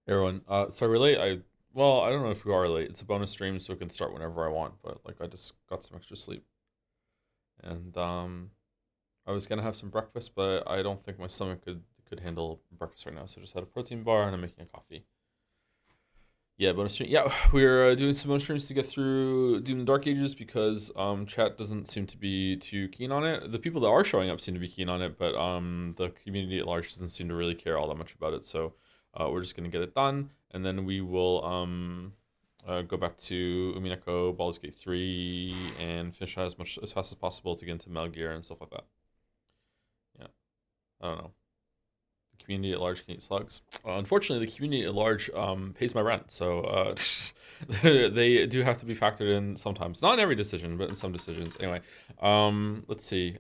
Everyone, so we're late. Well, I don't know if we are late. It's a bonus stream, so we can start whenever I want. But like, I just got some extra sleep, and I was gonna have some breakfast, but I don't think my stomach could handle breakfast right now. So I just had a protein bar and I'm making a coffee. Yeah, bonus stream. Yeah, we're doing some bonus streams to get through Doom the Dark Ages because chat doesn't seem to be too keen on it. The people that are showing up seem to be keen on it, but the community at large doesn't seem to really care all that much about it. So we're just gonna get it done, and then we will go back to Umineko, Baldur's Gate 3, and finish that as fast as possible to get into Metal Gear and stuff like that. Yeah, I don't know. Community at large can eat slugs. Unfortunately, the community at large pays my rent, so they do have to be factored in sometimes. Not in every decision, but in some decisions. Anyway, let's see.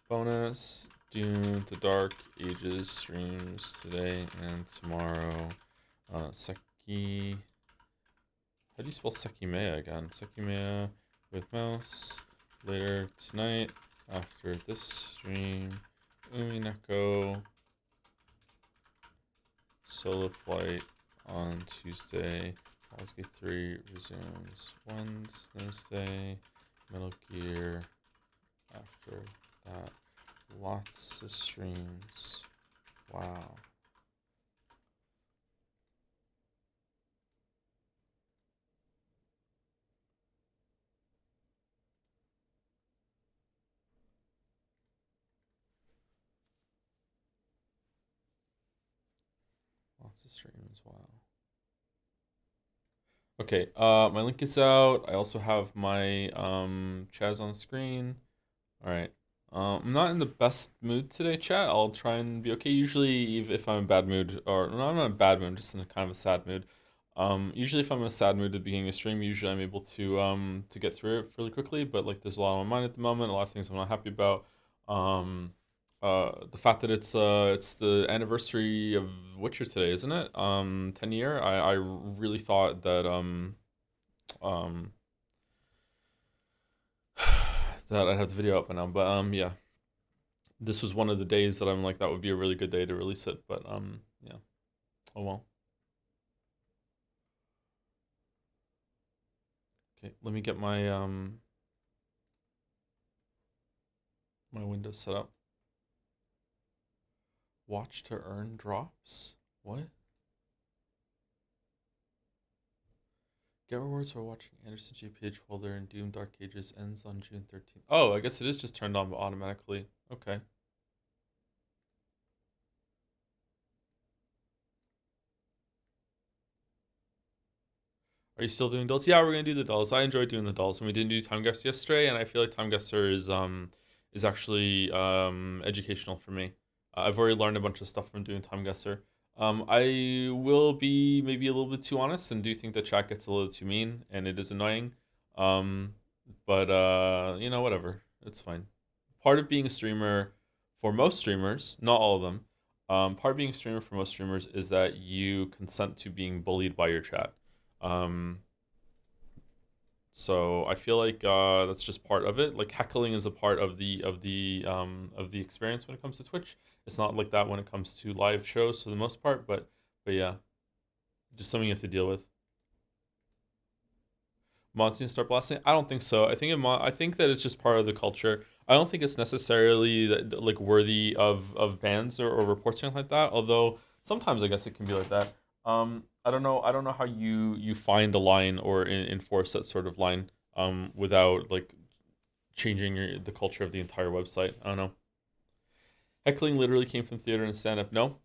Bonus Dune the Dark Ages streams today and tomorrow. Seki. How do you spell Sekimea again? Sekimea with mouse. Later tonight after this stream. Umineko solo flight on Tuesday. Baldur's Gate 3 resumes Wednesday. Metal Gear after that. Lots of streams. Wow. Lots of streams. Wow. Okay, my link is out. I also have my Chaz on the screen. All right. I'm not in the best mood today, chat. I'll try and be okay. Usually, if I'm in a bad mood, or no, I'm not in a bad mood, I'm just in a kind of a sad mood. Usually, if I'm in a sad mood at the beginning of stream, usually I'm able to get through it really quickly. But like, there's a lot on my mind at the moment. A lot of things I'm not happy about. Um, the fact that it's the anniversary of Witcher today, isn't it? 10 year. I really thought that um that I'd have the video up by now, but yeah, this was one of the days that I'm like that would be a really good day to release it, but yeah, oh well. Okay, let me get my Windows set up. Watch to earn drops. What? Get rewards for watching Anderson GPH Holder and Doom Dark Ages ends on June 13th. Oh, I guess it is just turned on automatically. Okay. Are you still doing dolls? Yeah, we're gonna do the dolls. I enjoy doing the dolls, and we didn't do Timeguessr yesterday, and I feel like Timeguessr is actually educational for me. I've already learned a bunch of stuff from doing Timeguessr. I will be maybe a little bit too honest and do think that chat gets a little too mean, and it is annoying. Um, but whatever. It's fine. Part of being a streamer for most streamers, not all of them, part of being a streamer for most streamers is that you consent to being bullied by your chat. Um, so I feel like that's just part of it. Like heckling is a part of the experience when it comes to Twitch. It's not like that when it comes to live shows for the most part, but yeah, just something you have to deal with. Mods need to start blasting. I don't think so. I think that it's just part of the culture. I don't think it's necessarily like worthy of bans or reports or anything like that. Although sometimes I guess it can be like that. I don't know. I don't know how you find a line or enforce that sort of line without like changing the culture of the entire website. I don't know. Heckling literally came from theater and stand up. No.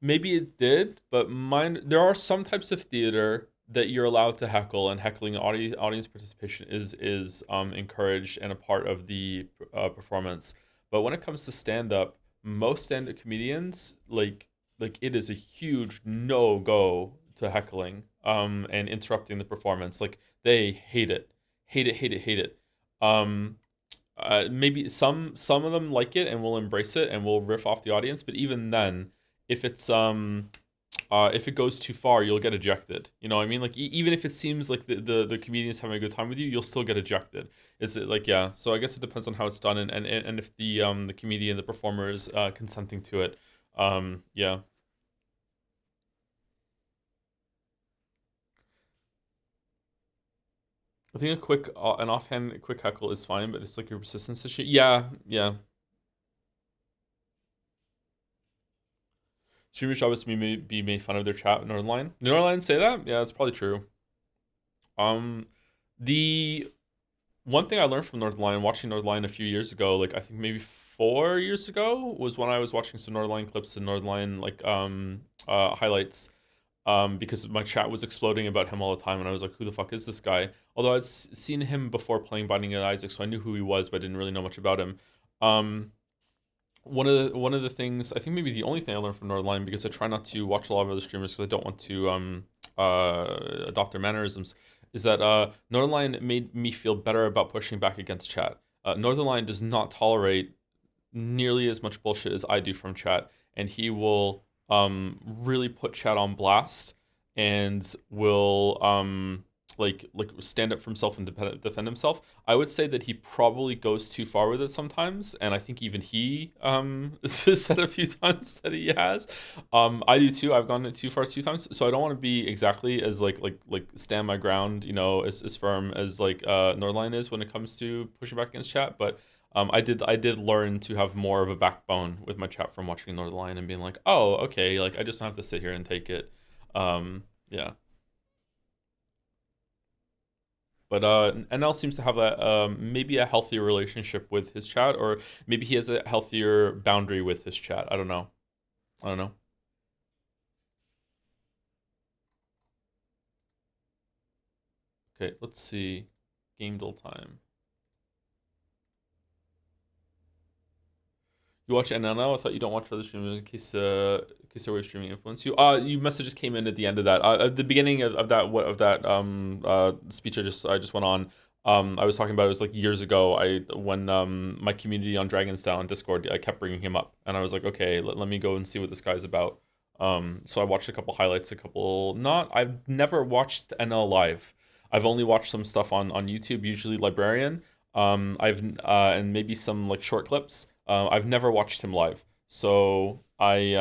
Maybe it did, but mine. There are some types of theater that you're allowed to heckle, and heckling audience participation is encouraged and a part of the performance. But when it comes to stand up, most stand up comedians like it is a huge no go to heckling and interrupting the performance. Like they hate it, hate it, hate it, hate it. Um, Maybe some of them like it and will embrace it and will riff off the audience, but even then, if it's if it goes too far, you'll get ejected. You know what I mean? Like even if it seems like the comedian is having a good time with you, you'll still get ejected. Is it like, yeah? So I guess it depends on how it's done and if the comedian, the performer is consenting to it. Yeah. I think a quick an offhand quick heckle is fine, but it's like your persistence issue. Yeah, yeah. Streamers should obviously be made fun of their chat in Northernline. Northernline say that? Yeah, that's probably true. Um, the one thing I learned from Northernline, watching Northernline a few years ago, like I think maybe 4 years ago, was when I was watching some Northernline clips and Northernline like highlights. Because my chat was exploding about him all the time, and I was like, "Who the fuck is this guy?" Although I'd seen him before playing Binding of Isaac, so I knew who he was, but I didn't really know much about him. Um, one of the things, I think maybe the only thing I learned from Northernline, because I try not to watch a lot of other streamers because I don't want to adopt their mannerisms, is that Northernline made me feel better about pushing back against chat. Northernline does not tolerate nearly as much bullshit as I do from chat, and he will really put chat on blast and will like stand up for himself and defend himself. I would say that he probably goes too far with it sometimes, and I think even he said a few times that he has. I do too. I've gone too far 2 times, so I don't want to be exactly as like stand my ground, you know, as firm as like Nordline is when it comes to pushing back against chat, but I did learn to have more of a backbone with my chat from watching Northernline and being like, oh, okay, like I just don't have to sit here and take it. Yeah. But NL seems to have a maybe a healthier relationship with his chat, or maybe he has a healthier boundary with his chat. I don't know. I don't know. Okay, let's see. Gamedle time. You watch NNL? I thought you don't watch other streamers in case they were streaming influence you. You must have just came in at the end of that. At the beginning of that speech I just went on. I was talking about it was like years ago. I when my community on Dragon's Den on Discord, I kept bringing him up, and I was like, okay, let me go and see what this guy's about. So I watched a couple highlights, a couple not. I've never watched NL live. I've only watched some stuff on YouTube, usually Librarian. I've and maybe some like short clips. I've never watched him live, so I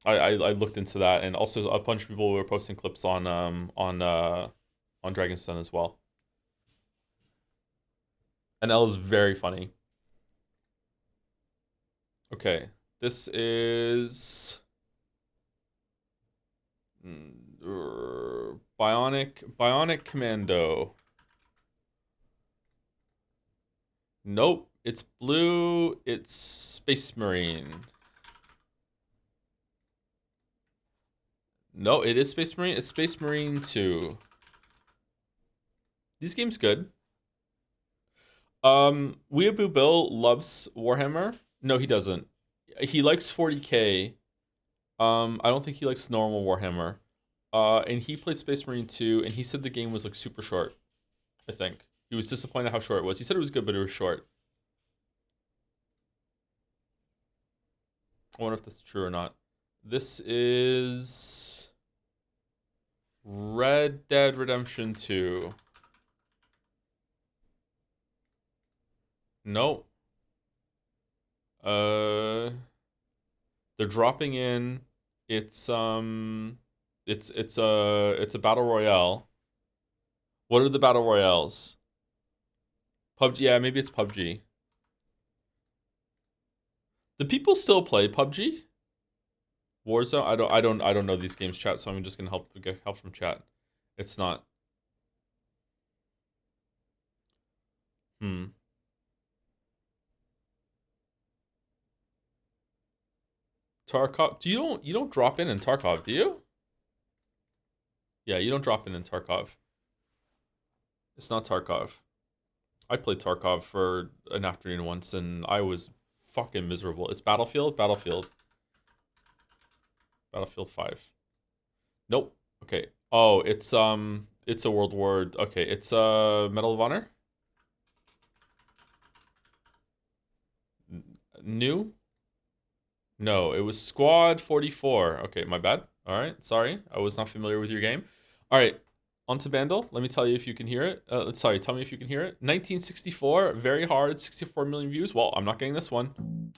looked into that, and also a bunch of people were posting clips on Dragon's Den as well. And L is very funny. Okay, this is Bionic Commando. Nope, it's blue. It's Space Marine. No, it is Space Marine. It's Space Marine 2. These games good. Weeaboo Bill loves Warhammer. No, he doesn't. He likes 40K. I don't think he likes normal Warhammer. And he played Space Marine 2, and he said the game was like super short. I think he was disappointed how short it was. He said it was good, but it was short. I wonder if that's true or not. This is Red Dead Redemption 2. Nope. Uh, they're dropping in. It's a battle royale. What are the battle royales? PUBG. Yeah, maybe it's PUBG. Do people still play PUBG? Warzone? I don't know these games, chat. So I'm just gonna get help from chat. It's not. Hmm. Tarkov. You don't drop in Tarkov, do you? Yeah, you don't drop in Tarkov. It's not Tarkov. I played Tarkov for an afternoon once, and I was fucking miserable. It's Battlefield. Battlefield 5. Nope. Okay. Oh, it's a World War. Okay, it's Medal of Honor. New? No, it was Squad 44. Okay, my bad. All right, sorry. I was not familiar with your game. All right, on to Bandle. Let me tell you if you can hear it. Sorry, tell me if you can hear it. 1964, very hard, 64 million views. Well, I'm not getting this one.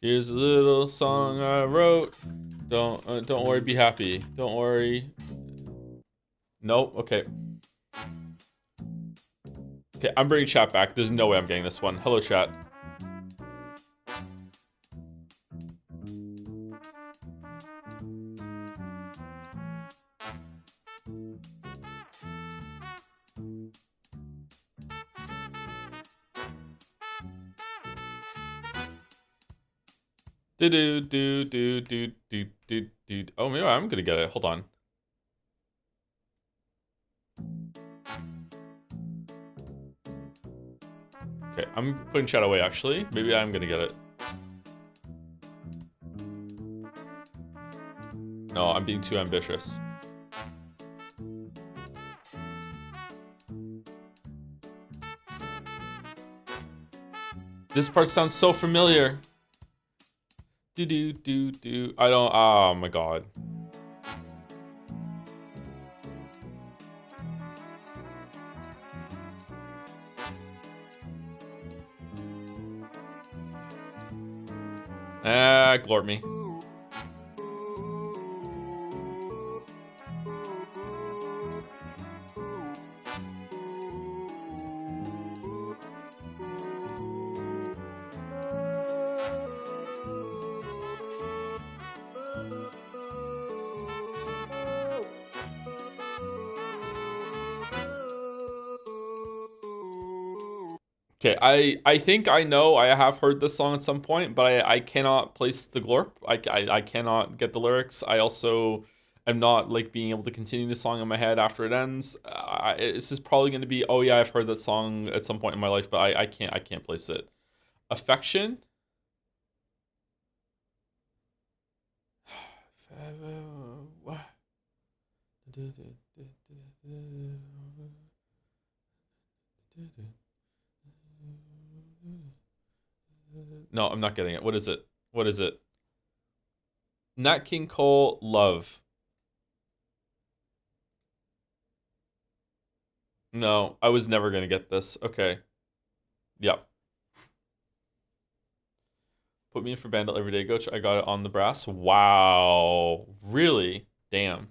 Here's a little song I wrote. Don't worry, be happy. Don't worry. Nope. Okay. Okay, I'm bringing chat back. There's no way I'm getting this one. Hello, chat. Do. Oh, maybe I'm gonna get it. Hold on. Okay, I'm putting chat away, actually. Maybe I'm gonna get it. No, I'm being too ambitious. This part sounds so familiar. Do. I don't. Oh my god. Glorp me. Okay, I think I know. I have heard this song at some point, but I cannot place the glorp. I cannot get the lyrics. I also am not like being able to continue the song in my head after it ends. This is probably going to be, oh yeah, I've heard that song at some point in my life, but I can't place it. Affection. No, I'm not getting it. What is it? What is it? Nat King Cole, Love. No, I was never gonna get this. Okay. Yep. Put me in for Bandle every day, coach. I got it on the brass. Wow. Really? Damn.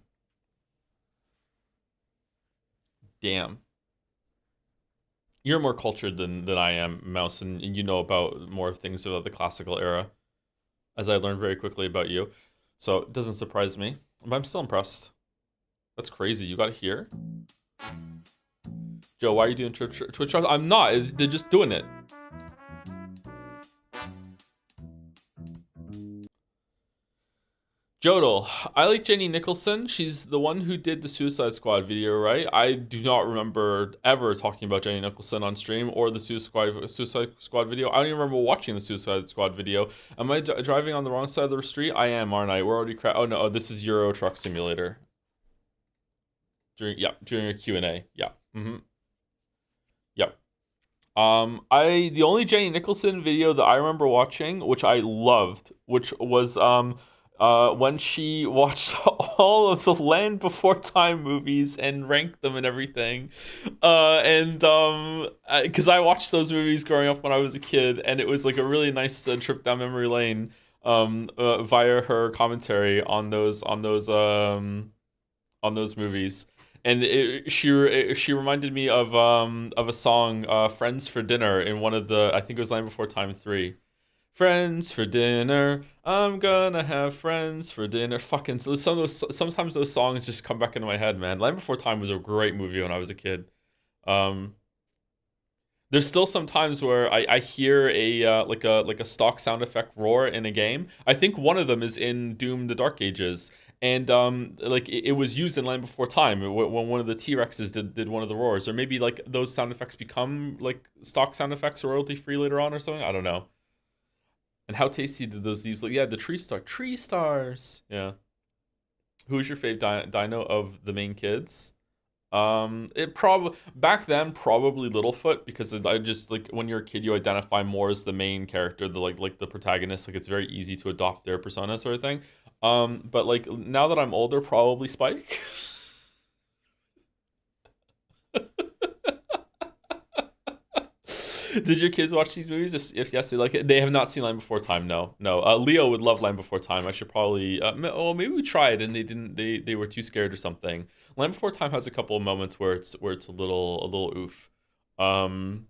Damn. You're more cultured than I am, Mouse, and you know about more things about the classical era, as I learned very quickly about you. So it doesn't surprise me. But I'm still impressed. That's crazy. You got it here? Joe, why are you doing Twitch? I'm not. They're just doing it. Joedle, I like Jenny Nicholson. She's the one who did the Suicide Squad video, right? I do not remember ever talking about Jenny Nicholson on stream or the Suicide Squad video. I don't even remember watching the Suicide Squad video. Am I driving on the wrong side of the street? I am, aren't I? We're already oh no, oh, this is Euro Truck Simulator. During a Q&A. Yeah. Yep. The only Jenny Nicholson video that I remember watching, which I loved, which was when she watched all of the Land Before Time movies and ranked them and everything. Because I watched those movies growing up when I was a kid, and it was like a really nice trip down memory lane via her commentary on those movies. And she reminded me of a song, "Friends for Dinner" in one of the, I think it was Land Before Time 3. Friends for dinner, I'm gonna have friends for dinner. Fucking sometimes those songs just come back into my head, man. Land Before Time was a great movie when I was a kid. There's still some times where I hear like a stock sound effect roar in a game. I think one of them is in Doom: The Dark Ages, and like it was used in Land Before Time when one of the T-Rexes did one of the roars, or maybe like those sound effects become like stock sound effects royalty free later on or something. I don't know. And how tasty did those leaves look? Yeah, the tree stars. Yeah. Who's your fave dino of the main kids? It probably back then probably Littlefoot because I just like when you're a kid you identify more as the main character, the like the protagonist. Like it's very easy to adopt their persona, sort of thing. But like now that I'm older, probably Spike. Did your kids watch these movies? If yes, they like it. They have not seen Land Before Time. No, no. Leo would love Land Before Time. I should probably. Oh, maybe we tried and they didn't. They were too scared or something. Land Before Time has a couple of moments where it's a little oof. Um,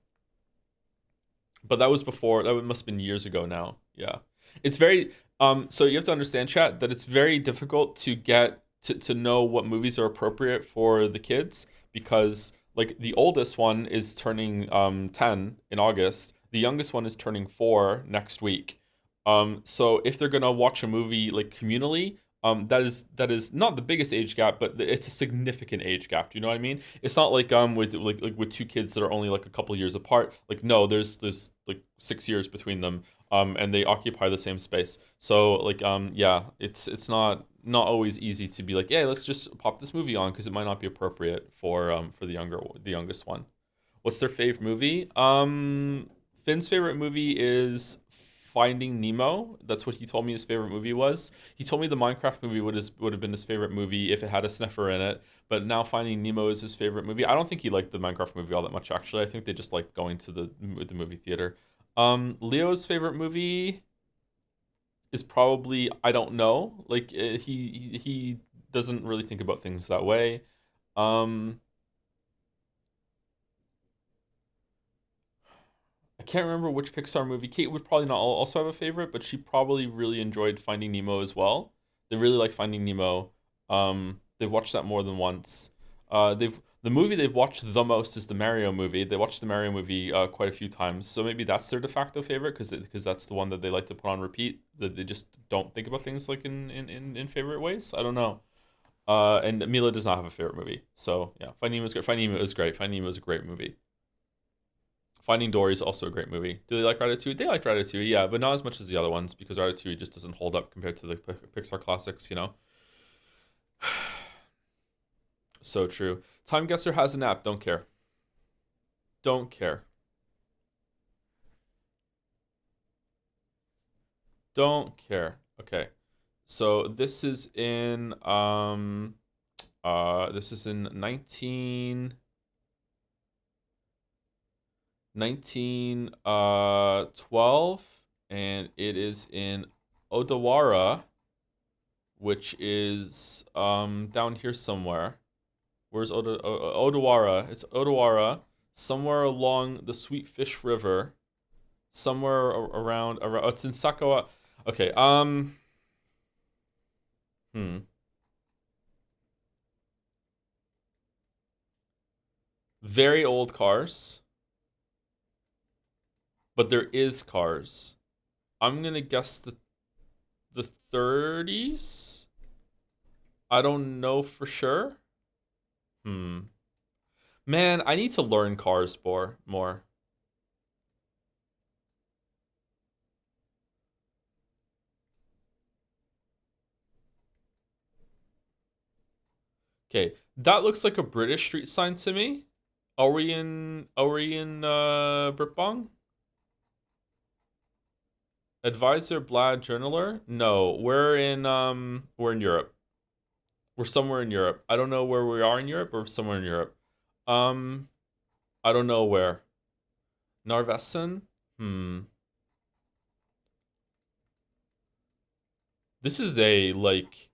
but that was before. That must have been years ago now. Yeah, it's very. So you have to understand, chat, that it's very difficult to get to know what movies are appropriate for the kids because like the oldest one is turning 10 in August. The youngest one is turning 4 next week. So if they're gonna watch a movie like communally, that is not the biggest age gap, but it's a significant age gap. Do you know what I mean? It's not like with with two kids that are only like a couple years apart. Like no, there's like 6 years between them. And they occupy the same space. So like yeah, it's not always easy to be like, yeah, let's just pop this movie on because it might not be appropriate for the youngest one. What's their favorite movie? Finn's favorite movie is Finding Nemo. That's what he told me his favorite movie was. He told me the Minecraft movie would have been his favorite movie if it had a sniffer in it. But now Finding Nemo is his favorite movie. I don't think he liked the Minecraft movie all that much actually. I think they just liked going to the movie theater. Leo's favorite movie is probably I don't know. Like he doesn't really think about things that way. Um, I can't remember which Pixar movie. Kate would probably not also have a favorite, but she probably really enjoyed Finding Nemo as well. They really like Finding Nemo. They've watched that more than once. They've the movie they've watched the most is the Mario movie. They watched the Mario movie quite a few times, so maybe that's their de facto favorite because that's the one that they like to put on repeat. That they just don't think about things like in favorite ways. I don't know. And Mila does not have a favorite movie, so yeah, Finding Nemo is great. Finding Nemo is great. Finding Nemo is a great movie. Finding Dory is also a great movie. Do they like Ratatouille? They like Ratatouille, yeah, but not as much as the other ones because Ratatouille just doesn't hold up compared to the Pixar classics, you know? So true. Timeguessr has an app. Don't care. Don't care. Don't care. Okay. So this is in 1912 and it is in Odawara, which is down here somewhere. Where's Odawara? It's Odawara, somewhere along the Sweet Fish River, somewhere around. Oh, it's in Sakawa. Okay. Hmm. Very old cars, but there is cars. I'm gonna guess the 30s. I don't know for sure. Hmm. Man, I need to learn cars more. Okay, that looks like a British street sign to me. Are we in Britbong? Advisor Blad Journaler? No, we're in Europe. We're somewhere in Europe. I don't know where we are in Europe, but we're somewhere in Europe. Um, I don't know where. Narveson? Hmm. This is a like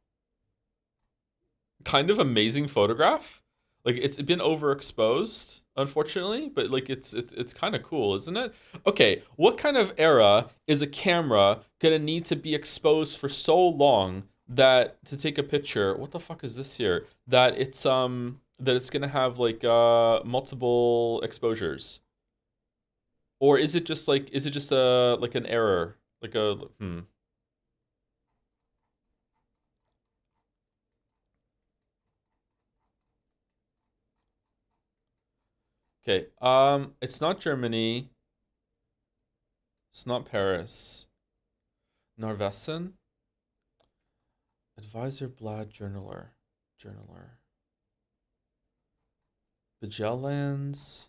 kind of amazing photograph. Like it's been overexposed, unfortunately, but like it's kind of cool, isn't it? Okay, what kind of era is a camera gonna need to be exposed for so long that to take a picture? What the fuck is this here? That it's gonna have like multiple exposures, or is it just a like an error, like a hmm. Okay, it's not Germany. It's not Paris. Narveson. Advisor, Blad, Journaler. Bajellans.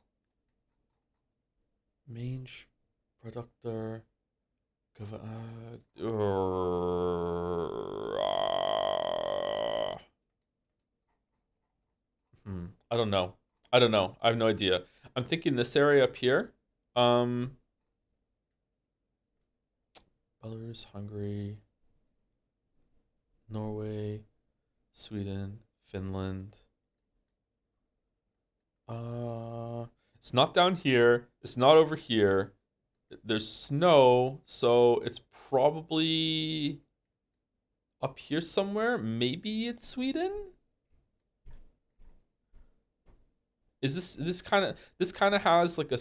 Mange. Productor. I don't know. I don't know. I have no idea. I'm thinking this area up here. Um, Belarus, Hungary, Norway, Sweden, Finland. It's not down here. It's not over here. There's snow, so it's probably up here somewhere. Maybe it's Sweden. Is this kind of has like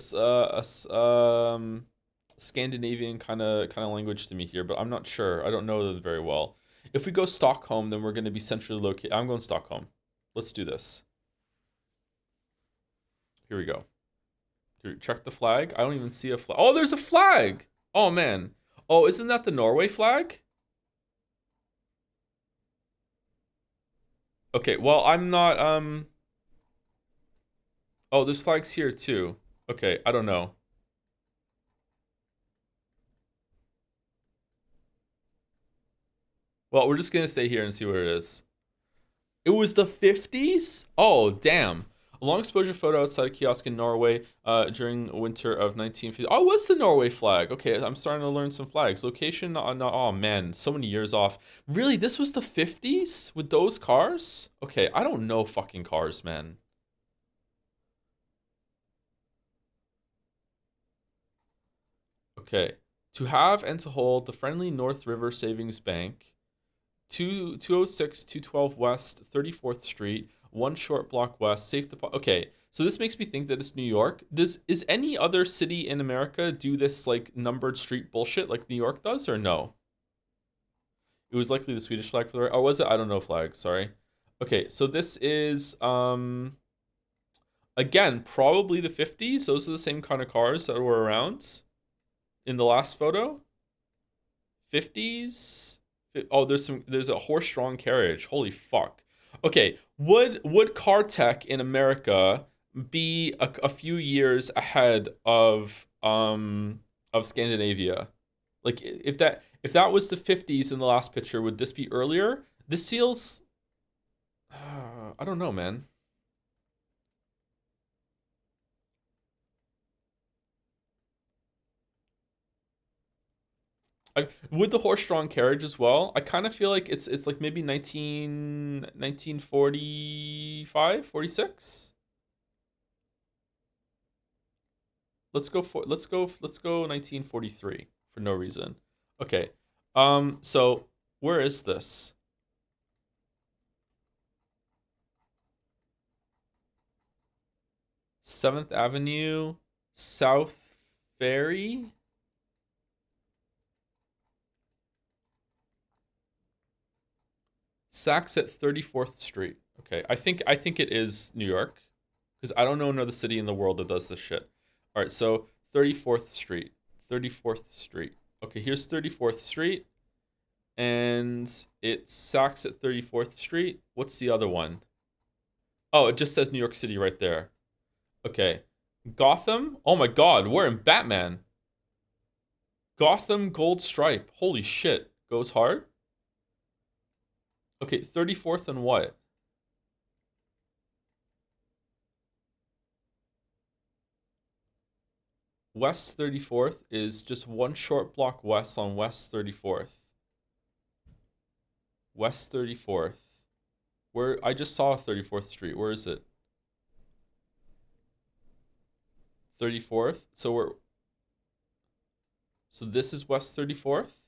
Scandinavian kind of language to me here, but I'm not sure. I don't know them very well. If we go Stockholm, then we're going to be centrally located. I'm going Stockholm. Let's do this. Here we go. Here, check the flag. I don't even see a flag. Oh, there's a flag. Oh man. Oh, isn't that the Norway flag? Okay, well, I'm not Oh, there's flags here too. Okay, I don't know. Well, we're just gonna stay here and see what it is. It was the 50s? Oh, damn. A long exposure photo outside a kiosk in Norway during winter of 1950. Oh, it was the Norway flag. Okay, I'm starting to learn some flags. Location, oh man, so many years off. Really, this was the 50s with those cars? Okay, I don't know fucking cars, man. Okay. To have and to hold the friendly North River Savings Bank 206 212 West 34th Street, one short block west, safe deposit. Okay, so this makes me think that it's New York. Is any other city in America do this like numbered street bullshit like New York does or no? It was likely the Swedish flag for the right. Oh, was it? I don't know flag. Sorry. Okay, so this is again probably the 50s. Those are the same kind of cars that were around in the last photo. 50s. Oh, there's a horse-drawn carriage. Holy fuck. Okay, would car tech in America be a few years ahead of Scandinavia? Like if that was the 50s in the last picture, would this be earlier? This feels I don't know, man. With the horse-drawn carriage as well, I kind of feel like it's like maybe 1945, 46. Let's go 1943 for no reason. Okay. So where is this? 7th Avenue, South Ferry? Saks at 34th Street. Okay. I think it is New York because I don't know another city in the world that does this shit. All right, so 34th Street. 34th Street. Okay, here's 34th Street and it's Saks at 34th Street. What's the other one? Oh, it just says New York City right there. Okay. Gotham? Oh my god, we're in Batman. Gotham Gold Stripe. Holy shit. Goes hard? Okay, 34th and what? West 34th is just one short block west on West 34th. West 34th. Where I just saw 34th Street. Where is it? 34th. So this is West 34th.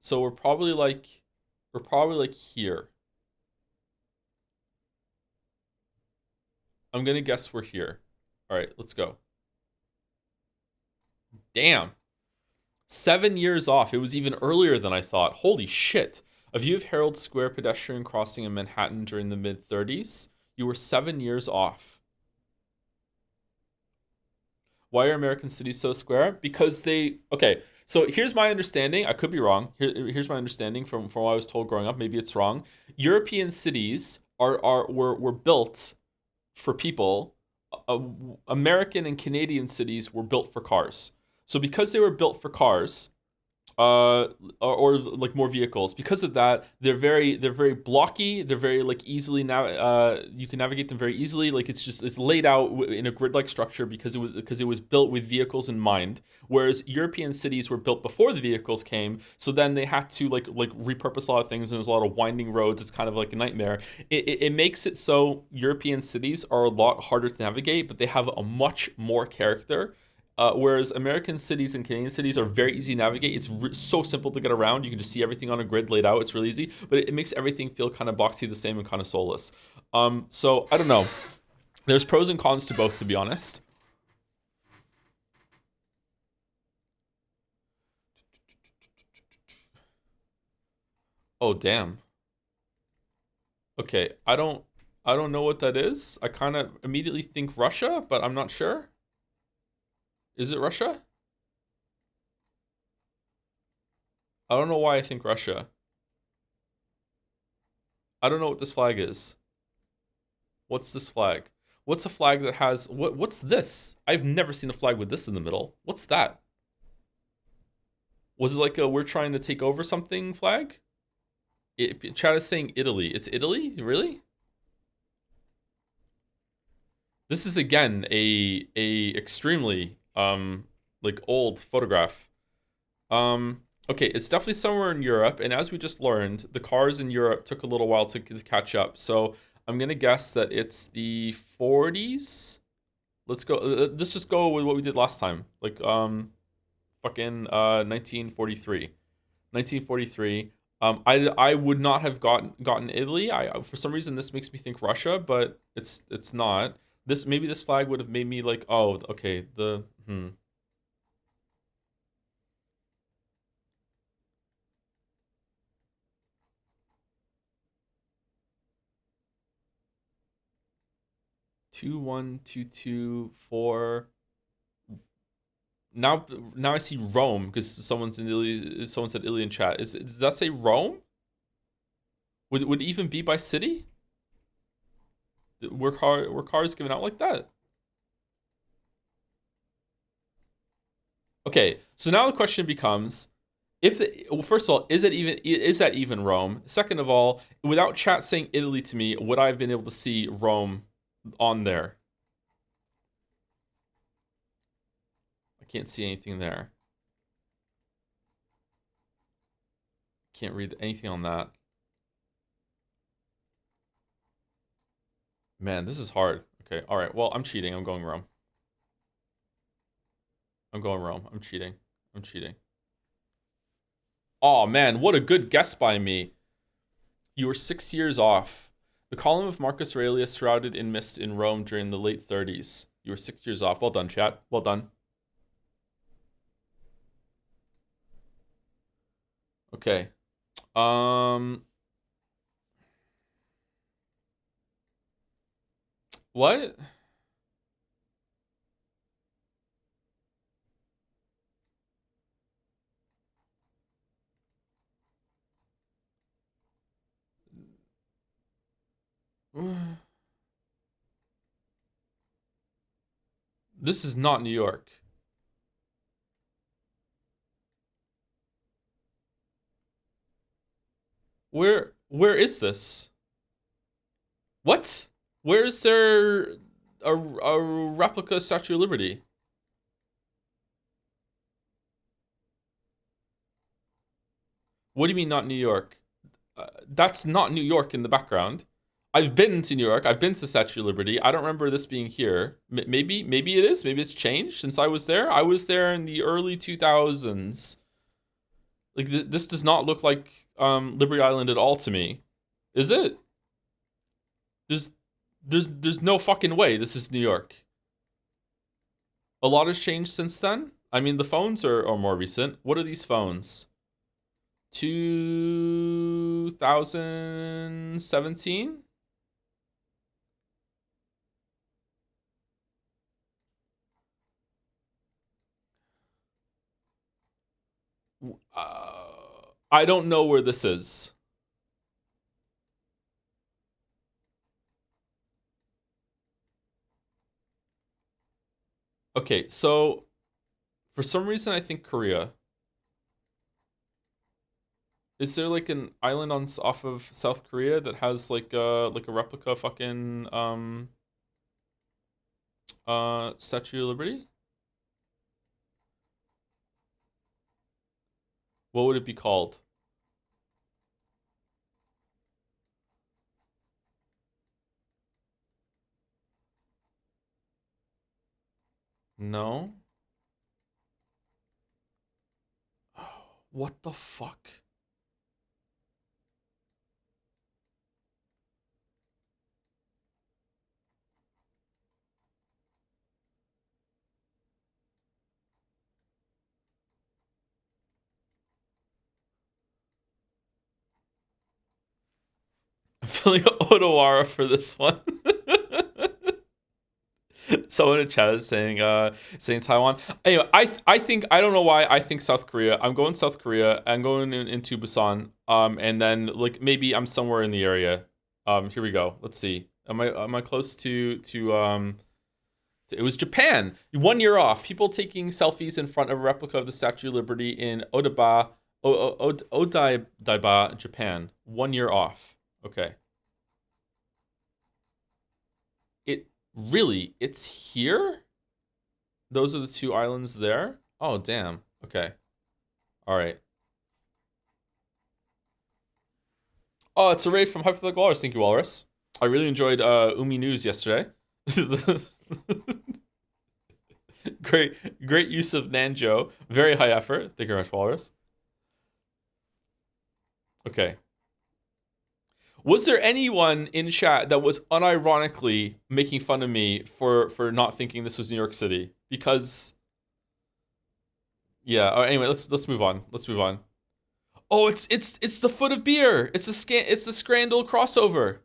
So we're probably like here. I'm gonna guess we're here. All right, let's go. Damn. 7 years off. It was even earlier than I thought. Holy shit. A view of Herald Square pedestrian crossing in Manhattan during the mid 30s. You were 7 years off. Why are American cities so square? Because okay, So here's my understanding. I could be wrong. Here's my understanding from what I was told growing up. Maybe it's wrong. European cities were built for people. American and Canadian cities were built for cars. So because they were built for cars, or like more vehicles, because of that they're very blocky, they're very like easily now you can navigate them very easily, like it's laid out in a grid like structure because it was built with vehicles in mind, whereas European cities were built before the vehicles came, so then they had to like repurpose a lot of things, and there's a lot of winding roads. It's kind of like a nightmare. It makes it so European cities are a lot harder to navigate, but they have a much more character. Whereas American cities and Canadian cities are very easy to navigate. It's so simple to get around. You can just see everything on a grid laid out. It's really easy, but it makes everything feel kind of boxy the same and kind of soulless. So I don't know. There's pros and cons to both, to be honest. Oh damn. Okay, I don't know what that is. I kind of immediately think Russia, but I'm not sure. Is it Russia? I don't know why I think Russia. I don't know what this flag is. What's this flag? What's a flag that has what's this? I've never seen a flag with this in the middle. What's that? Was it like a we're trying to take over something flag? Chat is saying Italy. It's Italy? Really? This is again a extremely like old photograph. Okay, it's definitely somewhere in Europe, and as we just learned, the cars in Europe took a little while to catch up. So I'm gonna guess that it's the 40s. Let's go. Let's just go with what we did last time. Like fucking 1943. 1943. I would not have gotten Italy. I for some reason this makes me think Russia, but it's not. This maybe this flag would have made me like, oh, okay, the 2122 4. Now now I see Rome because someone's in Italy. Someone said Italy in chat. Does that say Rome? Would it even be by city? Were cars given out like that? Okay, so now the question becomes, if the well, first of all, is that even Rome? Second of all, without chat saying Italy to me, would I have been able to see Rome on there? I can't see anything there. Can't read anything on that. Man, this is hard. Okay, all right. Well, I'm cheating. I'm going Rome. I'm going Rome. I'm cheating. I'm cheating. Oh man, what a good guess by me. You were 6 years off. The column of Marcus Aurelius shrouded in mist in Rome during the late 30s. You were 6 years off. Well done, chat. Well done. Okay. Um, what? This is not New York. Where is this? What? Where is there a replica Statue of Liberty? What do you mean not New York? That's not New York in the background. I've been to New York. I've been to Statue of Liberty. I don't remember this being here. Maybe it is. Maybe it's changed since I was there. I was there in the early 2000s. Like this does not look like Liberty Island at all to me. Is it? There's there's no fucking way this is New York. A lot has changed since then. I mean, the phones are more recent. What are these phones? 2017? I don't know where this is. Okay, so for some reason I think Korea. Is there like an island off of South Korea that has like a replica fucking Statue of Liberty? What would it be called? No. What the fuck? I'm feeling Odawara for this one. Someone in chat is saying Taiwan. Anyway, I think I don't know why I think South Korea. I'm going South Korea. I'm going into Busan. And then like maybe I'm somewhere in the area. Here we go. Let's see. Am I close to it was Japan. 1 year off. People taking selfies in front of a replica of the Statue of Liberty in Odaiba, Japan. 1 year off. Okay. It's here? Those are the two islands there? Oh, damn. Okay. All right. Oh, it's a raid from Hypothetical Walrus. Thank you, Walrus. I really enjoyed Umi News yesterday. Great use of Nanjo. Very high effort. Thank you very much, Walrus. Okay. Was there anyone in chat that was unironically making fun of me for not thinking this was New York City? Because yeah. Anyway, let's move on. Let's move on. Oh, it's the foot of beer. It's the Scrandle crossover.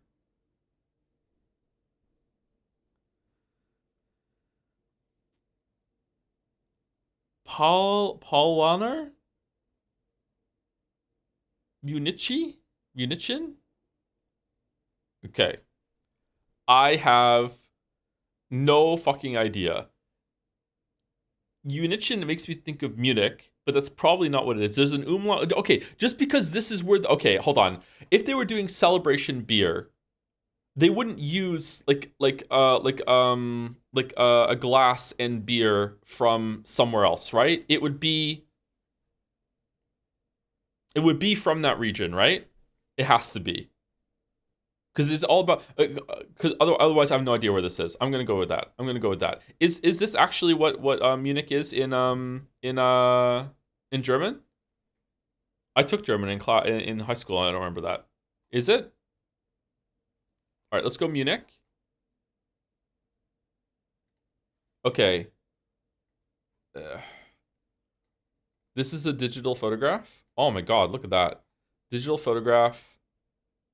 Paul Warner? Munichin? Okay. I have no fucking idea. Unichin makes me think of Munich, but that's probably not what it is. There's an umlaut. Okay, just because this is where okay, hold on. If they were doing celebration beer, they wouldn't use a glass and beer from somewhere else, right? It would be from that region, right? It has to be. Because it's all about. Because otherwise, I have no idea where this is. I'm gonna go with that. Is this actually what Munich is in German? I took German in high school. And I don't remember that. Is it? All right, let's go Munich. Okay. This is a digital photograph. Oh my god, look at that. Digital photograph.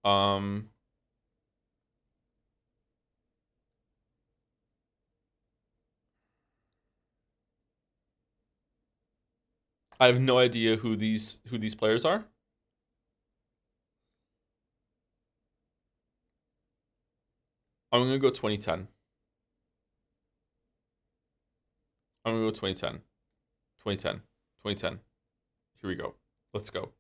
I have no idea who these players are. I'm gonna go 2010. I'm gonna go 2010. 2010. 2010. Here we go. Let's go.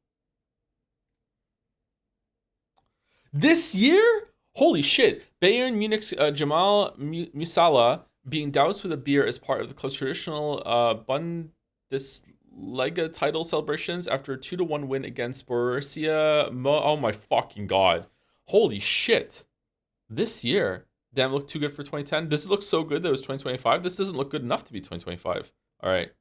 This year? Holy shit. Bayern Munich's Jamal Musiala being doused with a beer as part of the club's traditional Bundesliga title celebrations after a 2-1 win against Borussia. Oh my fucking god. Holy shit. This year. Damn, look too good for 2010. This looks so good that it was 2025. This doesn't look good enough to be 2025. All right.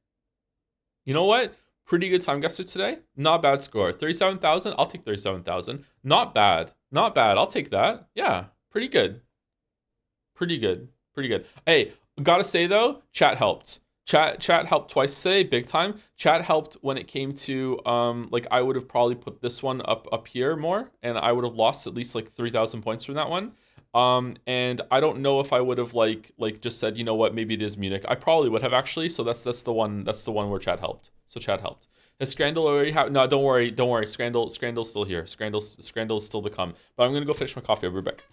You know what? Pretty good Timeguessr today. Not bad score. 37,000. I'll take 37,000. Not bad. Not bad. I'll take that. Yeah. Pretty good. Pretty good. Pretty good. Hey, gotta say though, chat helped. Chat helped twice today, big time. Chat helped when it came to like I would have probably put this one up here more, and I would have lost at least like 3,000 points from that one. And I don't know if I would have like just said, you know what, maybe it is Munich. I probably would have actually. So that's the one where chat helped. So chat helped. Has Scrandle already happened? No, don't worry. Don't worry. Scrandle's still here. Scrandle's still to come. But I'm going to go finish my coffee. I'll be back.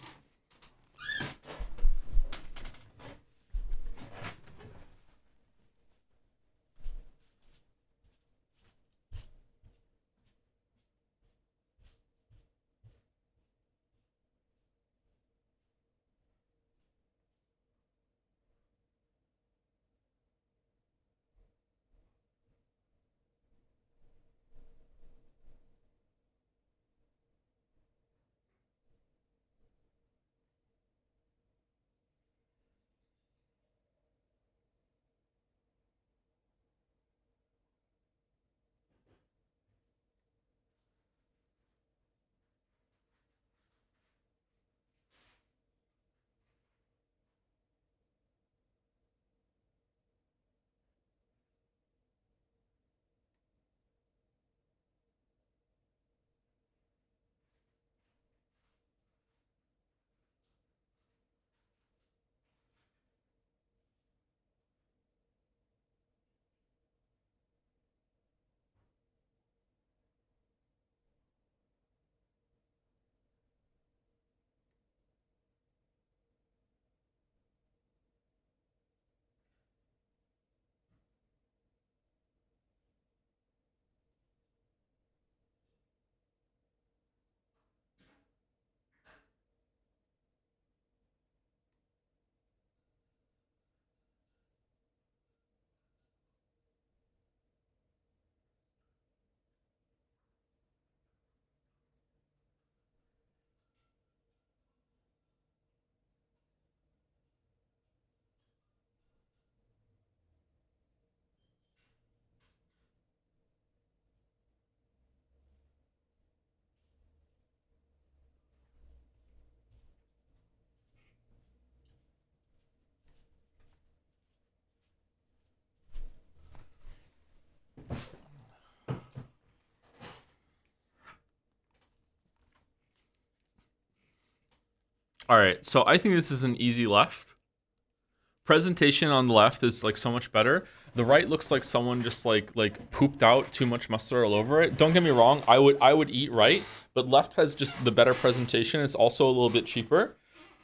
All right, so I think this is an easy left. Presentation on the left is like so much better. The right looks like someone just like pooped out too much mustard all over it. Don't get me wrong, I would eat right, but left has just the better presentation. It's also a little bit cheaper.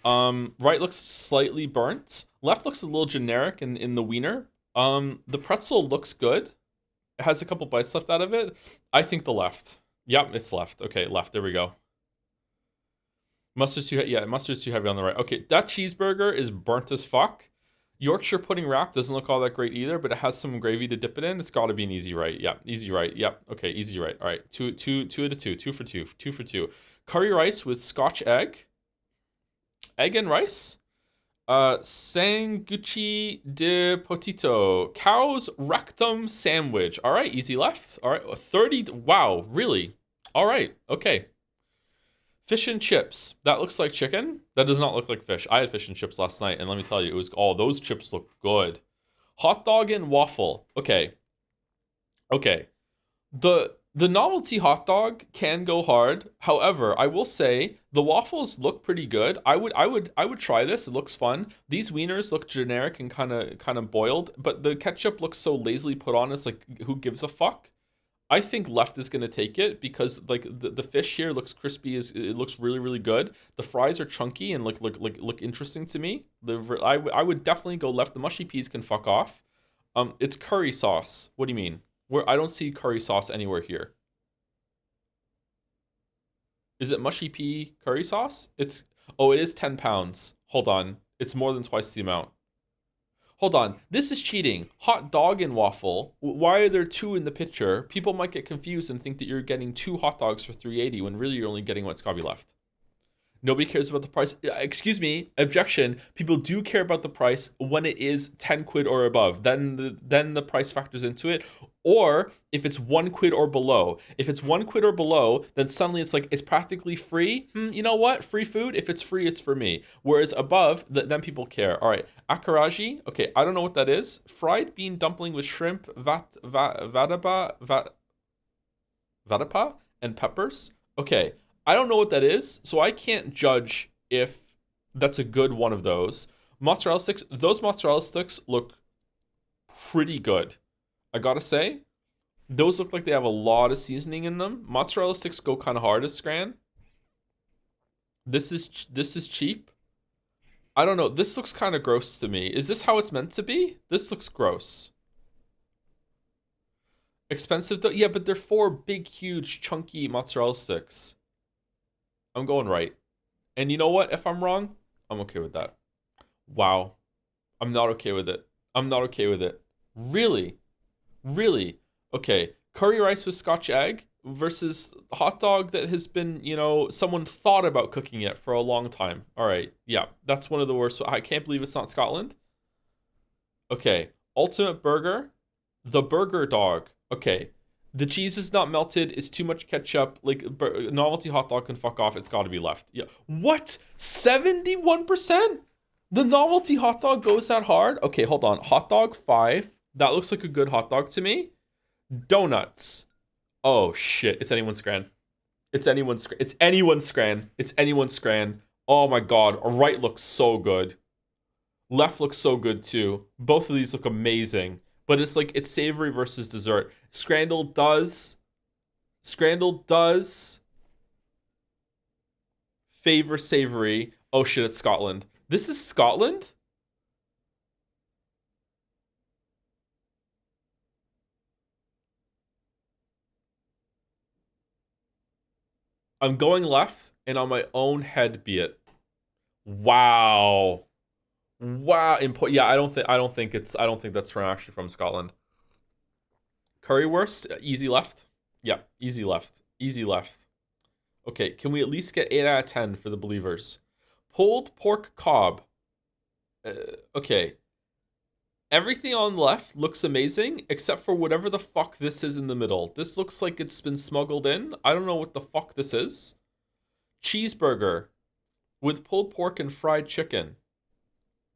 Right looks slightly burnt. Left looks a little generic in the wiener. The pretzel looks good. It has a couple bites left out of it. I think the left. Yep, it's left. Okay, left. There we go. Mustard's too heavy on the right. Okay, that cheeseburger is burnt as fuck. Yorkshire pudding wrap doesn't look all that great either, but it has some gravy to dip it in. It's got to be an easy right. Yep, easy right. Yep. Okay, easy right. All right, two out of two. 2 for 2. Curry rice with Scotch egg and rice. Sanguchi de potito, cow's rectum sandwich. All right, easy left. All right, 30. Wow, really? All right, okay. Fish and chips. That looks like chicken. That does not look like fish. I had fish and chips last night, and let me tell you, it was those chips look good. Hot dog and waffle. Okay. The novelty hot dog can go hard. However, I will say the waffles look pretty good. I would try this. It looks fun. These wieners look generic and kind of boiled, but the ketchup looks so lazily put on. It's like, who gives a fuck? I think left is gonna take it because like the fish here looks crispy. It looks really really good. The fries are chunky and look interesting to me. I would definitely go left. The mushy peas can fuck off. It's curry sauce. What do you mean? Where I don't see curry sauce anywhere here. Is it mushy pea curry sauce? It is 10 pounds. Hold on, it's more than twice the amount. Hold on, this is cheating. Hot dog and waffle. Why are there two in the picture? People might get confused and think that you're getting 2 hot dogs for 380 when really you're only getting what's gotta be left. Nobody cares about the price. Excuse me, objection. People do care about the price when it is 10 quid or above. Then the price factors into it. Or if it's 1 quid or below. If it's 1 quid or below, then suddenly it's like it's practically free. You know what? Free food. If it's free, it's for me. Whereas above, then people care. All right, akaraji. Okay, I don't know what that is. Fried bean dumpling with shrimp, vadapa, and peppers. Okay. I don't know what that is, so I can't judge if that's a good one of those. Mozzarella sticks, those mozzarella sticks look pretty good. I gotta say, Those look like they have a lot of seasoning in them. Mozzarella sticks go kind of hard as Scran. This is cheap. I don't know. This looks kind of gross to me. Is this how it's meant to be? This looks gross. Expensive though? Yeah, but they're 4 big, huge, chunky mozzarella sticks. I'm going right. And you know what? If I'm wrong, I'm okay with that. Wow. I'm not okay with it. I'm not okay with it. Really? Really? Okay. Curry rice with Scotch egg versus hot dog that has been, someone thought about cooking it for a long time. All right. Yeah, that's one of the worst. I can't believe it's not Scotland. Okay. Ultimate burger, the burger dog. Okay. The cheese is not melted. It's too much ketchup. Like novelty hot dog can fuck off. It's got to be left. Yeah. What? 71%? The novelty hot dog goes that hard? Okay, hold on. Hot dog 5. That looks like a good hot dog to me. Donuts. Oh shit! It's anyone's Scran. It's anyone's. It's anyone's Scran. It's anyone's Scran. Oh my god! Right looks so good. Left looks so good too. Both of these look amazing. But it's like it's savory versus dessert. Scrandle does favor savory. Oh shit! It's Scotland. This is Scotland. I'm going left, and on my own head be it. Wow. Wow. Yeah, I don't think that's from actually from Scotland. Currywurst, easy left. Yeah, easy left. Easy left. Okay, can we at least get 8 out of 10 for the believers? Pulled pork cob. Okay. Everything on the left looks amazing, except for whatever the fuck this is in the middle. This looks like it's been smuggled in. I don't know what the fuck this is. Cheeseburger with pulled pork and fried chicken.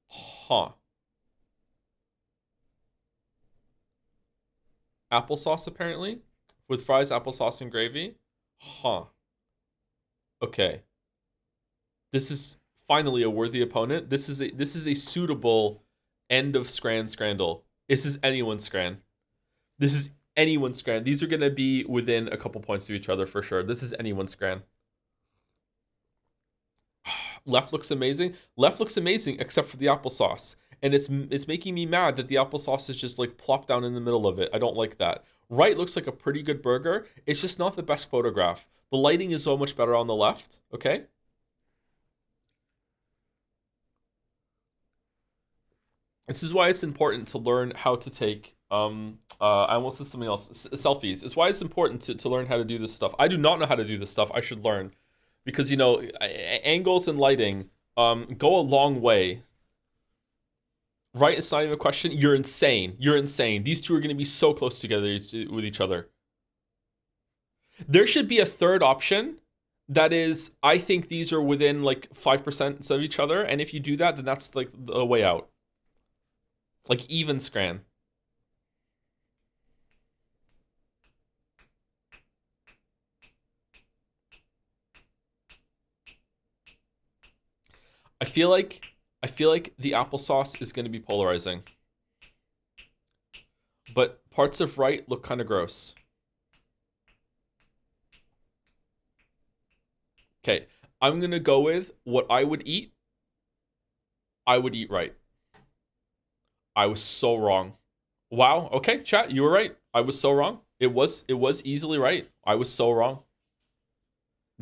Huh. Applesauce, apparently. With fries, applesauce, and gravy. Huh. Okay. This is finally a worthy opponent. This is a suitable end of Scrandle. This is anyone's Scran. This is anyone's Scran. These are gonna be within a couple points of each other for sure. This is anyone's Scran. Left looks amazing. Left looks amazing except for the applesauce. And it's making me mad that the applesauce is just like plopped down in the middle of it. I don't like that. Right looks like a pretty good burger. It's just not the best photograph. The lighting is so much better on the left, okay? This is why it's important to learn how to take I almost said something else. Selfies. It's why it's important to learn how to do this stuff. I do not know how to do this stuff. I should learn because angles and lighting go a long way. Right? It's not even a question. You're insane. You're insane. These two are going to be so close together with each other. There should be a third option that is, I think these are within like 5% of each other. And if you do that, then that's like the way out. Like even Scran. I feel like the applesauce is going to be polarizing. But parts of right look kind of gross. Okay, I'm going to go with what I would eat. I would eat right. I was so wrong. Wow. Okay, chat, you were right. I was so wrong. It was easily right. I was so wrong.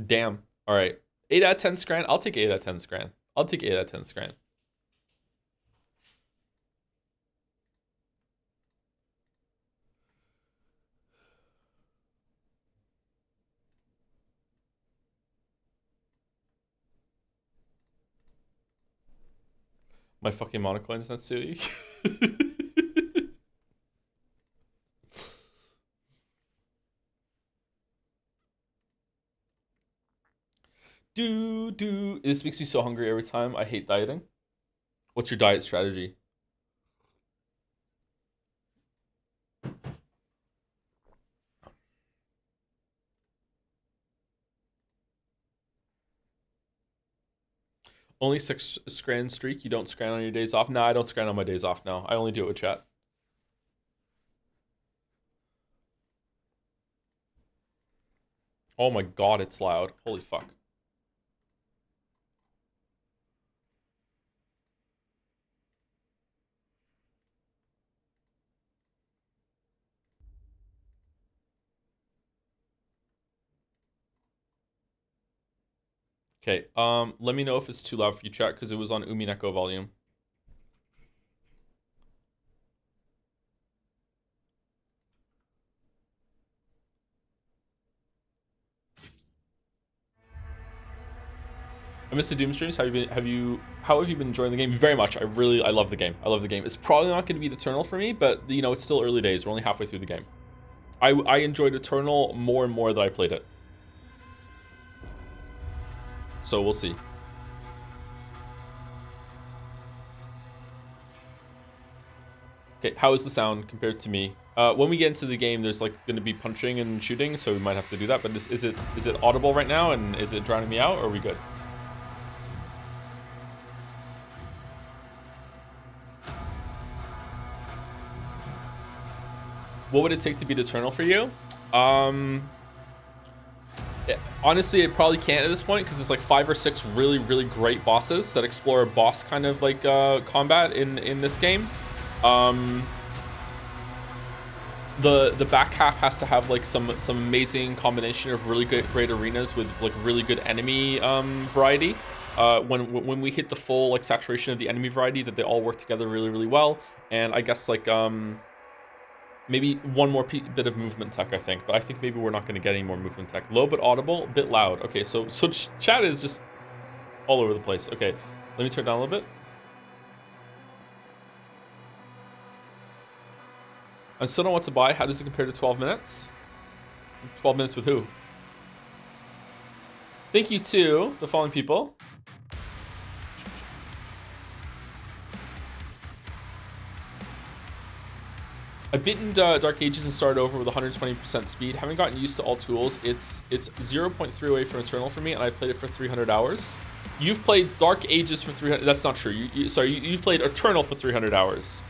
Damn. All right. 8 out of 10 Scran. I'll take 8 out of 10 Scran. I'll take 8 out of 10 Scran. My fucking monocoins, Natsui. This makes me so hungry every time. I hate dieting. What's your diet strategy? Only 6 Scran streak. You don't Scran on your days off? No, I don't Scran on my days off now. I only do it with chat. Oh my god, it's loud. Holy fuck. Okay, let me know if it's too loud for you, chat, because it was on Umineko volume. I missed the Doom streams. How have you been enjoying the game? Very much. I love the game. I love the game. It's probably not going to be Eternal for me, but you know, it's still early days. We're only halfway through the game. I enjoyed Eternal more and more that I played it. So we'll see. Okay, how is the sound compared to me? When we get into the game, there's like going to be punching and shooting, so we might have to do that. But is it audible right now, and is it drowning me out, or are we good? What would it take to beat Eternal for you? Honestly, it probably can't at this point because it's like 5 or 6 really great bosses that explore boss kind of like combat in this game. The back half has to have like some amazing combination of really great arenas with like really good enemy variety. When we hit the full like saturation of the enemy variety, that they all work together really well. And I guess like maybe one more bit of movement tech, I think. But I think maybe we're not going to get any more movement tech. Low but audible, a bit loud. Okay, so chat is just all over the place. Okay, let me turn it down a little bit. I still don't know what to buy. How does it compare to 12 minutes? 12 minutes with who? Thank you to the following people. I've beaten Dark Ages and started over with 120% speed. Haven't gotten used to all tools. It's 0.3 away from Eternal for me, and I played it for 300 hours. You've played Dark Ages for 300. That's not true. You've played Eternal for 300 hours.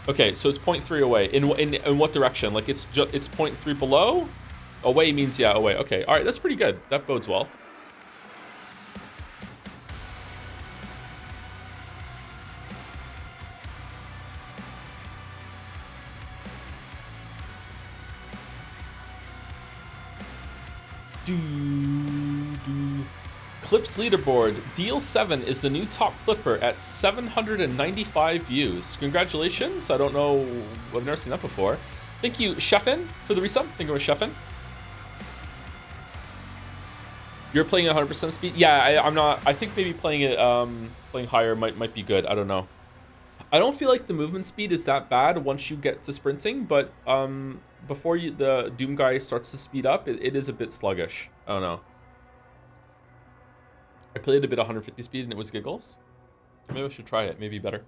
Okay, so it's 0.3 away. In what direction? Like it's 0.3 below? Away means yeah, away. Okay, all right, that's pretty good. That bodes well. Clips leaderboard. Deal 7 is the new top clipper at 795 views. Congratulations. I don't know. I've never seen that before. Thank you, Chefin, for the resub. Thank you, Chefin. You're playing 100% speed? Yeah, I'm not. I think maybe playing it playing higher might be good. I don't know. I don't feel like the movement speed is that bad once you get to sprinting, but before the Doom guy starts to speed up, it is a bit sluggish. I don't know. I played a bit 150 speed and it was giggles. Maybe I should try it. Maybe better.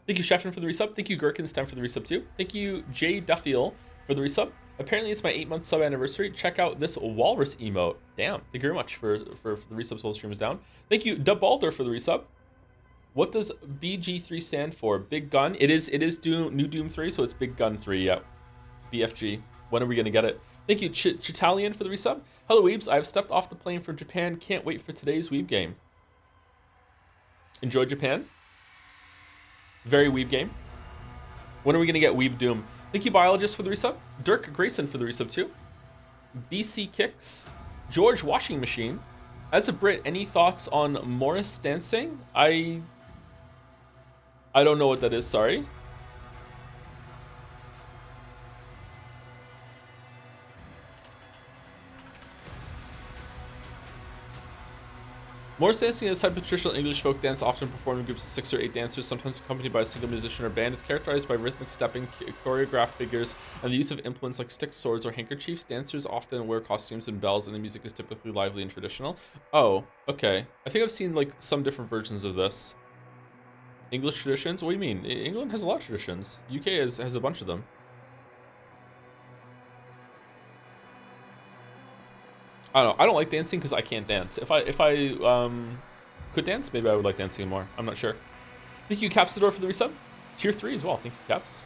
Thank you, Shefton, for the resub. Thank you, Gherkinstem, for the resub too. Thank you, Jay Duffiel, for the resub. Apparently, it's my 8-month sub anniversary. Check out this walrus emote. Damn. Thank you very much for the resubs while the stream is down. Thank you, Dubalder, for the resub. What does BG3 stand for? Big Gun. It is new Doom 3, so it's Big Gun 3. Yeah. BFG. When are we gonna get it? Thank you, Chitalian, for the resub. Hello, Weebs. I've stepped off the plane from Japan. Can't wait for today's Weeb game. Enjoy Japan. Very Weeb game. When are we gonna get Weeb Doom? Thank you, Biologist, for the resub. Dirk Grayson for the resub too. BC Kicks. George Washing Machine. As a Brit, any thoughts on Morris dancing? I don't know what that is, sorry. Morris dancing is a type of traditional English folk dance often performed in groups of 6 or 8 dancers, sometimes accompanied by a single musician or band. It's characterized by rhythmic stepping, choreographed figures, and the use of implements like sticks, swords, or handkerchiefs. Dancers often wear costumes and bells, and the music is typically lively and traditional. Oh, okay. I think I've seen like some different versions of this. English traditions? What do you mean? England has a lot of traditions. UK has a bunch of them. I don't know. I don't like dancing because I can't dance. If I could dance, maybe I would like dancing more. I'm not sure. Thank you, Capsador, for the resub. Tier 3 as well. Thank you, Caps.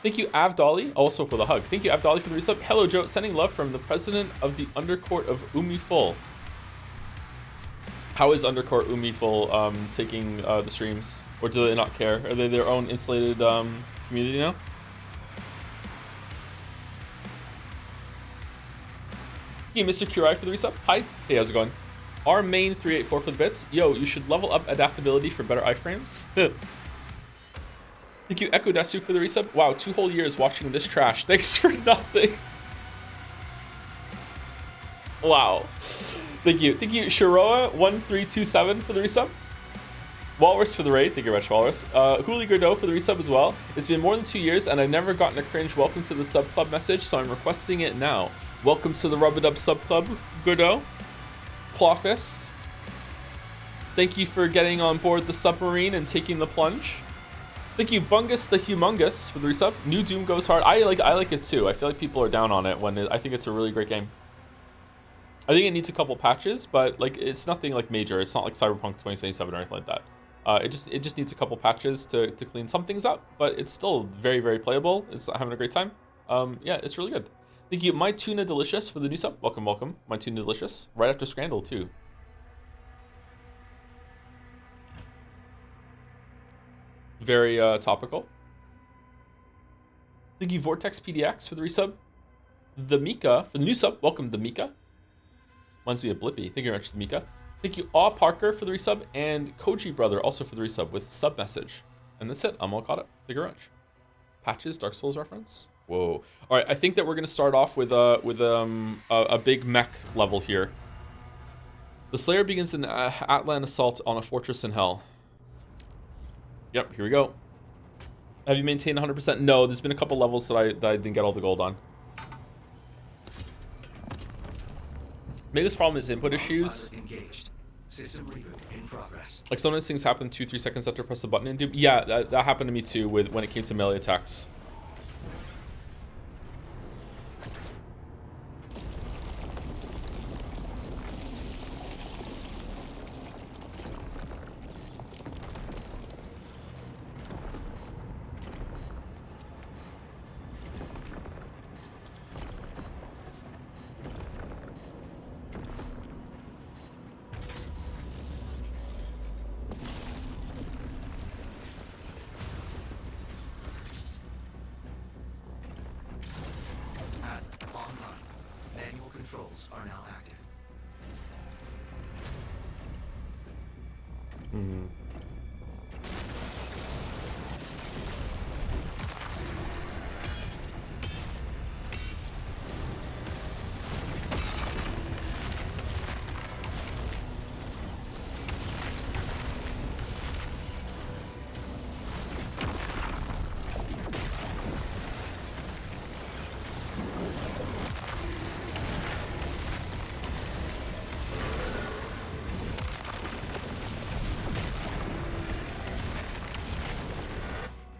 Thank you, Avdali, also for the hug. Thank you, Avdali, for the resub. Hello, Joe. Sending love from the president of the Undercourt of Umiful. How is Undercourt Umiful taking the streams? Or do they not care? Are they their own insulated community now? Hey, Mr. Curai for the resub. Hi. Hey, how's it going? Our main 384 for the bits. Yo, you should level up adaptability for better iframes. Thank you, Echo Desu, for the resub. Wow, 2 whole years watching this trash. Thanks for nothing. Wow. Thank you. Thank you, Shiroa1327 for the resub. Walrus for the raid. Thank you very much, Walrus. Huli Gordo for the resub as well. It's been more than 2 years and I've never gotten a cringe welcome to the sub club message, so I'm requesting it now. Welcome to the Rub It Up sub club, Gordo. Clawfist. Thank you for getting on board the submarine and taking the plunge. Thank you, Bungus the Humongous, for the resub. New Doom goes hard. I like it too. I feel like people are down on it when I think it's a really great game. I think it needs a couple patches, but like it's nothing like major. It's not like Cyberpunk 2077 or anything like that. It just needs a couple patches to clean some things up, but it's still very, very playable. It's having a great time. Yeah, it's really good. Thank you, My Tuna Delicious, for the new sub. Welcome, welcome. My Tuna Delicious. Right after Scrandle too. Very topical. Thank you, Vortex PDX, for the resub. The Mika for the new sub. Welcome, the Mika. Reminds me of Blippi. Thank you very much, the Mika. Thank you, Aw Parker, for the resub, and Koji Brother also for the resub with sub message. And that's it. I'm all caught up. Thank you very much. Patches, Dark Souls reference. Whoa. All right, I think that we're gonna start off with a big mech level here. The Slayer begins an Atlan assault on a fortress in hell. Yep, here we go. Have you maintained 100%? No, there's been a couple levels that I didn't get all the gold on. Biggest problem is input issues. System reboot in progress. Like sometimes things happen 2-3 seconds after I press the button in Doom. Yeah, that happened to me too when it came to melee attacks.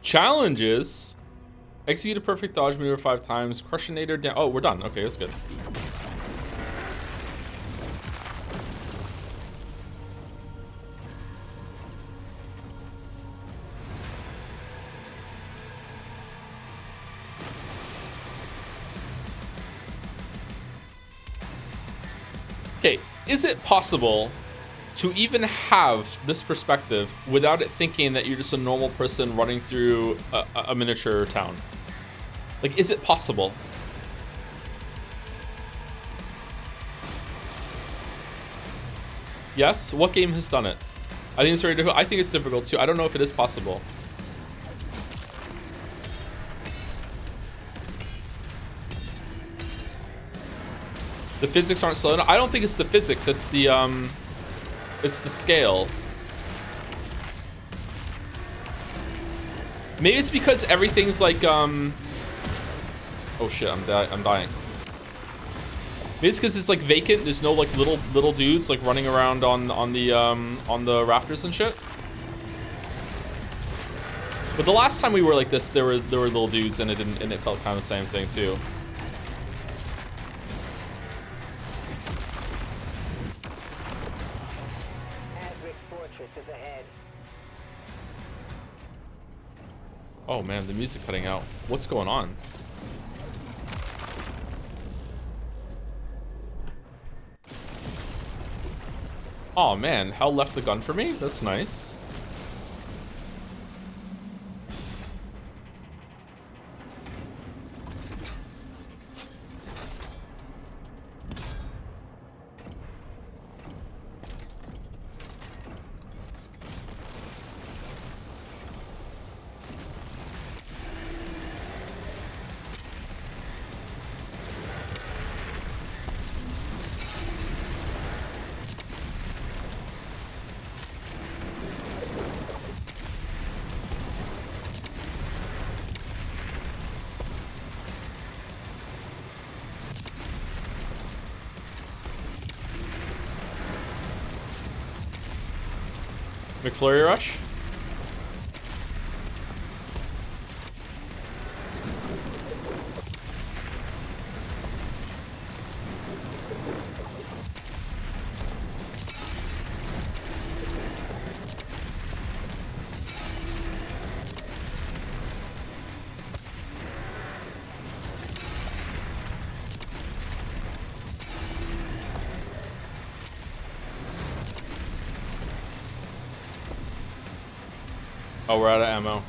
Challenges. Execute a perfect dodge maneuver 5 times. Crushinator down. Oh, we're done. Okay, that's good. Okay, is it possible to even have this perspective without it thinking that you're just a normal person running through a miniature town? Like, is it possible? Yes? What game has done it? I think it's very difficult. I think it's difficult too. I don't know if it is possible. The physics aren't slow enough. I don't think it's the physics. It's the scale. Maybe it's because everything's like oh shit, I'm dying. Maybe it's because it's like vacant. There's no like little dudes like running around on the rafters and shit. But the last time we were like this, there were little dudes and it felt kind of the same thing too. Oh man, the music cutting out. What's going on? Oh man, Hell left the gun for me? That's nice. McFlurry rush. Oh, we're out of ammo. I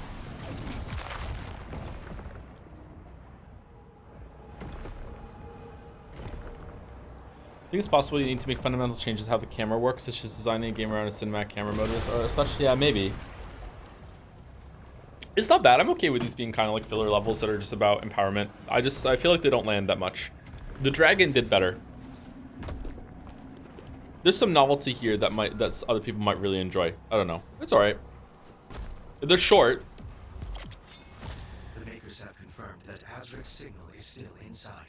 think it's possible you need to make fundamental changes to how the camera works, such as designing a game around a cinematic camera mode or such. Yeah, maybe. It's not bad. I'm okay with these being kind of like filler levels that are just about empowerment. I feel like they don't land that much. The dragon did better. There's some novelty here that other people might really enjoy. I don't know. It's all right. They're short. The makers have confirmed that Azric's signal is still inside.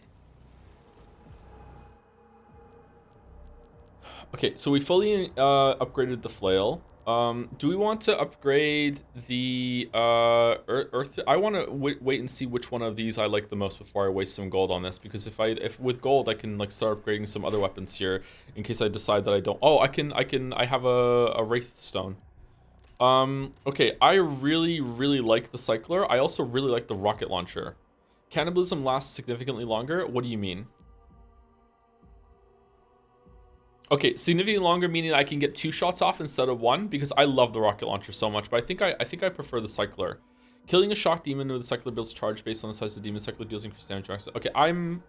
Okay, so we fully upgraded the flail. Do we want to upgrade the earth? I want to wait and see which one of these I like the most before I waste some gold on this, because if with gold I can like start upgrading some other weapons here in case I decide that I don't. Oh, I have a wraith stone. Okay, I really like the cycler. I also really like the rocket launcher. Cannibalism lasts significantly longer. What do you mean? Okay, significantly longer meaning I can get 2 shots off instead of 1, because I love the rocket launcher so much, but I think I prefer the cycler. Killing a shock demon with the cycler builds charge based on the size of the demon. Cycler deals increased damage. Okay, I'm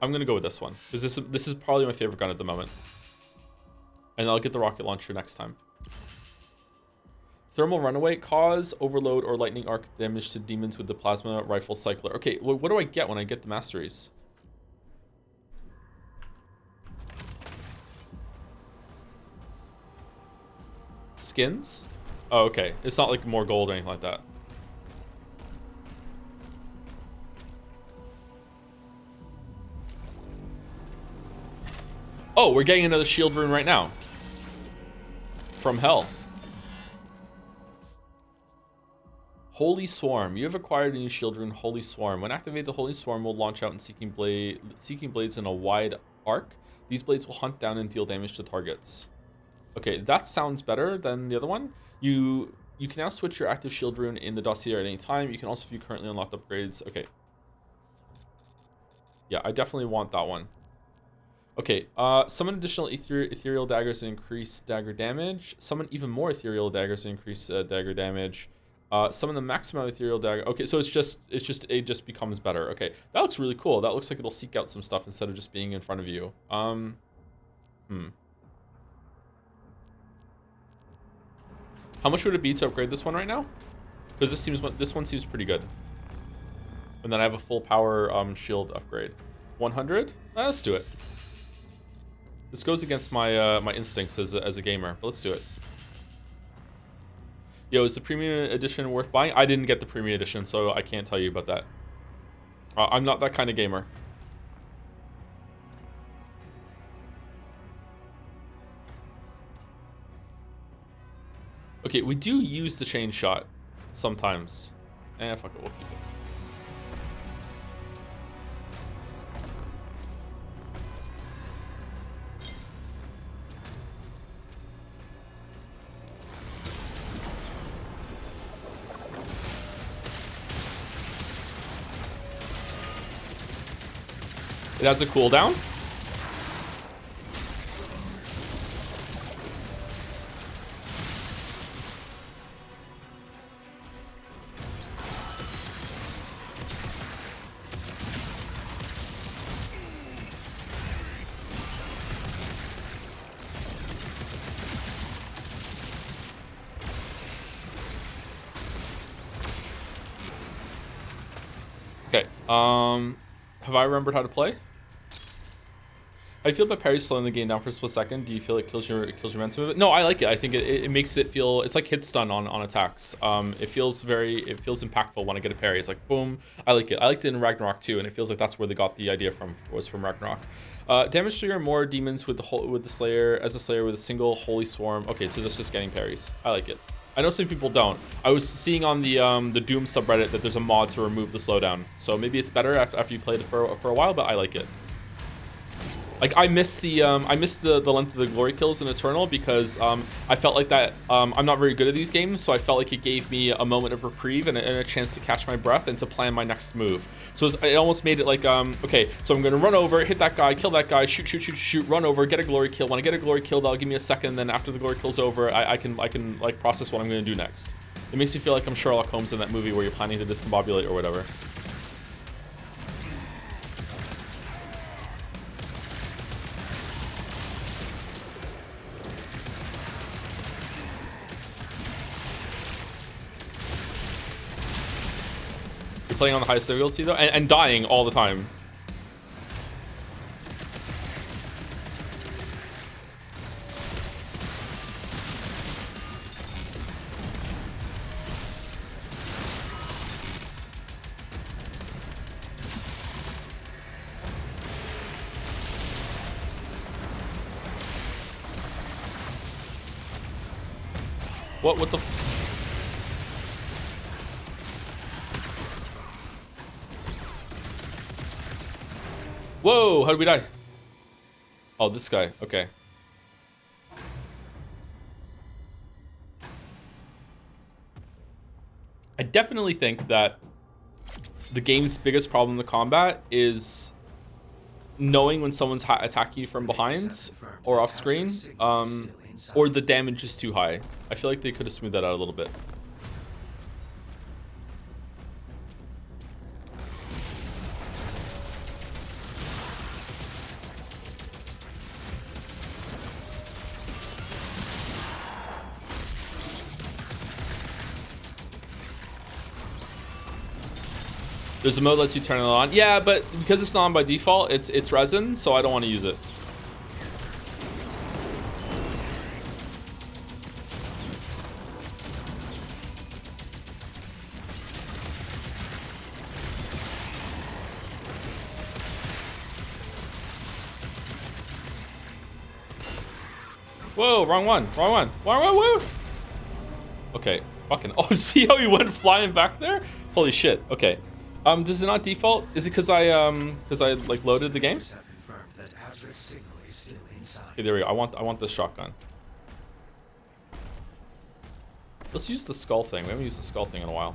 gonna go with this one, because this is probably my favorite gun at the moment. And I'll get the rocket launcher next time. Thermal runaway, cause overload or lightning arc damage to demons with the plasma rifle cycler. Okay, what do I get when I get the masteries? Skins? Oh, okay. It's not like more gold or anything like that. Oh, we're getting another shield rune right now. From hell. Holy Swarm. You have acquired a new shield rune, Holy Swarm. When activated, the Holy Swarm will launch out in seeking blades in a wide arc. These blades will hunt down and deal damage to targets. Okay, that sounds better than the other one. You can now switch your active shield rune in the dossier at any time. You can also view currently unlocked upgrades. Okay. Yeah, I definitely want that one. Okay, summon additional ethereal daggers and increase dagger damage. Summon even more ethereal daggers and increase dagger damage. Summon the maximum ethereal dagger. Okay, so it just becomes better. Okay, that looks really cool. That looks like it'll seek out some stuff instead of just being in front of you. How much would it be to upgrade this one right now? Because this one seems pretty good. And then I have a full power shield upgrade. 100? Let's do it. This goes against my my instincts as a gamer, but let's do it. Yo, is the premium edition worth buying? I didn't get the premium edition, so I can't tell you about that. I'm not that kind of gamer. Okay, we do use the chain shot sometimes. Fuck it, we'll keep it. has a cooldown. Okay, have I remembered how to play? How do you feel about parry slowing the game down for a split second? Do you feel it kills your momentum of it? No, I like it. I think it makes it feel, it's like hit stun on attacks. It feels impactful when I get a parry. It's like boom. I like it. I liked it in Ragnarok too, and it feels like that's where they got the idea from, was from Ragnarok. Damage trigger more demons with the Slayer as a Slayer with a single holy swarm. Okay, so that's just getting parries. I like it. I know some people don't. I was seeing on the Doom subreddit that there's a mod to remove the slowdown. So maybe it's better after you played it for a while, but I like it. Like I missed the length of the glory kills in Eternal because I felt like that I'm not very good at these games, so I felt like it gave me a moment of reprieve and a chance to catch my breath and to plan my next move. So it almost made it like okay, so I'm gonna run over, hit that guy, kill that guy, shoot, run over, get a glory kill. When I get a glory kill, that'll give me a second. Then after the glory kill's over, I can like process what I'm gonna do next. It makes me feel like I'm Sherlock Holmes in that movie where you're planning to discombobulate or whatever. Playing on the highest difficulty though, and dying all the time. What the Whoa, how did we die? Oh, this guy. Okay. I definitely think that the game's biggest problem in the combat is knowing when someone's attacking you from behind or off screen, or the damage is too high. I feel like they could have smoothed that out a little bit. There's a mode that lets you turn it on. Yeah, but because it's not on by default, it's resin, so I don't want to use it. Whoa, wrong one. Whoa. Okay, fucking. Oh, see how he went flying back there? Holy shit. Okay. Does it not default? Is it because I like loaded the game? Okay, there we go. I want the shotgun. Let's use the skull thing. We haven't used the skull thing in a while.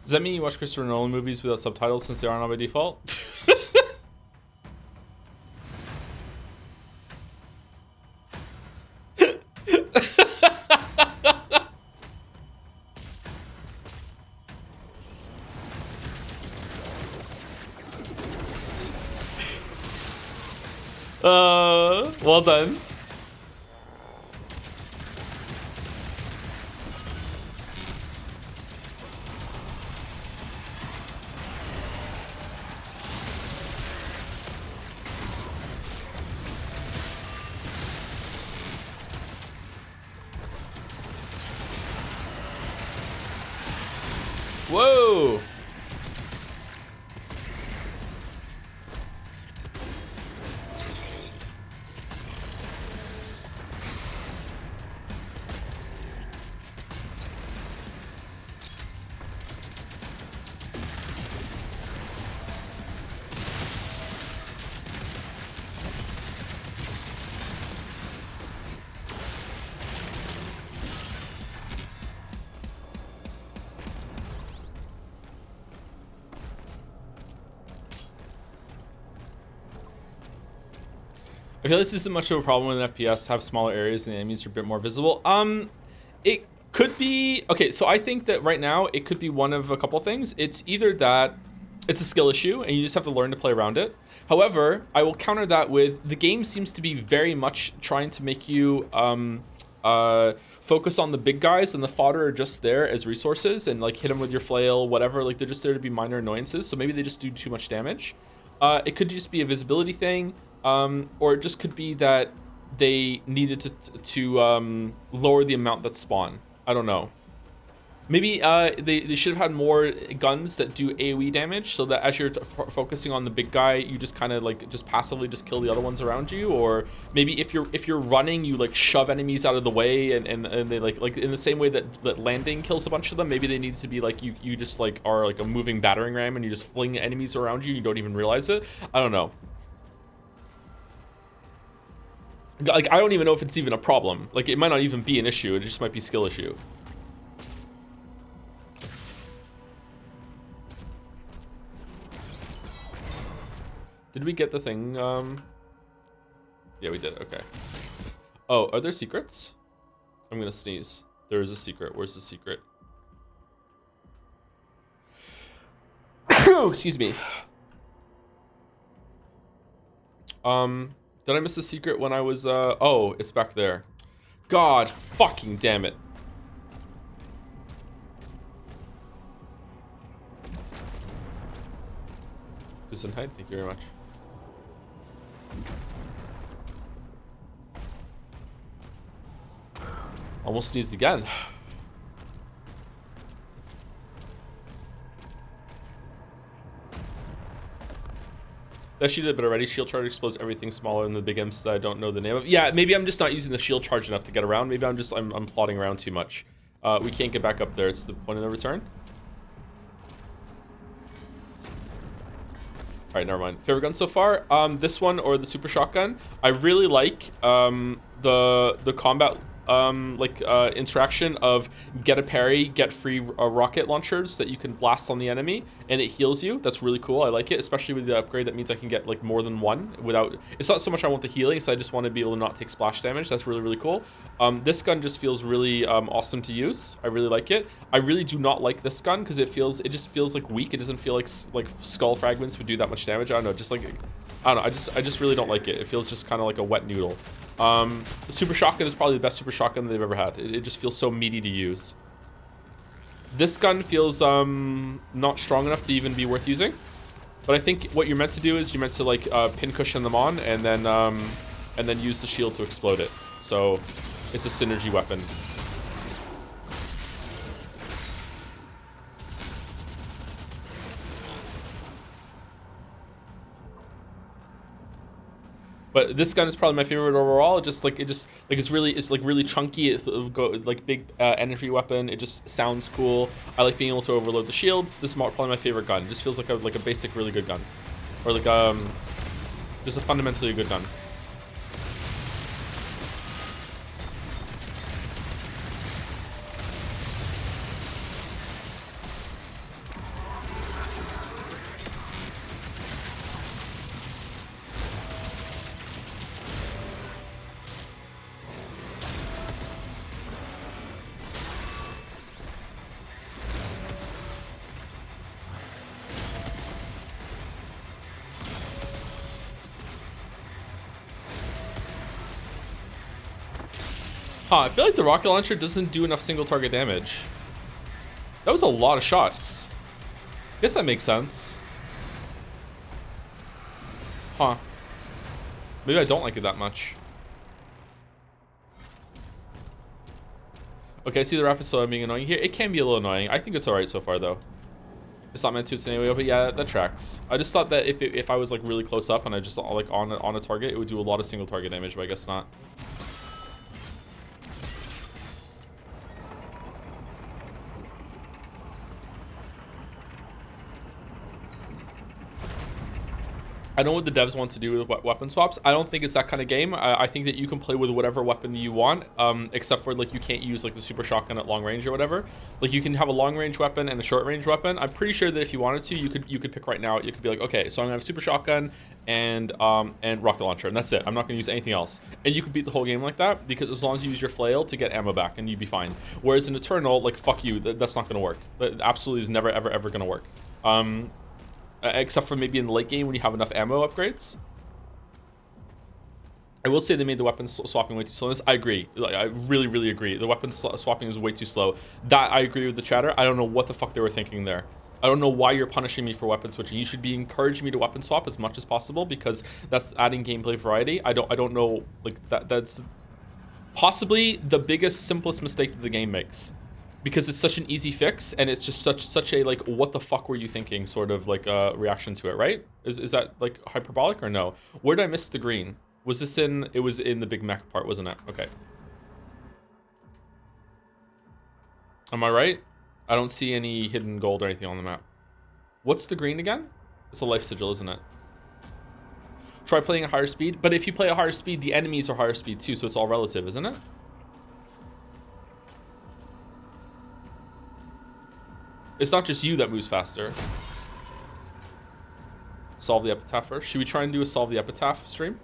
Does that mean you watch Christopher Nolan movies without subtitles since they aren't on by default? Well done. Whoa! I feel like this isn't much of a problem with an FPS. Have smaller areas and the enemies are a bit more visible. It could be okay. So I think that right now it could be one of a couple things. It's either that it's a skill issue and you just have to learn to play around it. However, I will counter that with the game seems to be very much trying to make you focus on the big guys, and the fodder are just there as resources, and like hit them with your flail, whatever. Like they're just there to be minor annoyances. So maybe they just do too much damage. It could just be a visibility thing, or it just could be that they needed to lower the amount that spawn. I don't know. Maybe they should have had more guns that do AoE damage, so that as you're focusing on the big guy, you just kind of like just passively just kill the other ones around you. Or maybe if you're running, you like shove enemies out of the way, and they like in the same way that landing kills a bunch of them. Maybe they need to be like you just like are like a moving battering ram, and you just fling enemies around you. You don't even realize it. I don't know. Like I don't even know if it's even a problem. Like it might not even be an issue. It just might be skill issue. Did we get the thing? Yeah, we did. Okay. Oh, are there secrets? I'm gonna sneeze. There is a secret. Where's the secret? Excuse me. Did I miss a secret when I was oh, it's back there. God fucking damn it. Gesundheit, thank you very much. Almost sneezed again. That she did a bit already. Shield charge explodes everything smaller than the big imps that I don't know the name of. Yeah, maybe I'm just not using the shield charge enough to get around. Maybe I'm plodding around too much. We can't get back up there. It's the point of the return. All right, never mind. Favorite gun so far? This one or the super shotgun. I really like the combat interaction of get a parry, get free rocket launchers that you can blast on the enemy, and it heals you. That's really cool. I like it, especially with the upgrade. That means I can get like more than one without. It's not so much I want the healing, so I just want to be able to not take splash damage. That's really, really cool. This gun just feels really awesome to use. I really like it. I really do not like this gun because it just feels like weak. It doesn't feel like skull fragments would do that much damage. I don't know, just like I don't know. I just really don't like it. It feels just kind of like a wet noodle. The super shotgun is probably the best super shotgun they've ever had. It just feels so meaty to use. This gun feels not strong enough to even be worth using. But I think what you're meant to do is you're meant to like pin cushion them on and then use the shield to explode it. So it's a synergy weapon. But this gun is probably my favorite overall. It's really chunky. It's like big energy weapon. It just sounds cool. I like being able to overload the shields. This is probably my favorite gun. It just feels like a basic really good gun, or like just a fundamentally good gun. Huh, I feel like the rocket launcher doesn't do enough single target damage. That was a lot of shots. Guess that makes sense. Huh. Maybe I don't like it that much. Okay, I see the rapid slow being annoying here. It can be a little annoying. I think it's alright so far though. It's not meant to, it's anyway, but yeah, that tracks. I just thought that if I was like really close up and I just like on a target, it would do a lot of single target damage, but I guess not. I know what the devs want to do with weapon swaps. I don't think it's that kind of game. I think that you can play with whatever weapon you want, except for like you can't use like the super shotgun at long range or whatever. Like you can have a long range weapon and a short range weapon. I'm pretty sure that if you wanted to, you could pick right now. You could be like, okay, so I'm gonna have super shotgun and rocket launcher, and that's it. I'm not gonna use anything else. And you could beat the whole game like that, because as long as you use your flail to get ammo back, and you'd be fine. Whereas in Eternal, like, fuck you, that's not gonna work. That absolutely is never, ever, ever gonna work. Except for maybe in the late game when you have enough ammo upgrades. I will say they made the weapon swapping way too slow. I agree. Like, I really, really agree. The weapon swapping is way too slow. That I agree with the chatter. I don't know what the fuck they were thinking there. I don't know why you're punishing me for weapon switching. You should be encouraging me to weapon swap as much as possible, because that's adding gameplay variety. I don't know, like, that's possibly the biggest, simplest mistake that the game makes, because it's such an easy fix, and it's just such a, like, what the fuck were you thinking sort of, like, reaction to it, right? Is that, like, hyperbolic or no? Where did I miss the green? Was this in, it was in the big mech part, wasn't it? Okay. Am I right? I don't see any hidden gold or anything on the map. What's the green again? It's a life sigil, isn't it? Try playing at higher speed, but if you play at higher speed, the enemies are higher speed too, so it's all relative, isn't it? It's not just you that moves faster. Solve the epitaph first. Should we try and do a solve the epitaph stream?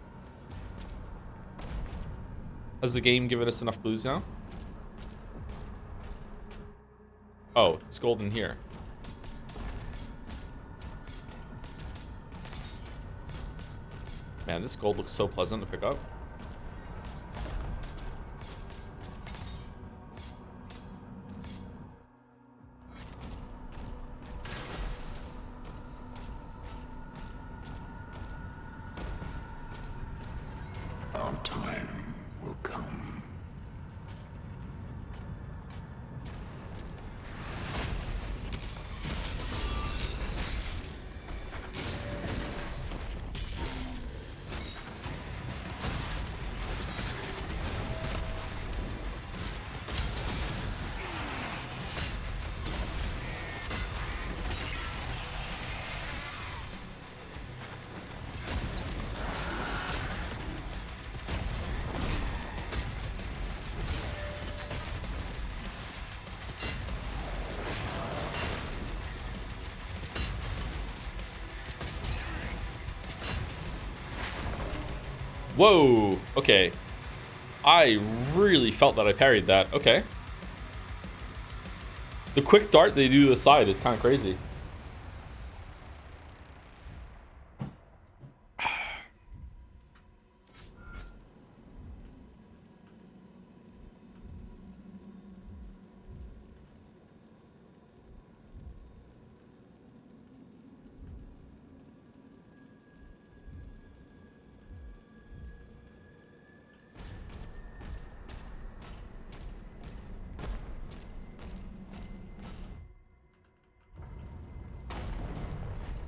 Has the game given us enough clues now? Oh, it's gold in here. Man, this gold looks so pleasant to pick up. Our time will come. Whoa, okay. I really felt that I parried that. Okay. The quick dart they do to the side is kind of crazy.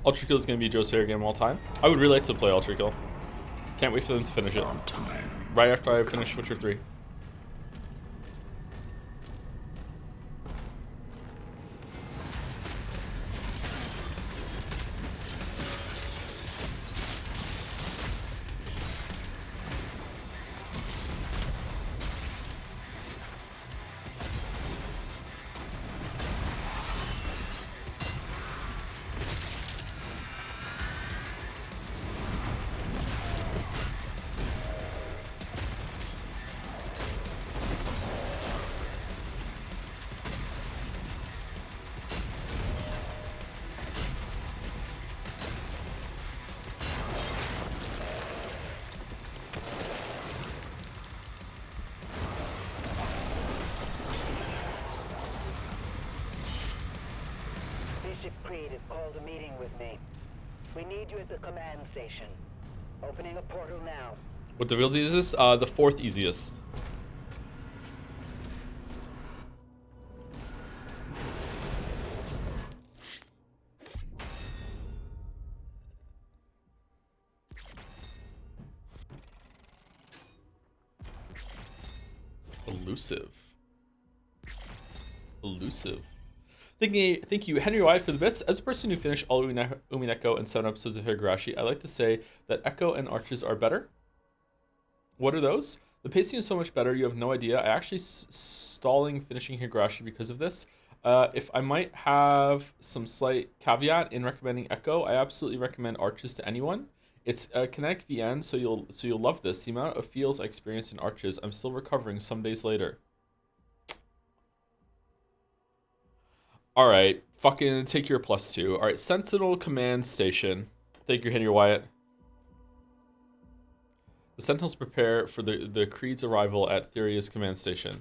Ultra Kill is going to be Joe's favorite game of all time. I would really like to play Ultra Kill. Can't wait for them to finish it. Right after I finish Witcher 3. Creed has called a meeting with me. We need you at the command station. Opening a portal now. What difficulty is this? The fourth easiest. Elusive. Elusive. Thank you, Henry Wyatt, for the bits. As a person who finished all Umineko and 7 episodes of Higurashi, I like to say that Echo and Arches are better. What are those? The pacing is so much better, you have no idea. I actually stalling finishing Higurashi because of this. If I might have some slight caveat in recommending Echo, I absolutely recommend Arches to anyone. It's a kinetic VN, so you'll love this. The amount of feels I experienced in Arches, I'm still recovering some days later. All right, fucking take your +2. All right, Sentinel Command Station. Thank you, Henry Wyatt. The Sentinels prepare for the Creed's arrival at Theria's command station.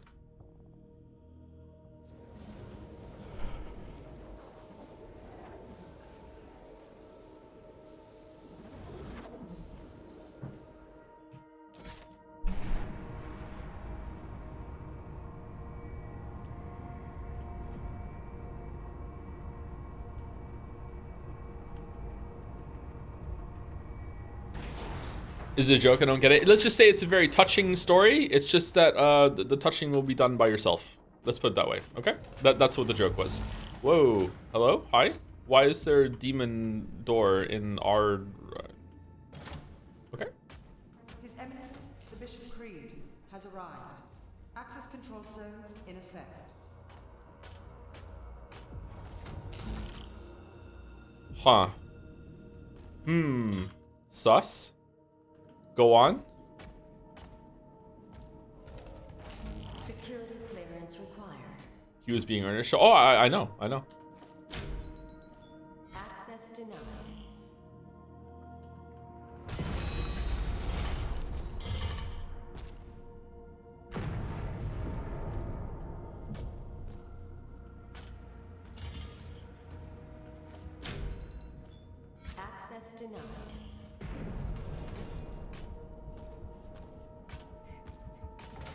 Is it a joke? I don't get it. Let's just say it's a very touching story. It's just that the touching will be done by yourself. Let's put it that way, okay? That's what the joke was. Whoa, hello, hi? Why is there a demon door in our... Okay. His Eminence, the Bishop Creed, has arrived. Access control zones in effect. Huh. Sus? Go on. Security clearance required. He was being earnest. Oh, I know. Access denied. Access denied.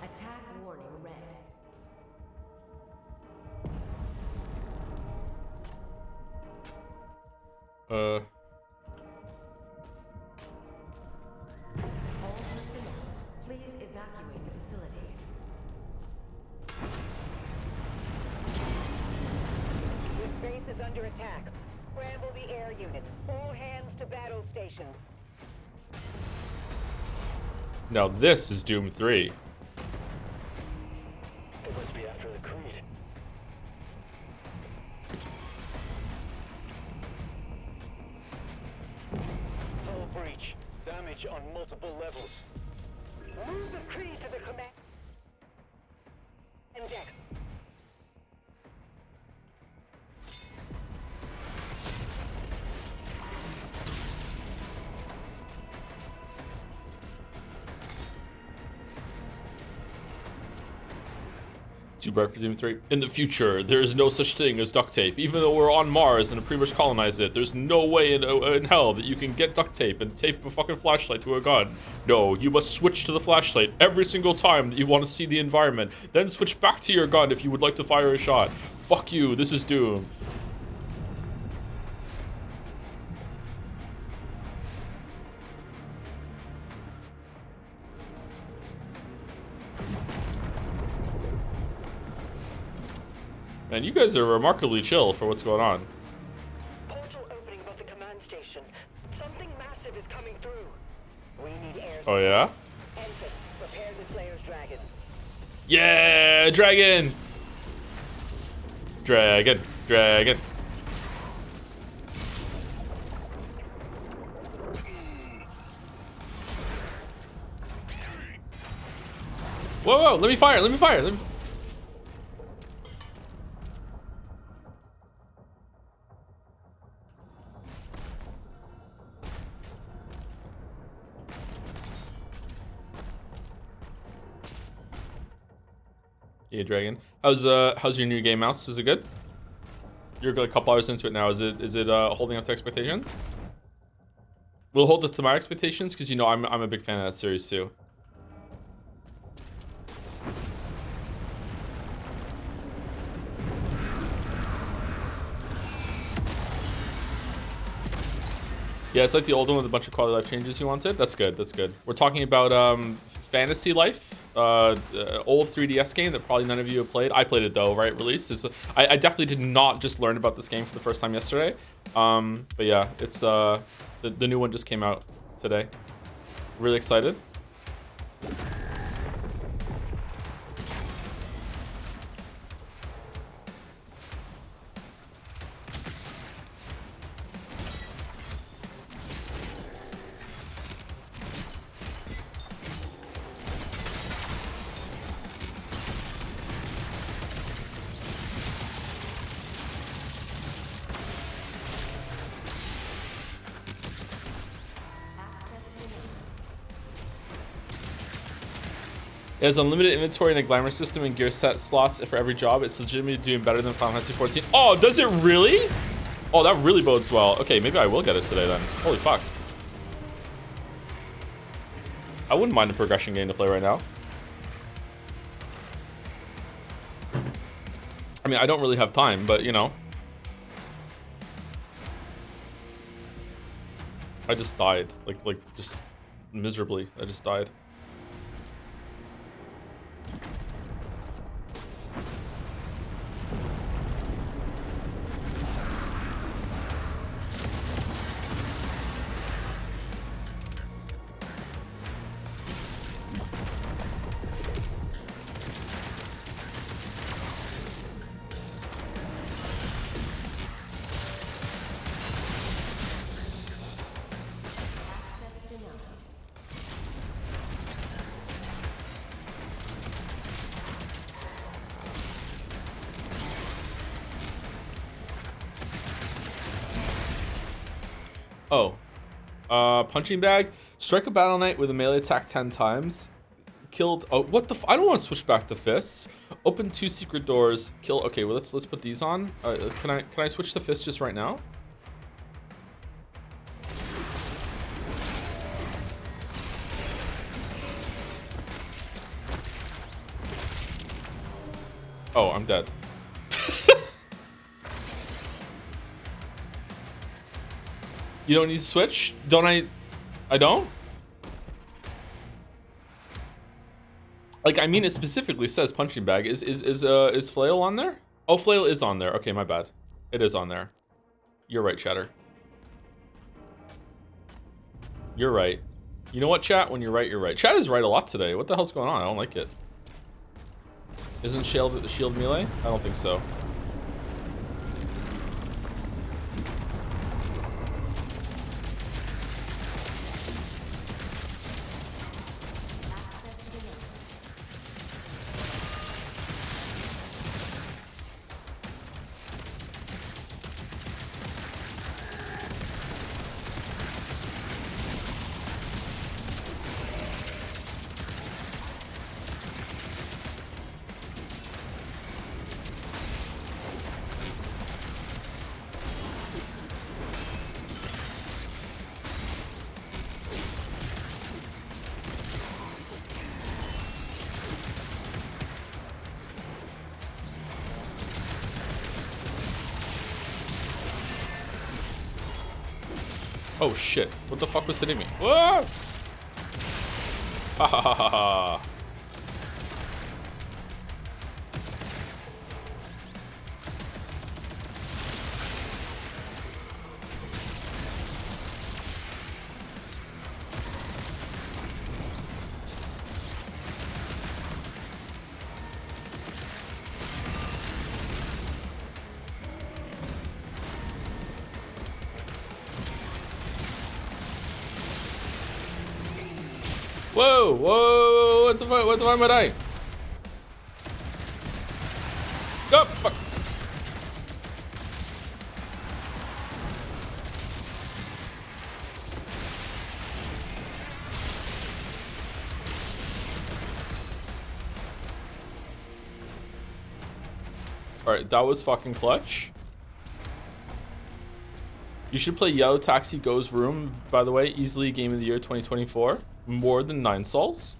Attack warning red. Uh. All personnel, please evacuate the facility. This base is under attack. Scramble the air units. All hands to battle stations. Now this is Doom 3. They must be after the Creed. Hull breach. Damage on multiple levels. Move the Creed to the command deck. Too bright for Doom 3. In the future, there is no such thing as duct tape. Even though we're on Mars and have pretty much colonized it, there's no way in hell that you can get duct tape and tape a fucking flashlight to a gun. No, you must switch to the flashlight every single time that you want to see the environment. Then switch back to your gun if you would like to fire a shot. Fuck you, this is Doom. Man, you guys are remarkably chill for what's going on. Portal opening above the command station. Something massive is coming through. We need air. Oh yeah? Enter. Prepare the Slayer's dragon. Yeah, dragon! Dragon, dragon. Whoa, let me fire, let me fire. Yeah, dragon. How's your new game, Mouse? Is it good? You're a couple hours into it now. Is it holding up to expectations? Will it hold up to my expectations? Because you know I'm a big fan of that series too. Yeah, it's like the old one with a bunch of quality life changes you wanted. That's good. That's good. We're talking about Fantasy Life, old 3DS game that probably none of you have played. I played it though, right? Release. I definitely did not just learn about this game for the first time yesterday. But yeah, it's the new one just came out today. Really excited. It has unlimited inventory and a glamour system and gear set slots for every job. It's legitimately doing better than Final Fantasy 14. Oh, does it really? Oh, that really bodes well. Okay, maybe I will get it today then. Holy fuck. I wouldn't mind a progression game to play right now. I mean, I don't really have time, but you know. I just died. Like just miserably. I just died. Access denied. Oh. Punching bag. Strike a battle knight with a melee attack 10 times. Killed. Oh, what the? I don't want to switch back to fists. Open 2 secret doors. Kill. Okay, well let's put these on. Can I switch to fists just right now? Oh, I'm dead. You don't need to switch? Don't I? I don't? Like, I mean, it specifically says punching bag. Is flail on there? Oh, flail is on there. Okay, my bad. It is on there. You're right, chatter. You're right. You know what, chat? When you're right, you're right. Chat is right a lot today. What the hell's going on? I don't like it. Isn't shield melee? I don't think so. Access denied. Oh shit! What the fuck was hitting me? Whoa! Ha ha ha ha ha! Whoa! Whoa! What the fuck? What the fuck am I dying? Oh, fuck! Alright, that was fucking clutch. You should play Yellow Taxi Goes Room, by the way. Easily Game of the Year 2024. More than 9 souls.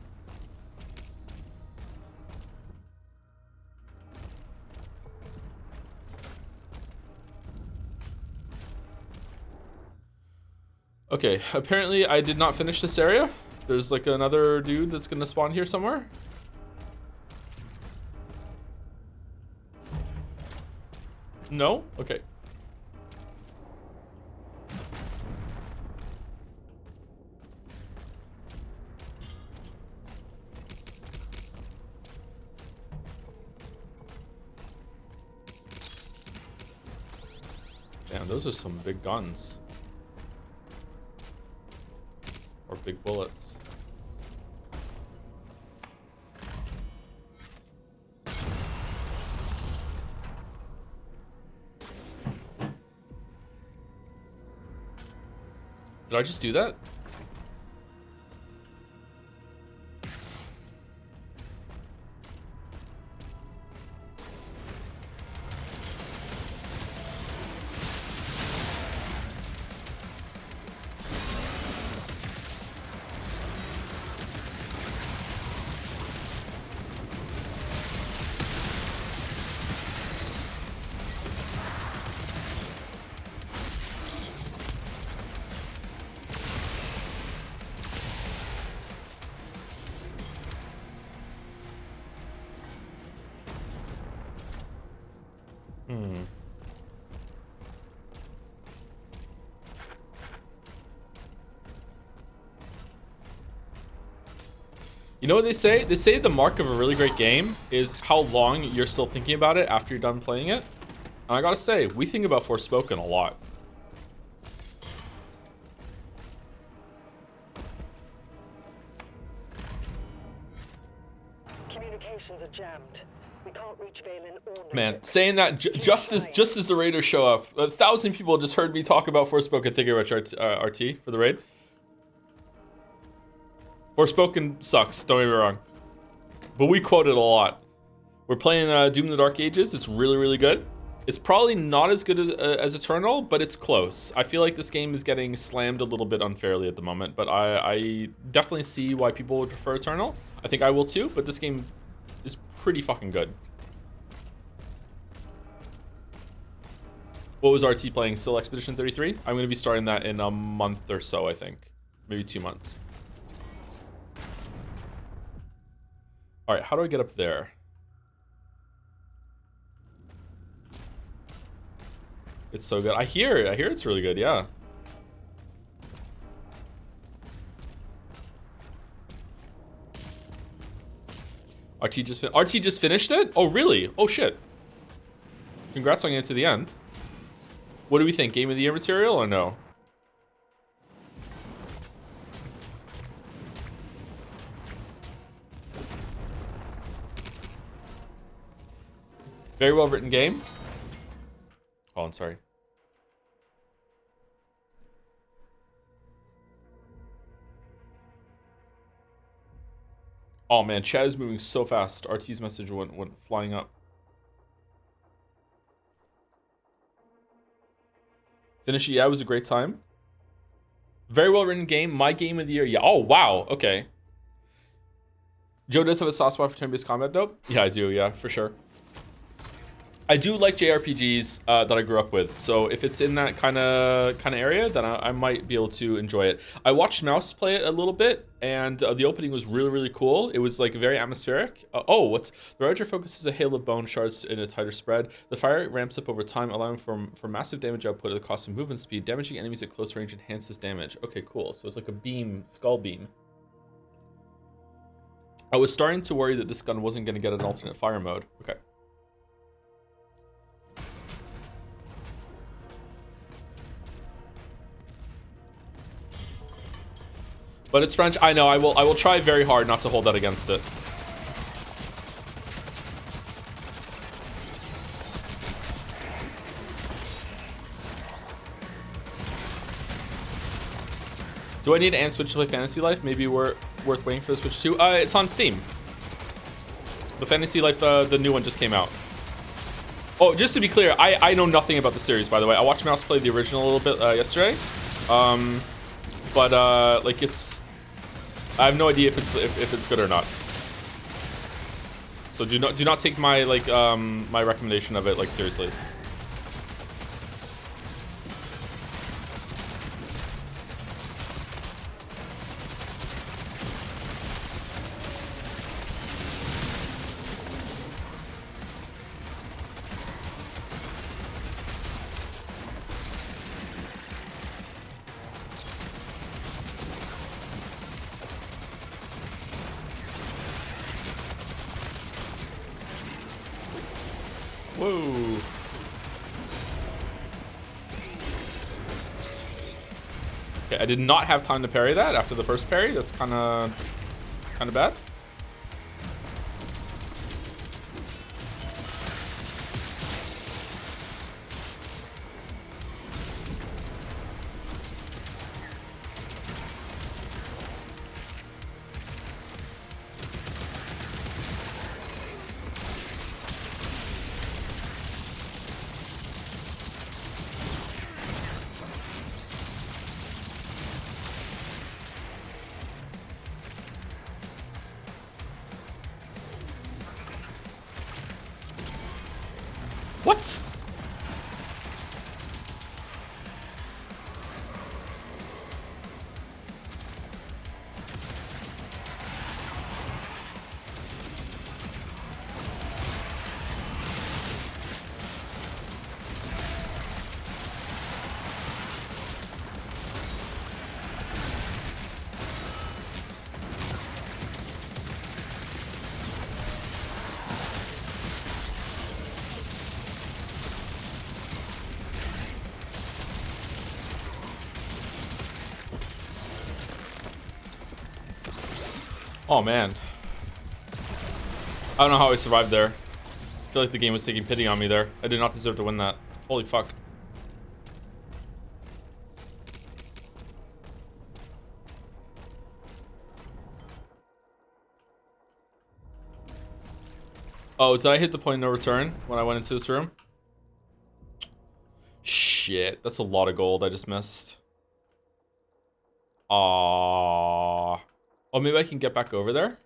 Okay, apparently I did not finish this area. There's like another dude that's gonna spawn here somewhere. No? Okay. Damn, those are some big guns. Or big bullets. Did I just do that? You know what they say? They say the mark of a really great game is how long you're still thinking about it after you're done playing it. And I gotta say, we think about Forspoken a lot. Communications are jammed. We can't reach Valen or Man, saying that just as the raiders show up, 1,000 people just heard me talk about Forspoken thinking about RT for the raid. Forspoken sucks, don't get me wrong. But we quote it a lot. We're playing Doom in the Dark Ages. It's really, really good. It's probably not as good as Eternal, but it's close. I feel like this game is getting slammed a little bit unfairly at the moment, but I definitely see why people would prefer Eternal. I think I will too, but this game is pretty fucking good. What was RT playing? Still Expedition 33? I'm going to be starting that in a month or so, I think. Maybe 2 months. All right, how do I get up there? It's so good. I hear it's really good, yeah. RT just finished it? Oh, really? Oh, shit. Congrats on getting to the end. What do we think? Game of the Year material or no? Very well written game. Oh, I'm sorry. Oh man, chat is moving so fast. RT's message went flying up. Finish it, yeah, it was a great time. Very well written game. My game of the year, yeah. Oh wow, okay. Joe does have a soft spot for turn-based combat though. Yeah, I do, yeah, for sure. I do like JRPGs that I grew up with, so if it's in that kind of area, then I might be able to enjoy it. I watched Mouse play it a little bit, and the opening was really, really cool. It was like very atmospheric. The Ranger focuses a hail of bone shards in a tighter spread. The fire ramps up over time, allowing for massive damage output at the cost of movement speed. Damaging enemies at close range enhances damage. Okay, cool. So it's like a beam, skull beam. I was starting to worry that this gun wasn't going to get an alternate fire mode. Okay. But it's French. I know. I will try very hard not to hold that against it. Do I need an Switch to play Fantasy Life? Maybe we're worth waiting for the Switch 2. It's on Steam. The Fantasy Life, the new one just came out. Oh, just to be clear, I know nothing about the series, by the way. I watched Mouse play the original a little bit yesterday. But like I have no idea if it's good or not. So do not take my my recommendation of it like seriously. Whoa. Okay, I did not have time to parry that after the first parry. That's kind of bad. What? Oh man. I don't know how I survived there. I feel like the game was taking pity on me there. I did not deserve to win that. Holy fuck. Oh, did I hit the point of no return when I went into this room? Shit, that's a lot of gold I just missed. Aww. Oh, maybe I can get back over there?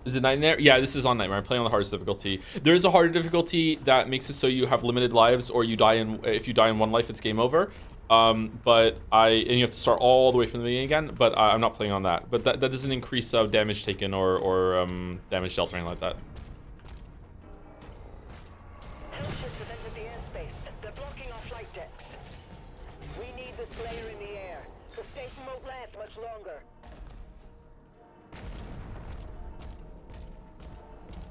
Is it Nightmare? Yeah, this is on Nightmare. I'm playing on the hardest difficulty. There is a harder difficulty that makes it so you have limited lives, or you die in, if you die in one life, it's game over. And you have to start all the way from the beginning again, but I'm not playing on that. But that doesn't increase damage taken or damage dealt or anything like that. Hellships have entered the airspace. They're blocking our flight decks. We need the Slayer in the air. The station won't last much longer.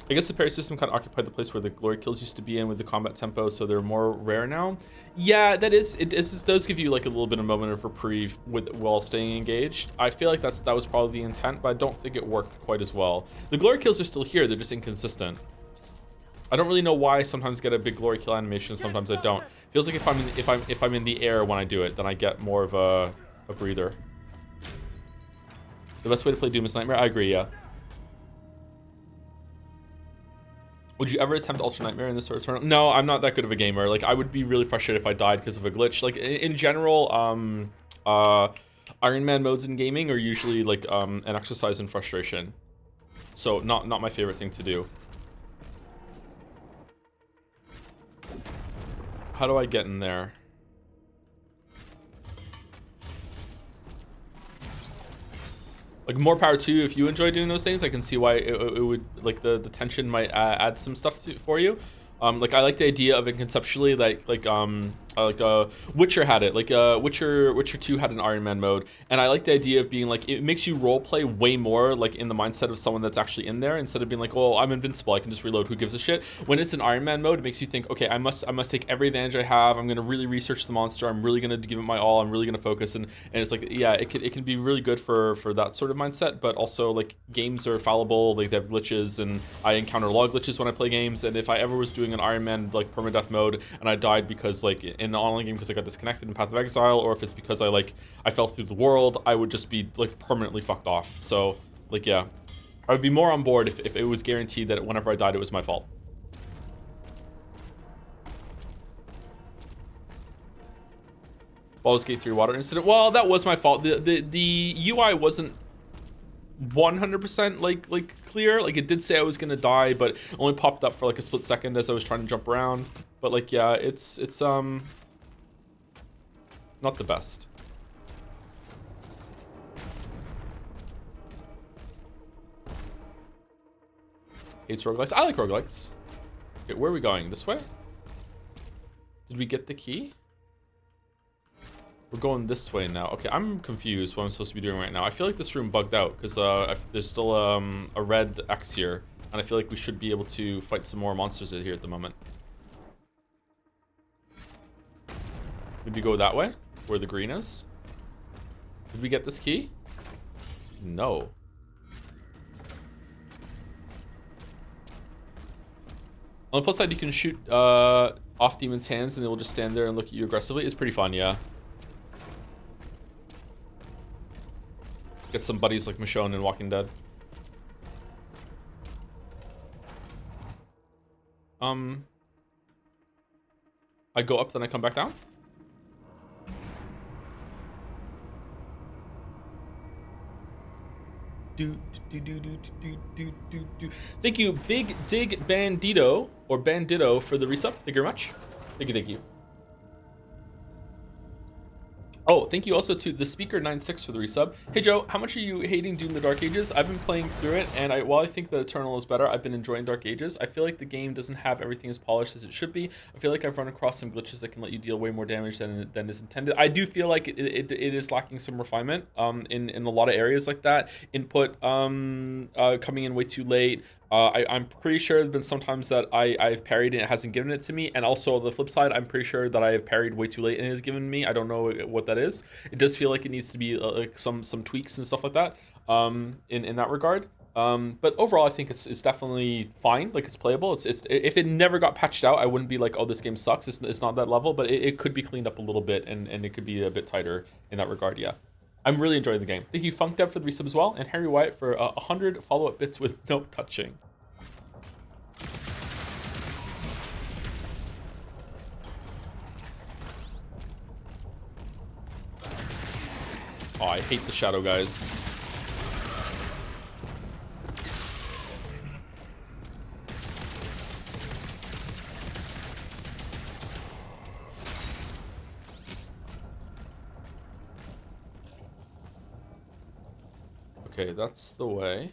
I guess the parry system kind of occupied the place where the glory kills used to be in with the combat tempo, so they're more rare now. Yeah, that is. It does give you like a little bit of moment of reprieve while staying engaged. I feel like that was probably the intent, but I don't think it worked quite as well. The glory kills are still here; they're just inconsistent. I don't really know why I sometimes get a big glory kill animation, sometimes I don't. Feels like if I'm in the air when I do it, then I get more of a breather. The best way to play Doom is Nightmare. I agree. Yeah. Would you ever attempt Ultra Nightmare in this sort of tournament? No, I'm not that good of a gamer. Like, I would be really frustrated if I died because of a glitch. Like, in general, Iron Man modes in gaming are usually like an exercise in frustration. So not my favorite thing to do. How do I get in there? Like, more power to you if you enjoy doing those things. I can see why it would, like, the tension might add some stuff for you. Like, I like the idea of it conceptually, like Witcher had it, like Witcher 2 had an Iron Man mode, and I like the idea of being like, it makes you role play way more like in the mindset of someone that's actually in there, instead of being like, oh, I'm invincible, I can just reload, who gives a shit. When it's an Iron Man mode, it makes you think, okay, I must take every advantage I have, I'm gonna really research the monster, I'm really gonna give it my all, I'm really gonna focus, and it's like, yeah, it can be really good for that sort of mindset, but also like games are fallible, like they have glitches, and I encounter log glitches when I play games, and if I ever was doing an Iron Man like permadeath mode and I died because like in the online game because I got disconnected in Path of Exile, or if it's because I fell through the world, I would just be like permanently fucked off. So like, yeah, I would be more on board if it was guaranteed that whenever I died it was my fault. Baldur's Gate 3 water incident. Well, that was my fault. The UI wasn't 100% like clear. Like, it did say I was gonna die, but it only popped up for like a split second as I was trying to jump around. But like, yeah, it's not the best. Hates roguelikes. I like roguelikes. Okay, where are we going? This way? Did we get the key? We're going this way now. Okay, I'm confused what I'm supposed to be doing right now. I feel like this room bugged out because there's still a red X here, and I feel like we should be able to fight some more monsters here at the moment. Maybe go that way, where the green is. Did we get this key? No. On the plus side, you can shoot off demons' hands, and they will just stand there and look at you aggressively. It's pretty fun, yeah. Get some buddies like Michonne in Walking Dead. I go up, then I come back down. Thank you, Big Dig Bandito or Bandito for the resub. Thank you very much. Thank you. Oh, thank you also to the Speaker 96 for the resub. Hey Joe, how much are you hating Doom the Dark Ages? I've been playing through it, and while I think that Eternal is better, I've been enjoying Dark Ages. I feel like the game doesn't have everything as polished as it should be. I feel like I've run across some glitches that can let you deal way more damage than is intended. I do feel like it is lacking some refinement in a lot of areas like that. Input coming in way too late, I'm pretty sure there's been sometimes that I've parried and it hasn't given it to me, and also on the flip side, I'm pretty sure that I have parried way too late and it has given me. I don't know what that is. It does feel like it needs to be like some tweaks and stuff like that. In that regard. But overall, I think it's definitely fine. Like it's playable. It's if it never got patched out, I wouldn't be like, oh, this game sucks. It's not that level, but it could be cleaned up a little bit, and it could be a bit tighter in that regard. Yeah. I'm really enjoying the game. Thank you, Funkdev, for the resub as well, and Harry Wyatt for 100 follow-up bits with no touching. Oh, I hate the shadow guys. Okay, that's the way.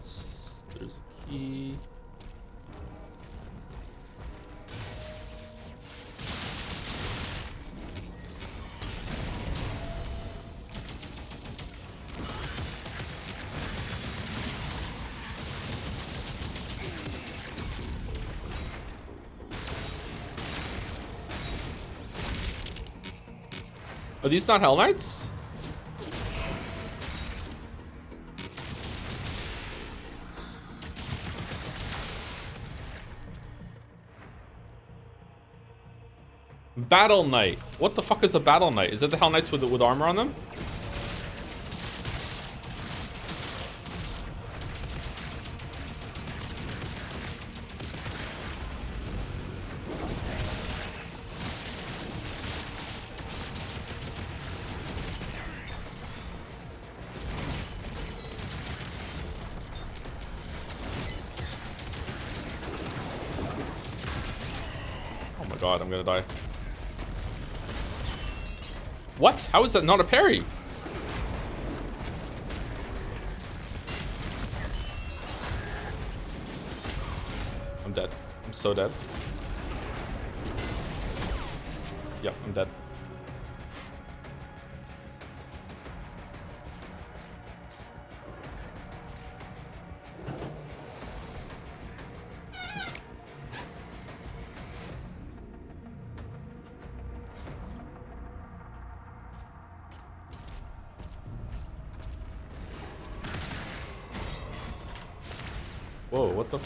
There's a key. Are these not Hell Knights? Battle Knight. What the fuck is a Battle Knight? Is that the Hell Knights with armor on them? God, I'm gonna die. What? How is that not a parry? I'm dead. I'm so dead. Yep, I'm dead. Whoa, what the?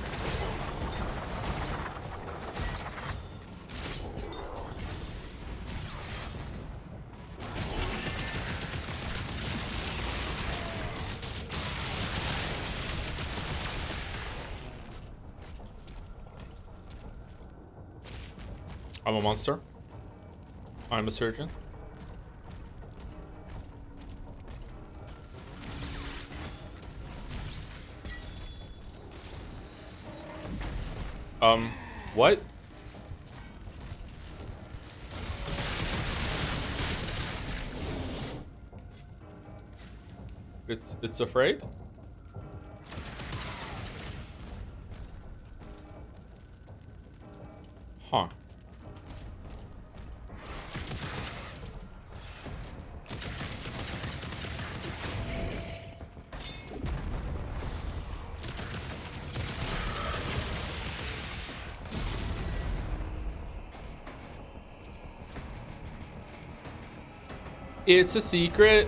I'm a monster. I'm a surgeon. What? It's afraid? Huh. It's a secret.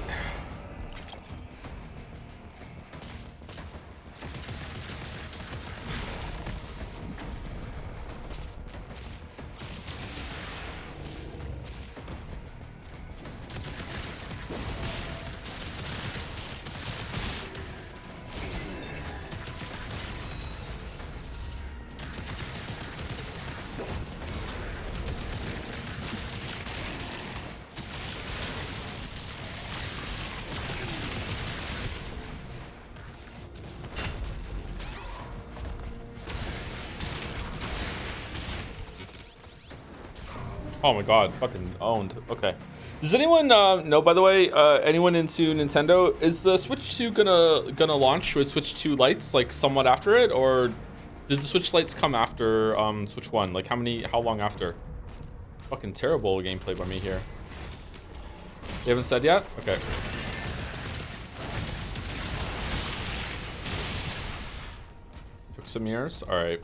Oh my god, fucking owned. Okay. Does anyone know, by the way, anyone into Nintendo, is the Switch 2 gonna launch with Switch 2 lights like somewhat after it, or did the Switch lights come after Switch 1? Like how long after? Fucking terrible gameplay by me here. They haven't said yet? Okay. Took some years. All right.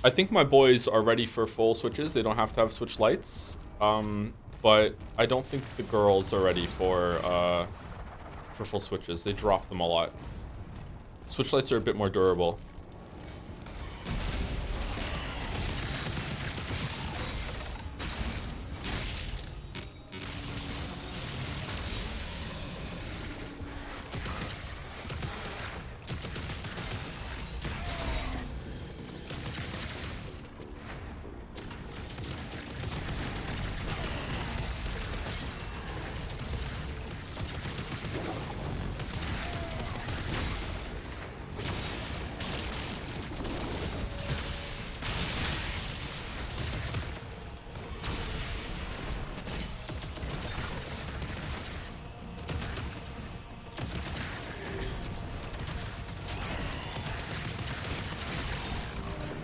I think my boys are ready for full switches. They don't have to have switch lights. But I don't think the girls are ready for full switches. They drop them a lot. Switch lights are a bit more durable.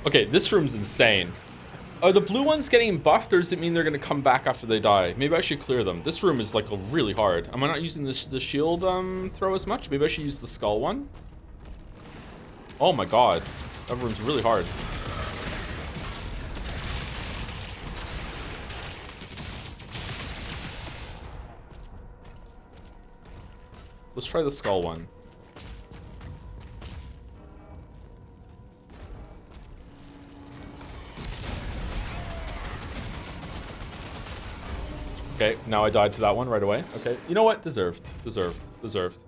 Okay, this room's insane. Are the blue ones getting buffed, or does it mean they're gonna come back after they die? Maybe I should clear them. This room is like really hard. Am I not using the shield throw as much? Maybe I should use the skull one. Oh my god, that room's really hard. Let's try the skull one. Okay, now I died to that one right away. Okay, you know what? Deserved. Deserved. Deserved.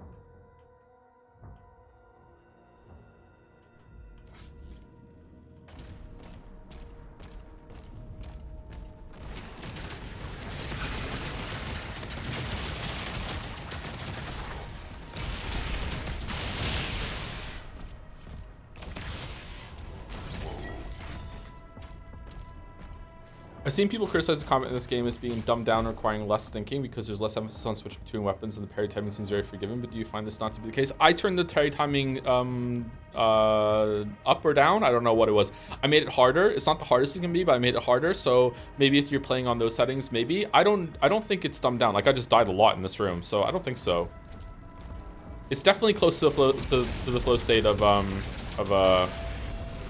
I've seen people criticize the combat in this game as being dumbed down, requiring less thinking because there's less emphasis on switching between weapons and the parry timing seems very forgiving, but do you find this not to be the case? I turned the parry timing up or down. I don't know what it was. I made it harder. It's not the hardest it can be, but I made it harder. So maybe if you're playing on those settings, maybe. I don't think it's dumbed down. Like, I just died a lot in this room, so I don't think so. It's definitely close to the flow, to the flow state of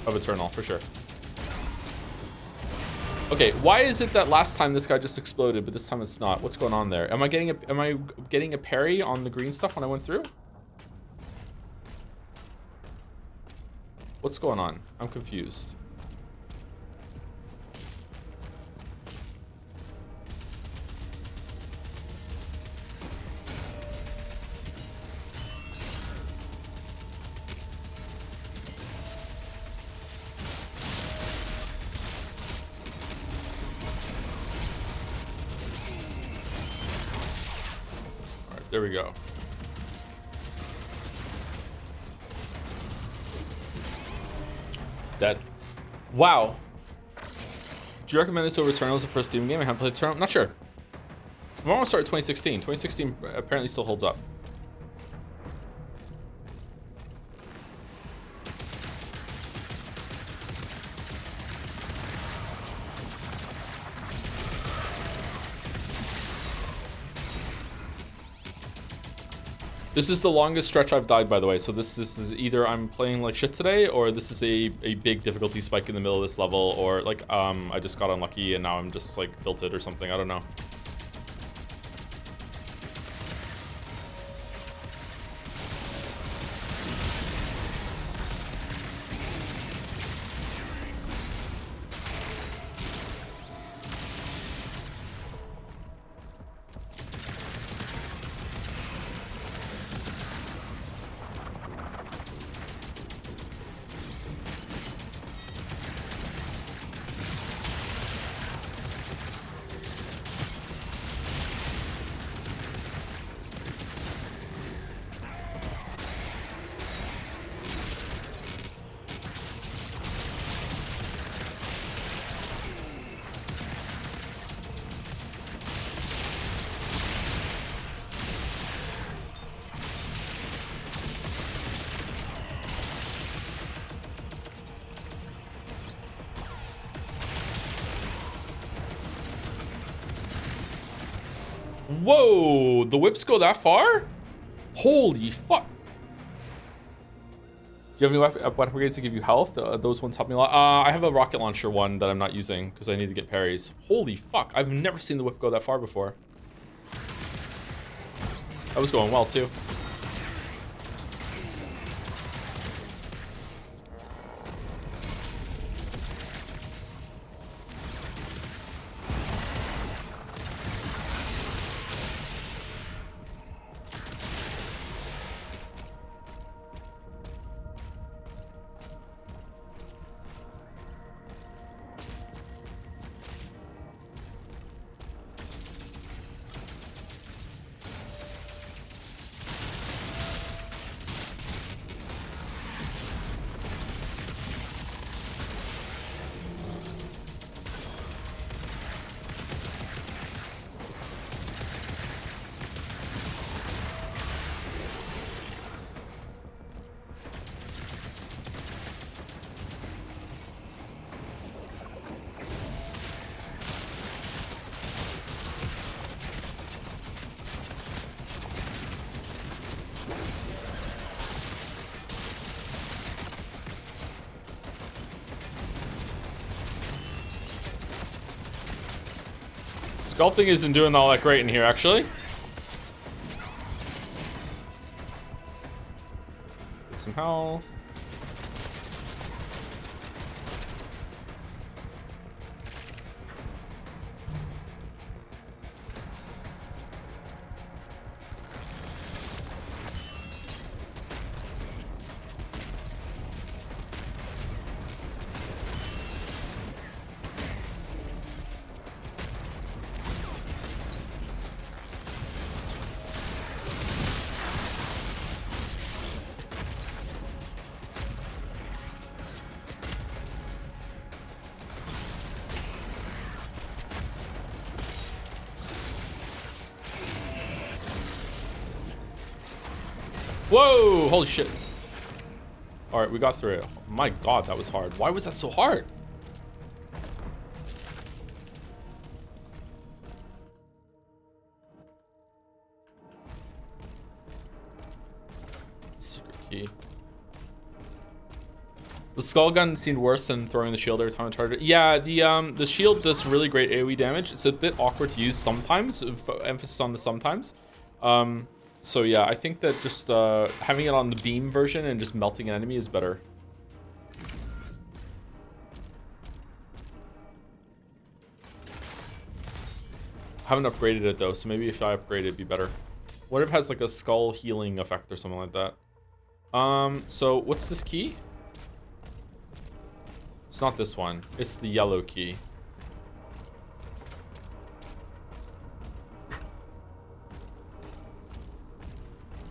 Eternal, for sure. Okay, why is it that last time this guy just exploded, but this time it's not? What's going on there? Am I getting a parry on the green stuff when I went through? What's going on? I'm confused. There we go. Dead. Wow. Do you recommend this over Eternal as the first Demon game? I haven't played Eternal. Not sure. I want to start 2016. 2016 apparently still holds up. This is the longest stretch I've died, by the way. So this is either I'm playing like shit today, or this is a big difficulty spike in the middle of this level, or like I just got unlucky and now I'm just like tilted or something. I don't know. Whoa, the whips go that far? Holy fuck. Do you have any weapon upgrades to give you health? Those ones help me a lot. I have a rocket launcher one that I'm not using because I need to get parries. Holy fuck, I've never seen the whip go that far before. That was going well too. Sculpting isn't doing all that great in here, actually. Get some health. Whoa! Holy shit. Alright, we got through it. My god, that was hard. Why was that so hard? Secret key. The skull gun seemed worse than throwing the shield every time I targeted. Yeah, the shield does really great AoE damage. It's a bit awkward to use sometimes. Emphasis on the sometimes. So yeah, I think that just having it on the beam version and just melting an enemy is better. I haven't upgraded it though, so maybe if I upgrade it, it'd be better. What if it has like a skull healing effect or something like that? So what's this key? It's not this one. It's the yellow key.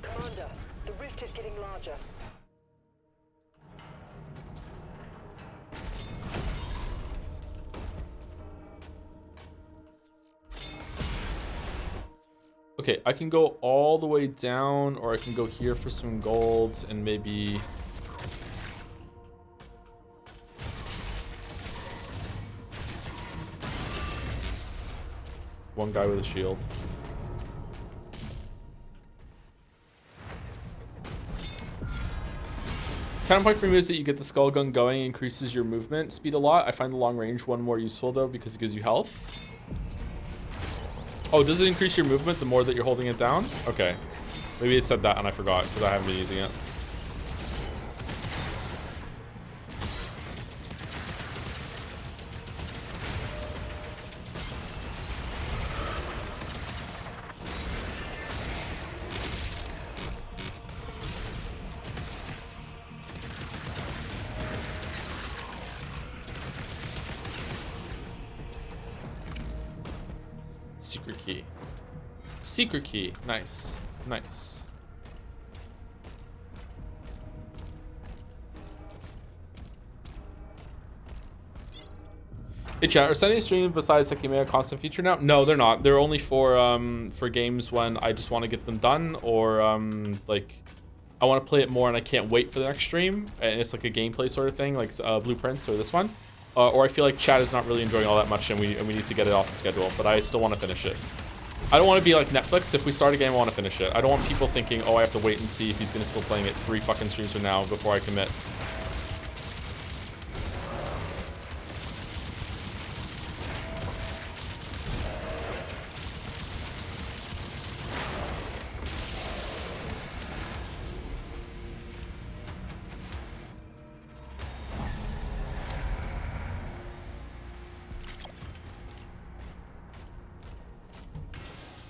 Commander, the rift is getting larger. Okay, I can go all the way down, or I can go here for some gold and maybe... one guy with a shield. Counterpoint for me is that you get the skull gun going, increases your movement speed a lot. I find the long range one more useful though because it gives you health. Oh, does it increase your movement the more that you're holding it down? Okay. Maybe it said that and I forgot because I haven't been using it. Secret key. Secret key. Nice. Nice. Hey chat, are sending streams besides Sekime a constant feature now? No, they're not. They're only for games when I just want to get them done, or like I want to play it more and I can't wait for the next stream, and it's like a gameplay sort of thing, like Blueprints or this one. Or I feel like chat is not really enjoying all that much and we need to get it off the schedule, but I still want to finish it. I don't want to be like Netflix. If we start a game, I want to finish it. I don't want people thinking, oh, I have to wait and see if he's going to still playing it 3 fucking streams from now before I commit.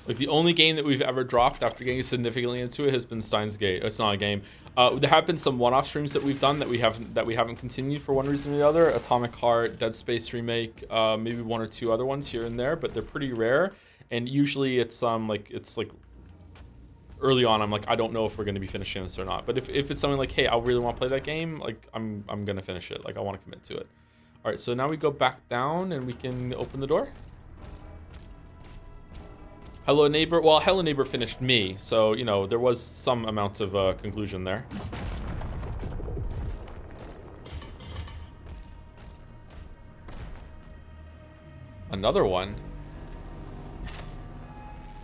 Like, the only game that we've ever dropped after getting significantly into it has been Steins Gate. It's not a game. There have been some one-off streams that we've done that we haven't continued for one reason or the other. Atomic Heart, Dead Space Remake, maybe 1 or 2 other ones here and there, but they're pretty rare. And usually it's like early on, I'm like, I don't know if we're going to be finishing this or not. But if it's something like, hey, I really want to play that game, like I'm going to finish it. Like, I want to commit to it. All right, so now we go back down and we can open the door. Hello Neighbor. Well, Hello Neighbor finished me, so, you know, there was some amount of conclusion there. Another one.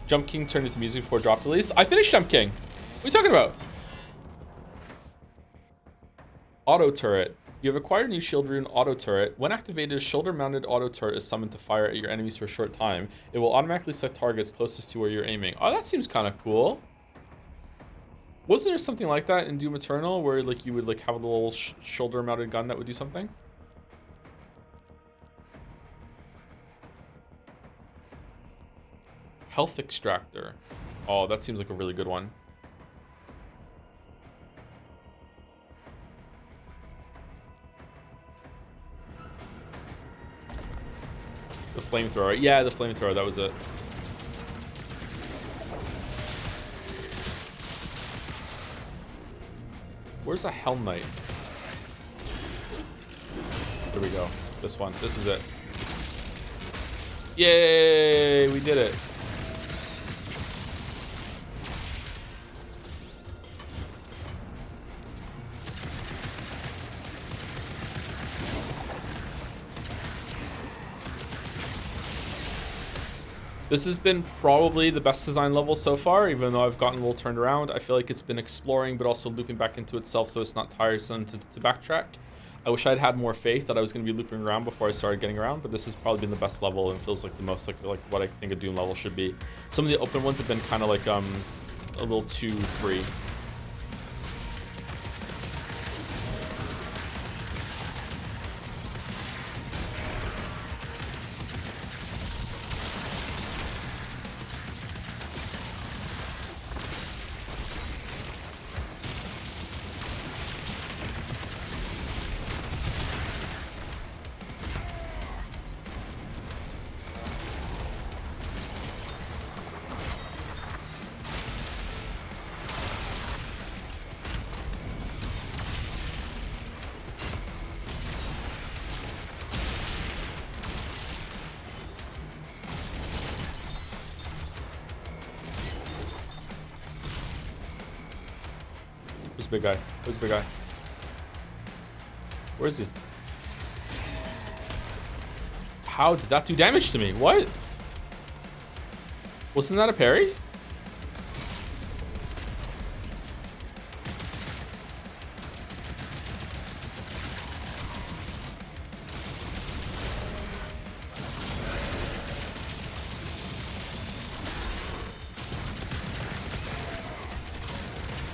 Jump King turned into music before drop release. I finished Jump King. What are you talking about? Auto turret. You have acquired a new shield rune, auto turret. When activated, a shoulder-mounted auto turret is summoned to fire at your enemies for a short time. It will automatically select targets closest to where you're aiming. Oh, that seems kind of cool. Wasn't there something like that in Doom Eternal where like you would like have a little shoulder-mounted gun that would do something? Health extractor. Oh, that seems like a really good one. The flamethrower. Yeah, the flamethrower. That was it. Where's a Hell Knight? There we go. This one. This is it. Yay! We did it. This has been probably the best design level so far, even though I've gotten a little turned around. I feel like it's been exploring, but also looping back into itself, so it's not tiresome to backtrack. I wish I'd had more faith that I was going to be looping around before I started getting around, but this has probably been the best level and feels like the most like what I think a Doom level should be. Some of the open ones have been kind of like a little too free. Where's the big guy? Where's the big guy? Where is he? How did that do damage to me? What? Wasn't that a parry?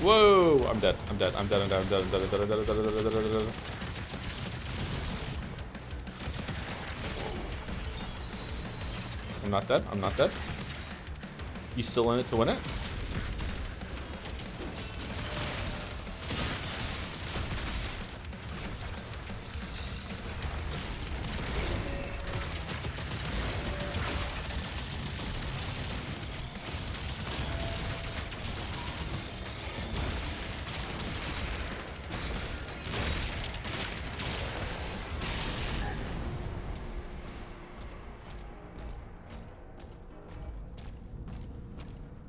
Whoa! I'm dead. I'm dead. I'm dead. I'm dead. I'm dead. I'm dead. I'm dead. I'm dead. I'm dead. I'm dead. I'm dead. I'm dead. I'm not dead. I'm not dead. He's still in it to win it.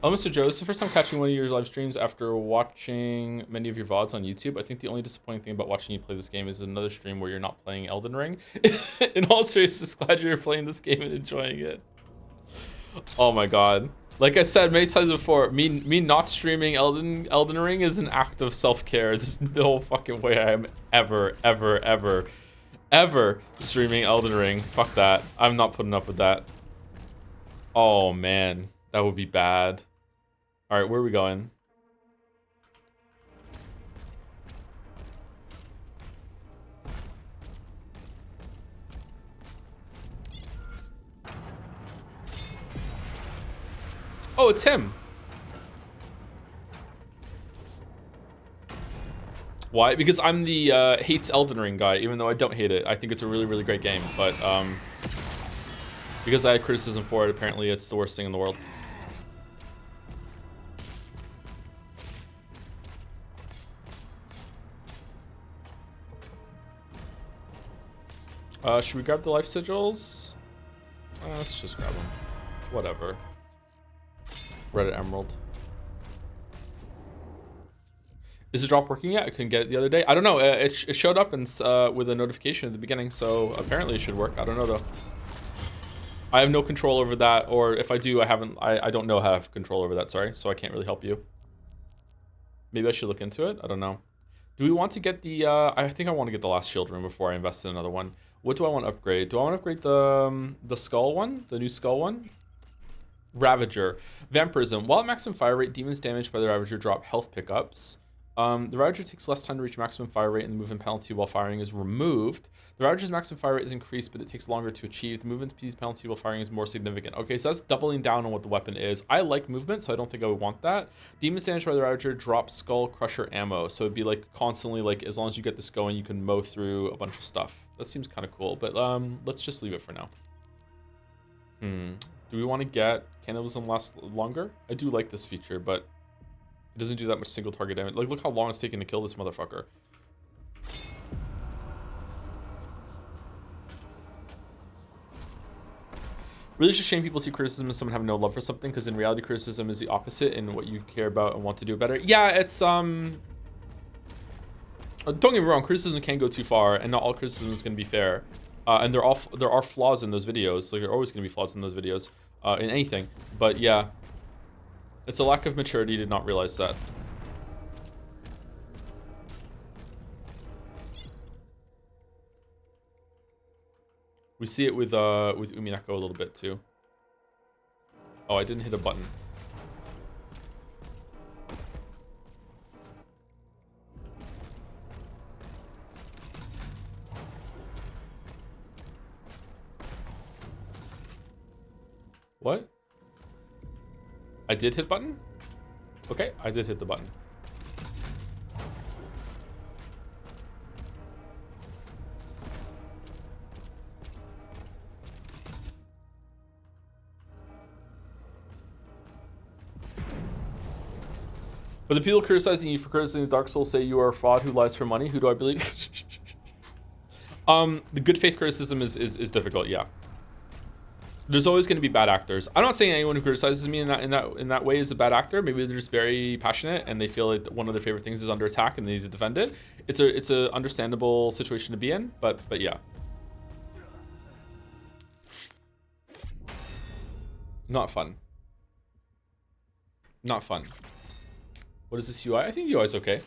Oh, Mr. Joe, this is the first time catching one of your live streams after watching many of your VODs on YouTube. I think the only disappointing thing about watching you play this game is another stream where you're not playing Elden Ring. In all seriousness, glad you're playing this game and enjoying it. Oh my god. Like I said many times before, me not streaming Elden Ring is an act of self-care. There's no fucking way I am ever streaming Elden Ring. Fuck that. I'm not putting up with that. Oh man, that would be bad. All right, where are we going? Oh, it's him. Why? Because I'm the hates Elden Ring guy, even though I don't hate it. I think it's a really great game, but because I had criticism for it, apparently it's the worst thing in the world. Should we grab the life sigils? Let's just grab them. Whatever. Reddit Emerald. Is the drop working yet? I couldn't get it the other day. I don't know. It showed up and with a notification at the beginning, so apparently it should work. I don't know though. I have no control over that, or if I do, I don't know how to have control over that. Sorry, so I can't really help you. Maybe I should look into it. I don't know. Do we want to get the? I think I want to get the last shield room before I invest in another one. What do I want to upgrade? Do I want to upgrade the skull one, the new skull one? Ravager. Vampirism. While at maximum fire rate, demons damaged by the Ravager drop health pickups. The Ravager takes less time to reach maximum fire rate and the movement penalty while firing is removed. The Ravager's maximum fire rate is increased, but it takes longer to achieve. The movement speed penalty while firing is more significant. Okay, so that's doubling down on what the weapon is. I like movement, so I don't think I would want that. Demons damaged by the Ravager drop Skull Crusher ammo. So it'd be like constantly, like as long as you get this going, you can mow through a bunch of stuff. That seems kind of cool, but let's just leave it for now. Do we want to get cannibalism last longer? I do like this feature, but it doesn't do that much single target damage. Like, look how long it's taking to kill this motherfucker. Really, it's a shame people see criticism as someone having no love for something, because in reality, criticism is the opposite in what you care about and want to do better. Yeah, it's don't get me wrong, criticism can go too far, and not all criticism is going to be fair. And there are flaws in those videos. Like, there are always going to be flaws in those videos, in anything. But yeah, it's a lack of maturity to not realize that. We see it with Umineko a little bit too. Oh, I didn't hit a button. What? I did hit button? Okay, I did hit the button. But the people criticizing you for criticizing Dark Souls say you are a fraud who lies for money. Who do I believe? The good faith criticism is difficult, yeah. There's always going to be bad actors. I'm not saying anyone who criticizes me in that way is a bad actor. Maybe they're just very passionate and they feel like one of their favorite things is under attack and they need to defend it. It's a understandable situation to be in, but yeah. Not fun. Not fun. What is this UI? I think UI is okay.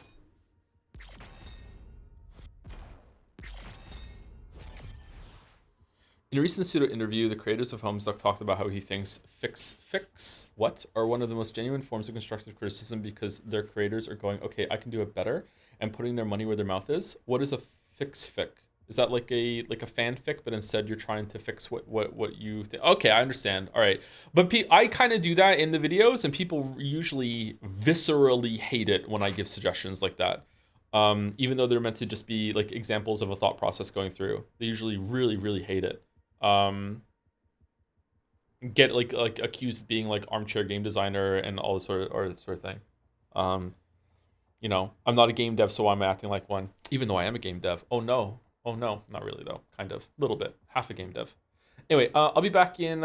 In a recent pseudo interview, the creators of Homestuck talked about how he thinks fix what are one of the most genuine forms of constructive criticism because their creators are going, okay, I can do it better, and putting their money where their mouth is. What is a fic? Is that like a fanfic, but instead you're trying to fix what you think? Okay, I understand. All right, but I kind of do that in the videos, and people usually viscerally hate it when I give suggestions like that. Even though they're meant to just be like examples of a thought process going through, they usually really hate it. Get like accused of being like armchair game designer and all this sort of thing. You know, I'm not a game dev, so I'm acting like one, even though I am a game dev. Oh no, not really though. Kind of, a little bit, half a game dev. Anyway, I'll be back in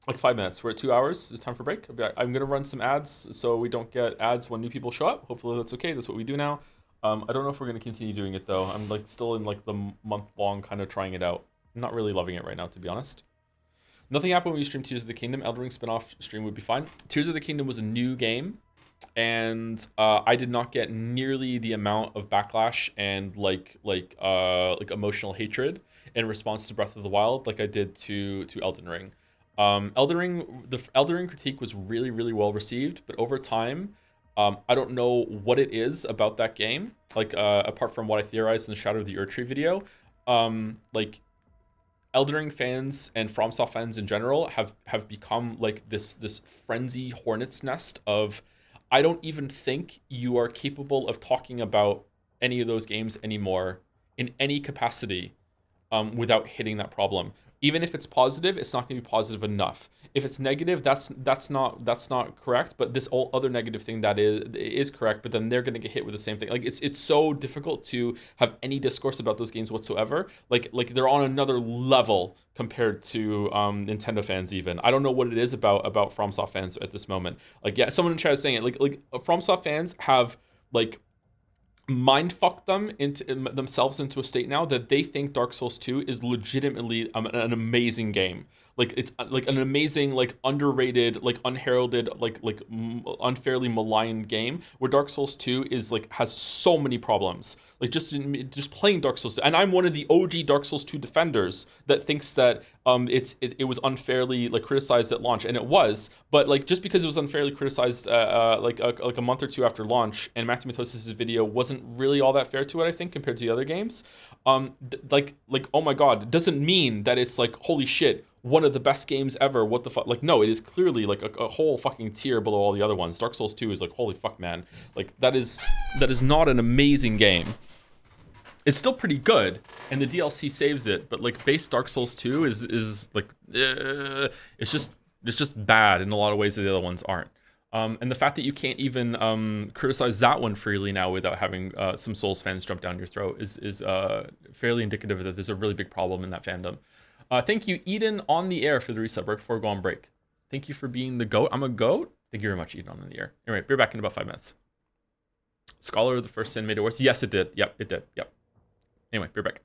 like 5 minutes. We're at 2 hours. It's time for break. I'm gonna run some ads so we don't get ads when new people show up. Hopefully that's okay. That's what we do now. I don't know if we're gonna continue doing it though. I'm like still in like the month-long kind of trying it out. I'm not really loving it right now, to be honest. Nothing happened when we streamed Tears of the Kingdom. Elden Ring spin-off stream would be fine. Tears of the Kingdom was a new game, and I did not get nearly the amount of backlash and like emotional hatred in response to Breath of the Wild like I did to Elden Ring. The Elden Ring critique was really, really well received, but over time, I don't know what it is about that game. Like apart from what I theorized in the Shadow of the Erdtree video, like Elden Ring fans and FromSoft fans in general have become like this frenzy hornet's nest of, I don't even think you are capable of talking about any of those games anymore in any capacity without hitting that problem. Even if it's positive, it's not going to be positive enough. If it's negative, that's not correct. But this whole other negative thing that is correct. But then they're going to get hit with the same thing. Like it's so difficult to have any discourse about those games whatsoever. Like they're on another level compared to Nintendo fans. Even I don't know what it is about FromSoft fans at this moment. Like yeah, someone in chat is saying it. Like FromSoft fans have like mind fucked themselves into a state now that they think Dark Souls 2 is legitimately an amazing game. Like it's like an amazing, like underrated, like unheralded, unfairly maligned game, where Dark Souls 2 is like has so many problems. Like just playing Dark Souls 2. And I'm one of the OG Dark Souls 2 defenders that thinks that it was unfairly like criticized at launch, and it was. But like just because it was unfairly criticized like a month or two after launch, and Matthew Matosis' video wasn't really all that fair to it, I think, compared to the other games. Like oh my god, it doesn't mean that it's like holy shit, one of the best games ever. What the fuck? Like no, it is clearly like a whole fucking tier below all the other ones. Dark Souls 2 is like holy fuck, man. Like that is not an amazing game. It's still pretty good, and the DLC saves it. But like base Dark Souls 2 is like it's just bad in a lot of ways that the other ones aren't. And the fact that you can't even criticize that one freely now without having some Souls fans jump down your throat is fairly indicative that there's a really big problem in that fandom. Thank you, Eden, on the air for the resub right before go on break. Thank you for being the goat. I'm a goat. Thank you very much, Eden, on the air. Anyway, be back in about 5 minutes. Scholar of the First Sin made it worse. Yes, it did. Yep, it did. Yep. Anyway, be back.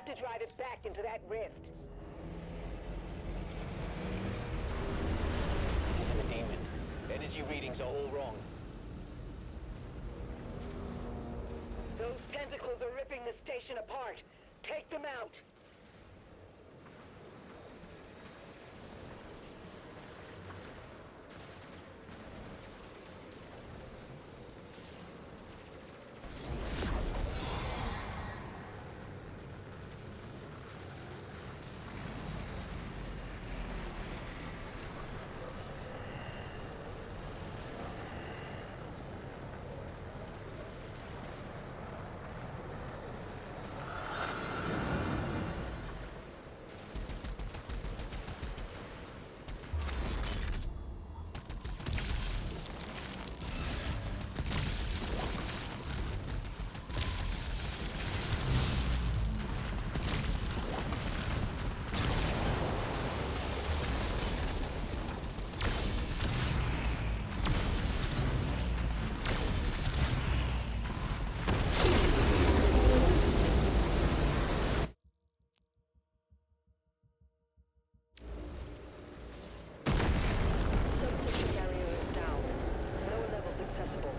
have to drive it back into that rift. Listen to Demon. Energy readings are all wrong. Those tentacles are ripping the station apart. Take them out. Substation barrier is down. Lower levels accessible.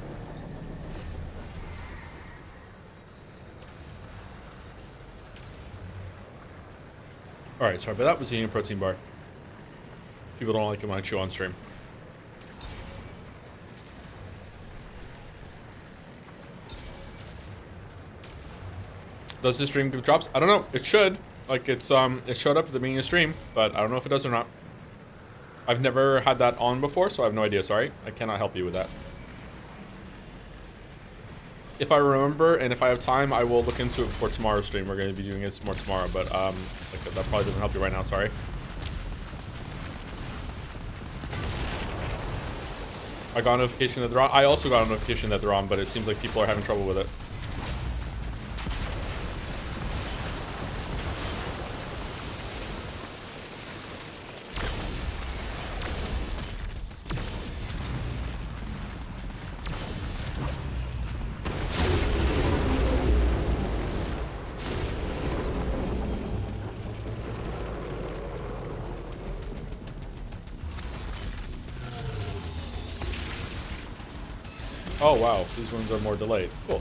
All right, sorry, but that was eating a protein bar. People don't like it when I chew on stream. Does this stream give drops? I don't know. It should. Like it showed up at the beginning of the stream, but I don't know if it does or not. I've never had that on before, so I have no idea. Sorry, I cannot help you with that. If I remember and if I have time, I will look into it before tomorrow's stream. We're going to be doing it more tomorrow, but like, that probably doesn't help you right now. Sorry. I got a notification that they're on. I also got a notification that they're on, but it seems like people are having trouble with it. Oh wow, these ones are more delayed. Cool.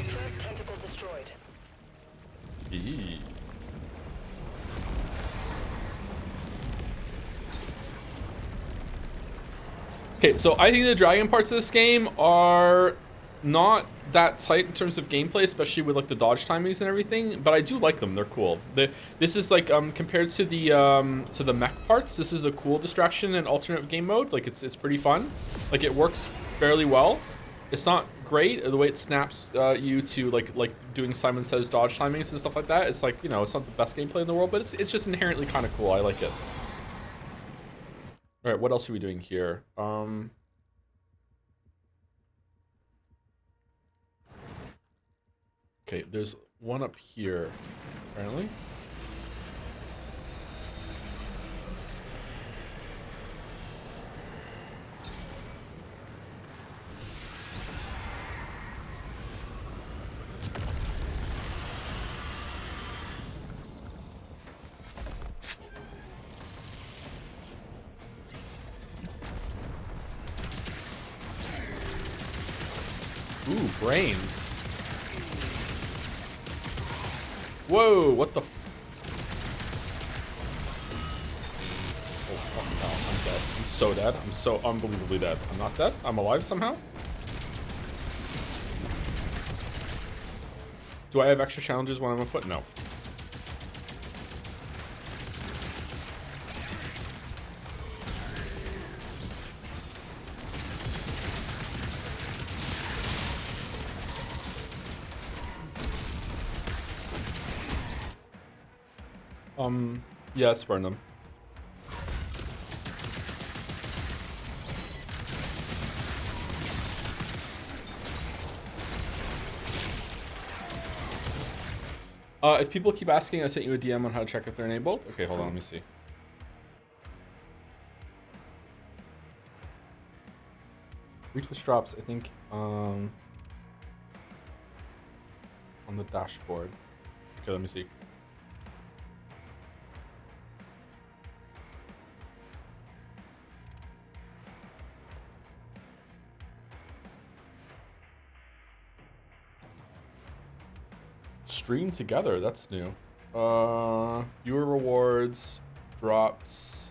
First tentacle destroyed. Eee. Okay, so I think the dragon parts of this game are not that tight in terms of gameplay, especially with like the dodge timings and everything, but I do like them. They're cool. This is like compared to the mech parts, this is a cool distraction and alternate game mode. Like it's pretty fun. Like it works fairly well. It's not great the way it snaps you to like doing Simon Says dodge timings and stuff like that. It's like, you know, it's not the best gameplay in the world, but it's just inherently kind of cool. I like it. All right, what else are we doing here? Okay, there's one up here, apparently. Ooh, brains. Whoa, what the? Oh, fucking hell, I'm dead. I'm so dead. I'm so unbelievably dead. I'm not dead. I'm alive somehow. Do I have extra challenges when I'm afoot? No. Yeah, let's burn them. If people keep asking, I sent you a DM on how to check if they're enabled. Okay, hold on, let me see. Retwist drops, I think, on the dashboard. Okay, let me see. Stream together, that's new. Viewer rewards, drops.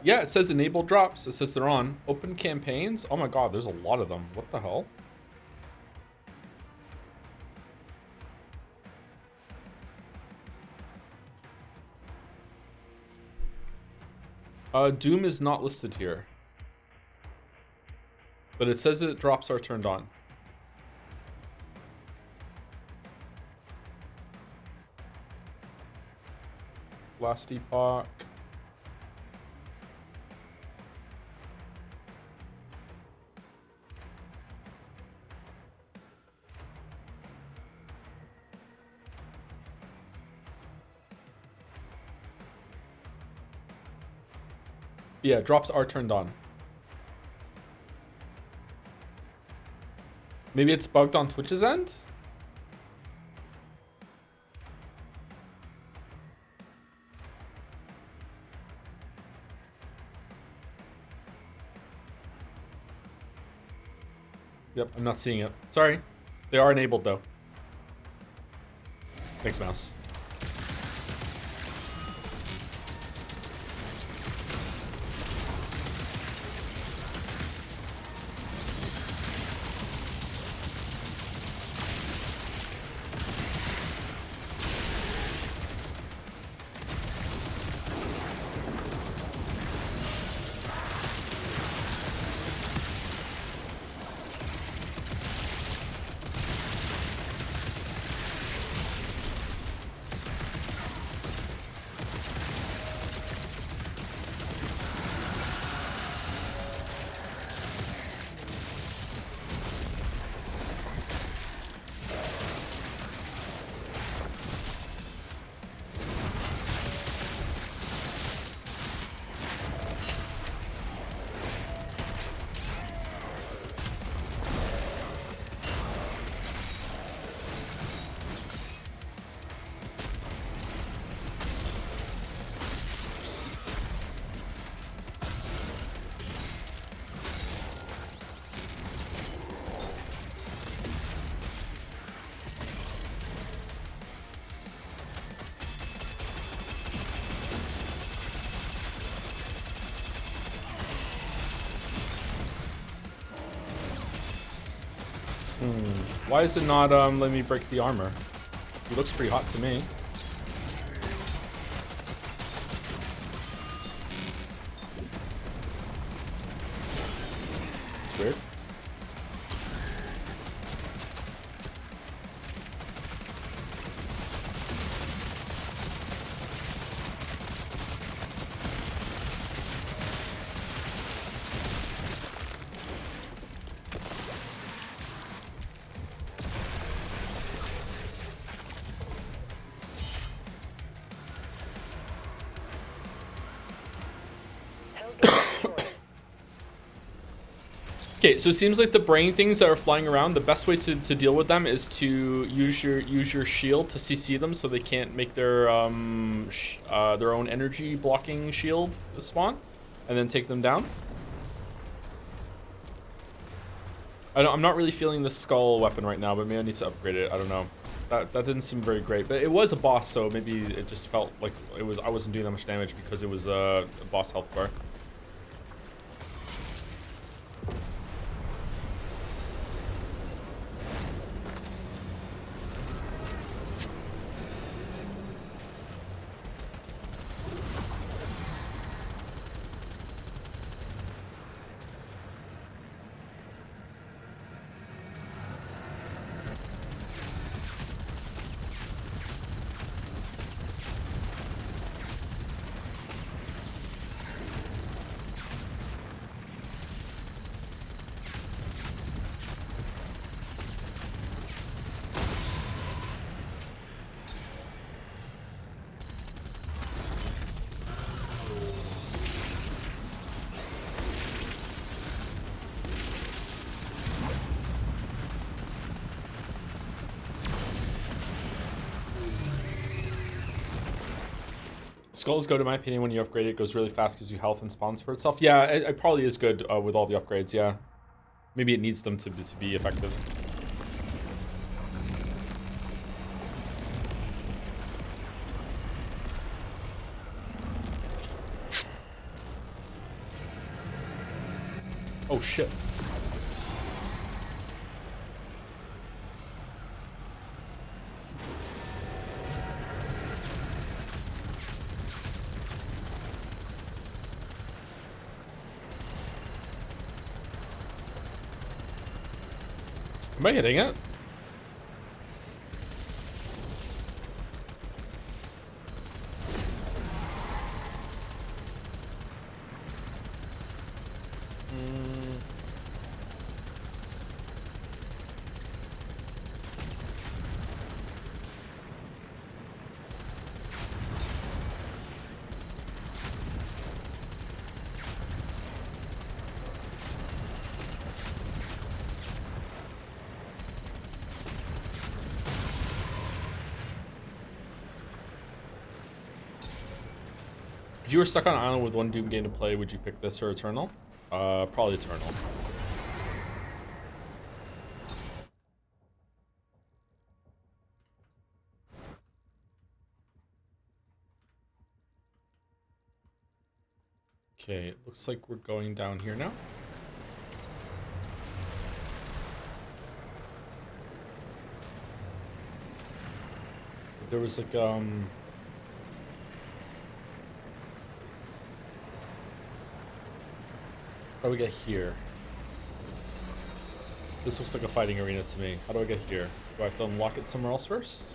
Yeah, it says enable drops. It says they're on. Open campaigns. Oh my god, there's a lot of them. What the hell? Doom is not listed here. But it says that drops are turned on. Last epoch. Yeah, drops are turned on. Maybe it's bugged on Twitch's end? Yep, I'm not seeing it. Sorry. They are enabled though. Thanks, mouse. Why is it not letting me break the armor? He looks pretty hot to me. It's weird. Okay, so it seems like the brain things that are flying around, the best way to deal with them is to use your shield to CC them so they can't make their own energy blocking shield spawn, and then take them down. I'm not really feeling the skull weapon right now, but maybe I need to upgrade it. I don't know. That didn't seem very great, but it was a boss, so maybe it just felt like I wasn't doing that much damage because it was a boss health bar. Skull's good in my opinion when you upgrade it. It goes really fast, gives you health and spawns for itself. Yeah, it probably is good with all the upgrades, yeah. Maybe it needs them to be effective. Oh shit. Am I hitting it? If you were stuck on an island with one Doom game to play, would you pick this or Eternal? Probably Eternal. Okay, it looks like we're going down here now. There was like, how do we get here? This looks like a fighting arena to me. How do I get here? Do I have to unlock it somewhere else first?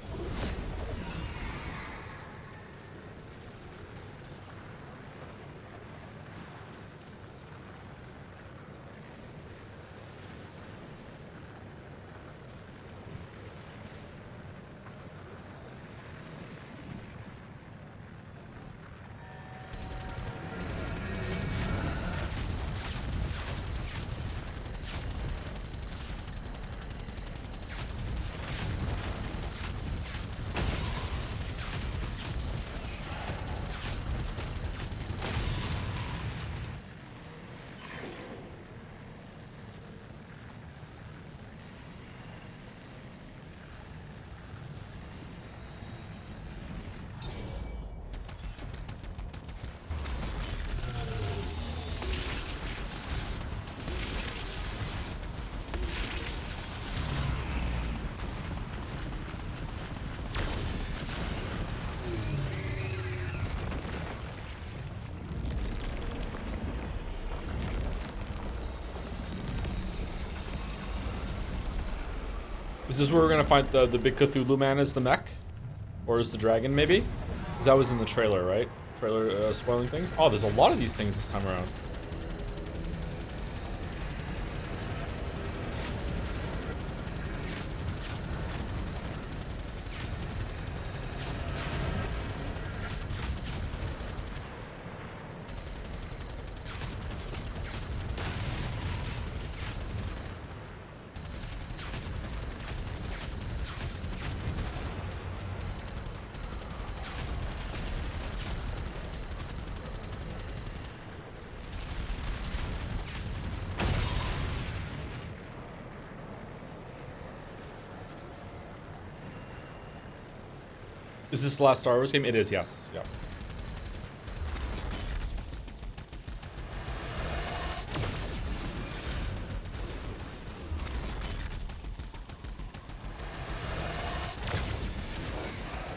Is this where we're gonna find the big Cthulhu man as the mech? Or as the dragon, maybe? Because that was in the trailer, right? Trailer spoiling things? Oh, there's a lot of these things this time around. Is this the last Star Wars game? It is, yes. Yeah.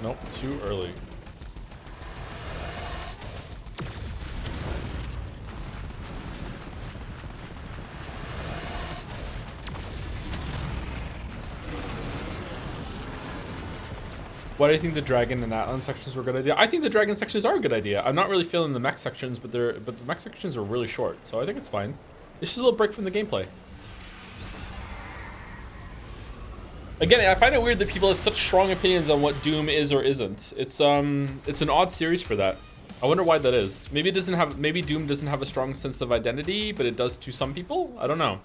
Nope, too early. Why do you think the dragon and Atlan sections were a good idea? I think the dragon sections are a good idea. I'm not really feeling the mech sections, but the mech sections are really short, so I think it's fine. It's just a little break from the gameplay. Again, I find it weird that people have such strong opinions on what Doom is or isn't. It's an odd series for that. I wonder why that is. Maybe it doesn't have. Maybe Doom doesn't have a strong sense of identity, but it does to some people. I don't know.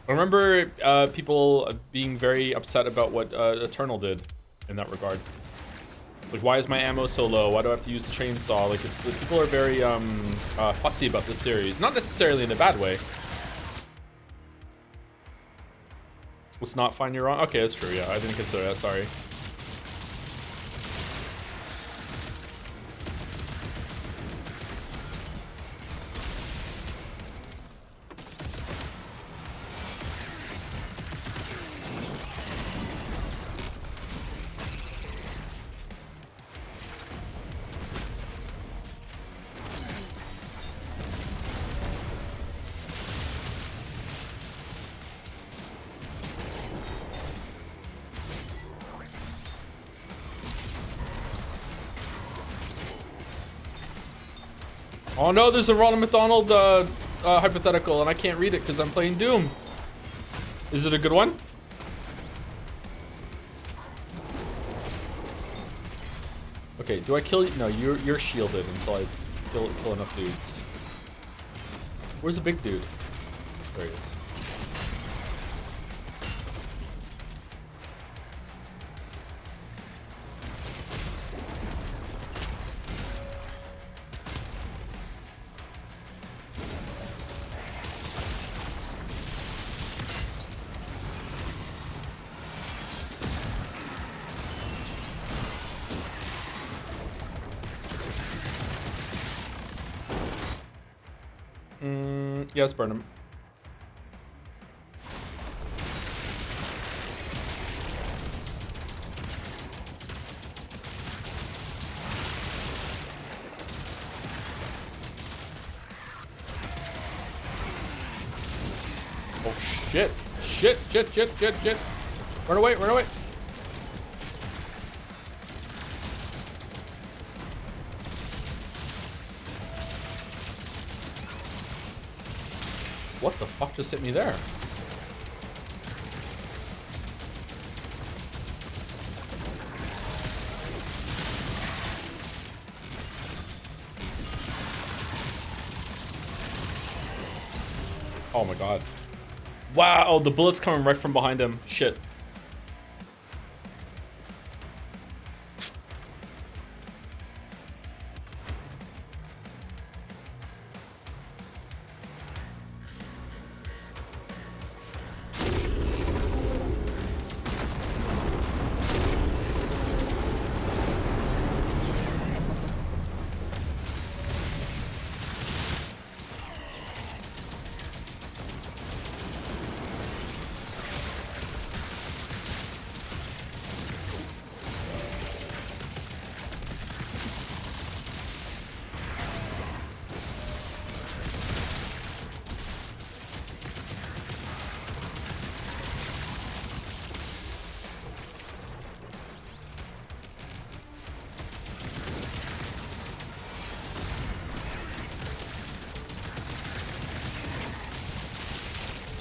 I remember people being very upset about what Eternal did in that regard. Like, why is my ammo so low? Why do I have to use the chainsaw? Like, it's people are very fussy about this series. Not necessarily in a bad way. Let's not find you're wrong. Okay, that's true. Yeah, I didn't consider that. Sorry. Oh no, there's a Ronald McDonald hypothetical, and I can't read it because I'm playing Doom. Is it a good one? Okay, do I kill you? No, you're shielded until I kill enough dudes. Where's the big dude? There he is. Yeah, let's burn him. Oh shit. Shit. Run away. What the fuck just hit me there? Oh my god. Wow, oh, the bullet's coming right from behind him. Shit.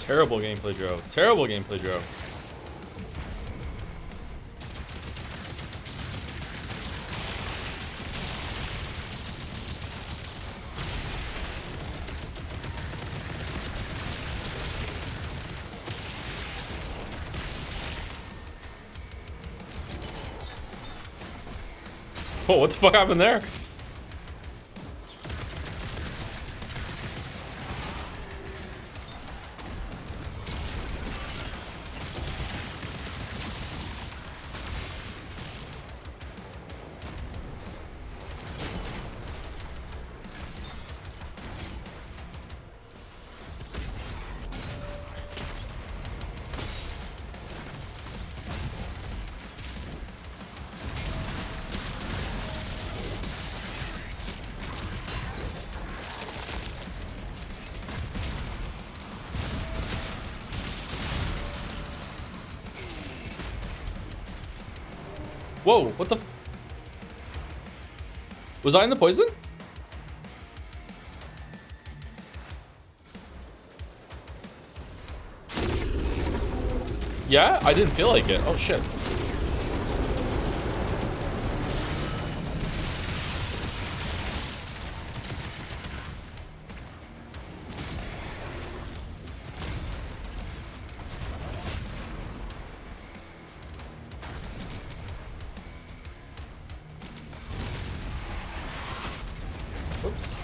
Terrible gameplay, Joe. Terrible gameplay, Joe. Oh, what the fuck happened there? Whoa, what the? Was I in the poison? Yeah, I didn't feel like it. Oh shit. ropes.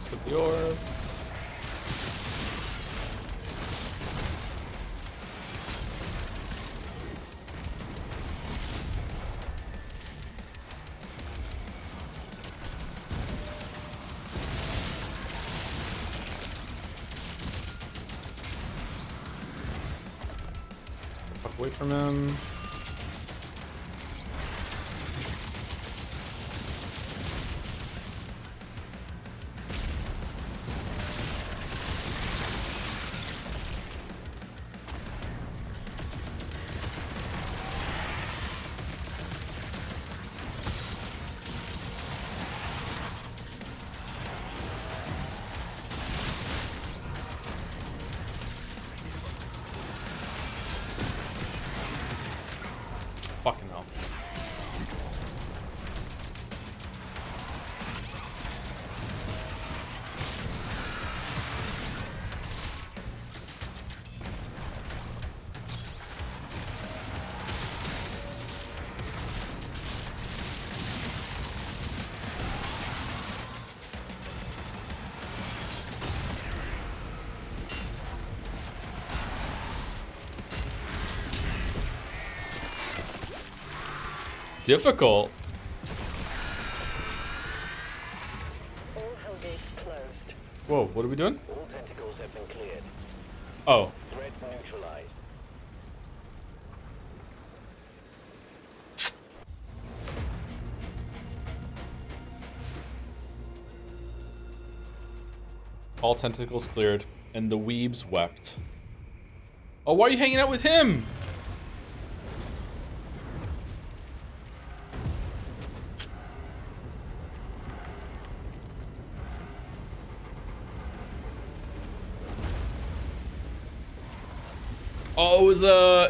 Skip the orb. Fuck away from him. Fucking hell. Difficult. All hell gates closed. Whoa, what are we doing? All tentacles have been cleared. Oh, Threat neutralized. all tentacles cleared, and the weebs wept. Oh, why are you hanging out with him? Oh,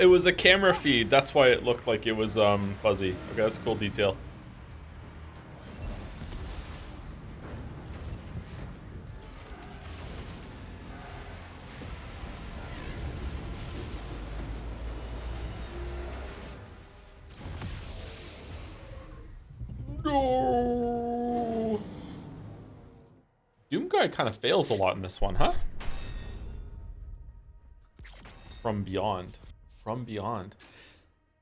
it was a camera feed. That's why it looked like it was fuzzy. Okay, that's a cool detail. No. Doom guy kind of fails a lot in this one, huh? From beyond. From beyond.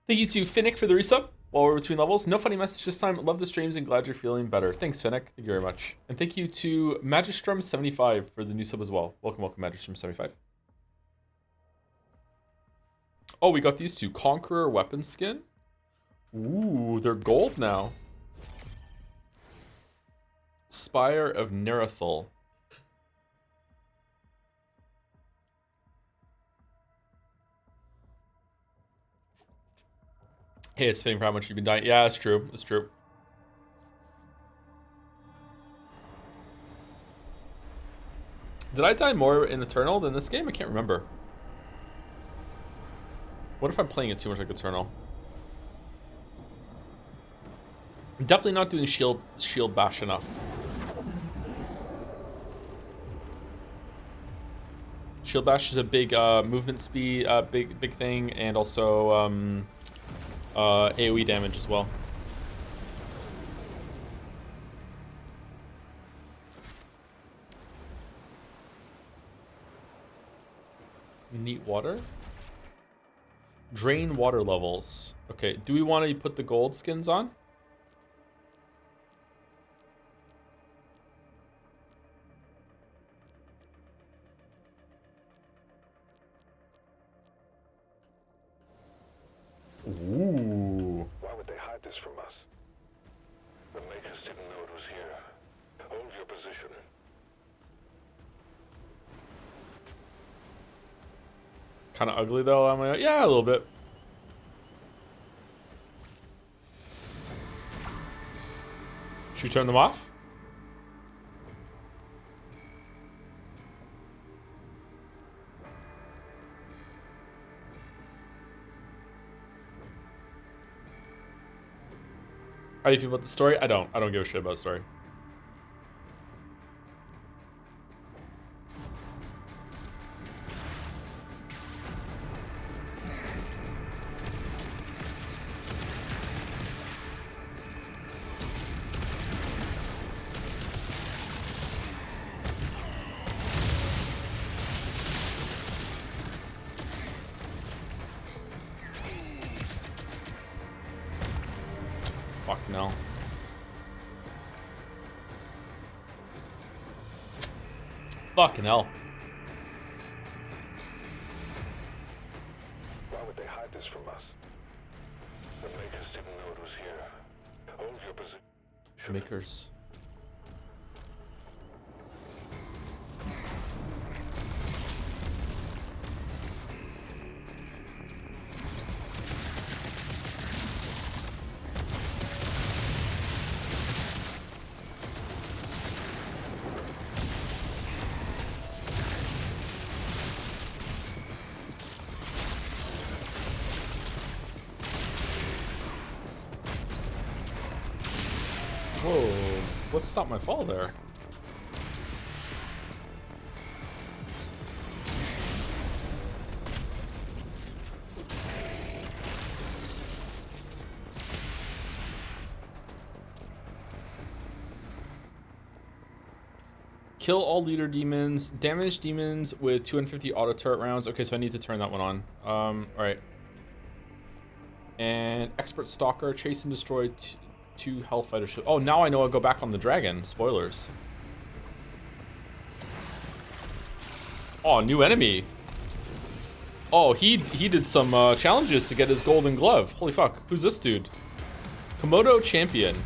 Thank you to Finnick for the resub while we're between levels. No funny message this time. Love the streams and glad you're feeling better. Thanks, Finnick. Thank you very much. And thank you to Magistrum75 for the new sub as well. Welcome, welcome, Magistrum75. Oh, we got these two. Conqueror weapon skin. Ooh, they're gold now. Spire of Nerethal. Hey, it's fitting for how much you've been dying. Yeah, it's true. It's true. Did I die more in Eternal than this game? I can't remember. What if I'm playing it too much like Eternal? I'm definitely not doing shield bash enough. Shield bash is a big movement speed, big thing, and also AoE damage as well. Neat water. Drain water levels. Okay, do we want to put the gold skins on? Ooh. Why would they hide this from us? The Makers didn't know it was here. Hold your position. kind of ugly though. I'm like, yeah, a little bit. Should we turn them off? How do you feel about the story? I don't give a shit about the story. Fuck no. Fucking hell. Why would they hide this from us? The makers didn't know it was here. Hold your position. Makers. Whoa, what stopped my fall there? Kill all leader demons, damage demons with 250 auto turret rounds. Okay, so I need to turn that one on. All right. And expert stalker, chase and destroy two hellfighter ships. Oh, now I know I'll go back on the dragon. Spoilers. Oh, new enemy. Oh, he did some challenges to get his golden glove. Holy fuck, who's this dude? Komodo champion.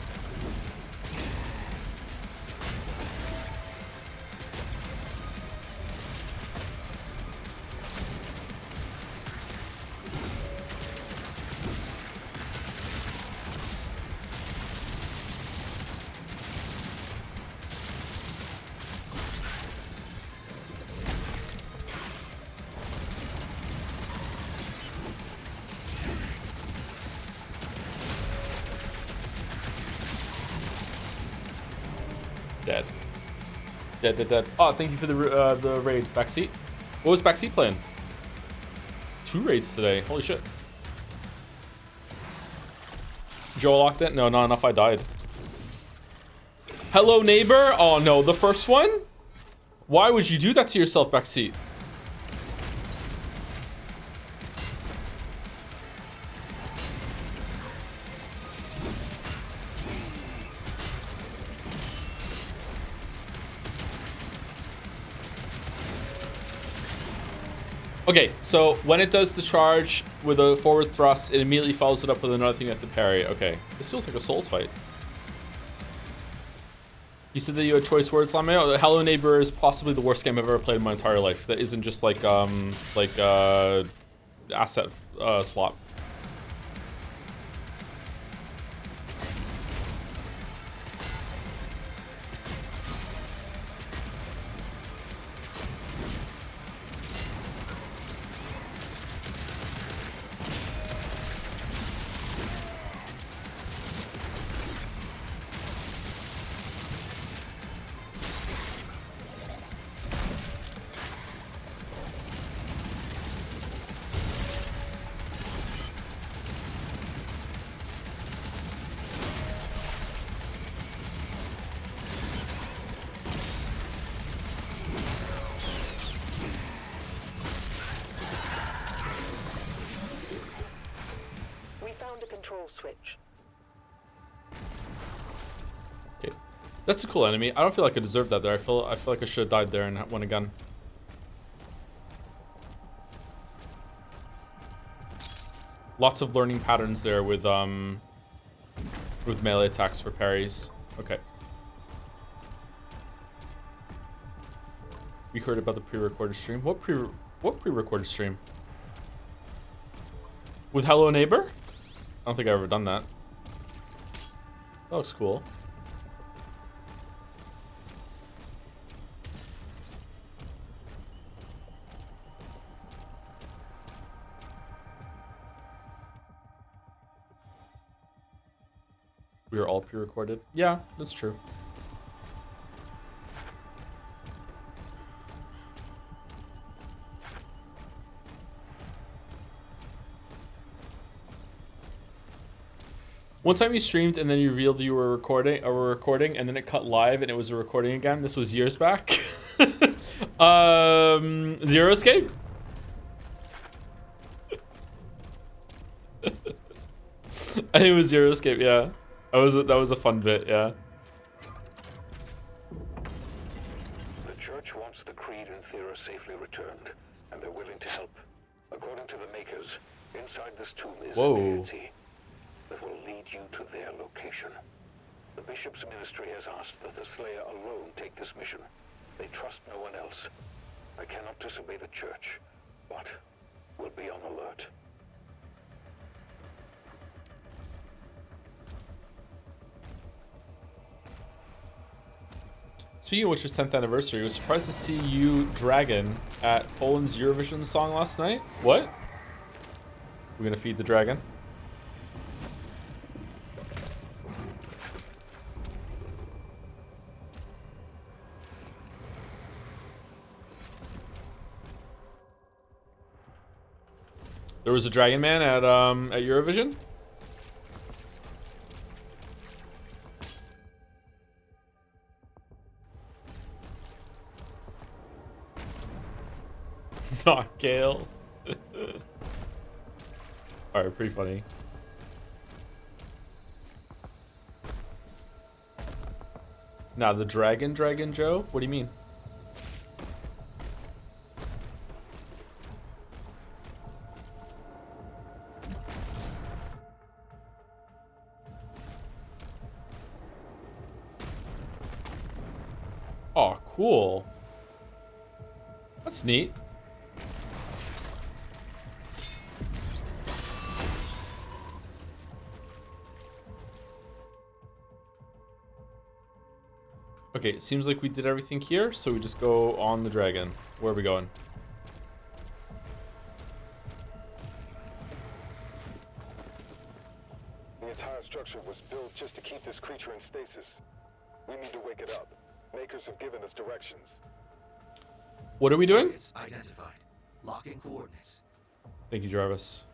Dead. Dead. Oh, thank you for the raid. Backseat. What was Backseat playing? 2 raids today. Holy shit. Joe locked it? No, not enough. I died. Hello, neighbor. Oh, no. The first one? Why would you do that to yourself, Backseat? Okay, so when it does the charge with a forward thrust, it immediately follows it up with another thing you have to parry. Okay, this feels like a Souls fight. You said that you had choice words, Lameo. Hello Neighbor is possibly the worst game I've ever played in my entire life. That isn't just like asset slot. Switch. Okay, that's a cool enemy. I don't feel like I deserved that there. I feel like I should have died there and won a gun. Lots of learning patterns there with melee attacks for parries. Okay. We heard about the pre-recorded stream. What pre-recorded stream? With Hello Neighbor? I don't think I've ever done that. That looks cool. We are all pre-recorded. Yeah, that's true. One time you streamed and then you revealed you were recording, and then it cut live and it was a recording again. This was years back. Zero Escape? I think it was Zero Escape, yeah. That was a fun bit, yeah. The church wants the Creed and Thera safely returned, and they're willing to help. According to the makers, inside this tomb is Whoa. a deity that will lead you to their location. The bishop's ministry has asked that the Slayer alone take this mission. They trust no one else. I cannot disobey the church, but will be on alert. Speaking of Witcher's 10th anniversary, I was surprised to see you, Dragon, at Poland's Eurovision song last night. What? We're gonna feed the dragon. There was a Dragon Man at Eurovision? Not Gale. Alright, pretty funny. Nah, the Dragon Joe? What do you mean? Oh, cool. That's neat. Okay, it seems like we did everything here, so we just go on the dragon. Where are we going? The entire structure was built just to keep this creature in stasis. We need to wake it up. Makers have given us directions. What are we doing? It's identified. Locking coordinates. Thank you, Jarvis.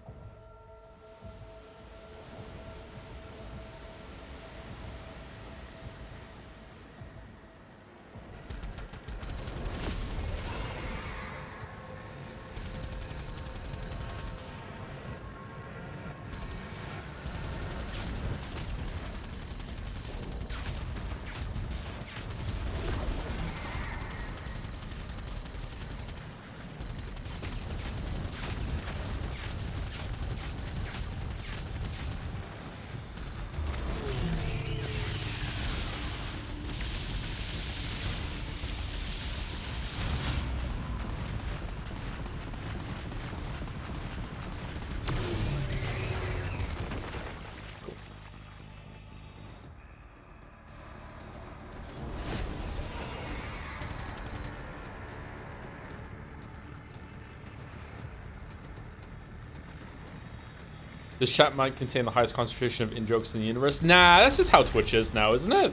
This chat might contain the highest concentration of in-jokes in the universe. Nah, that's just how Twitch is now, isn't it?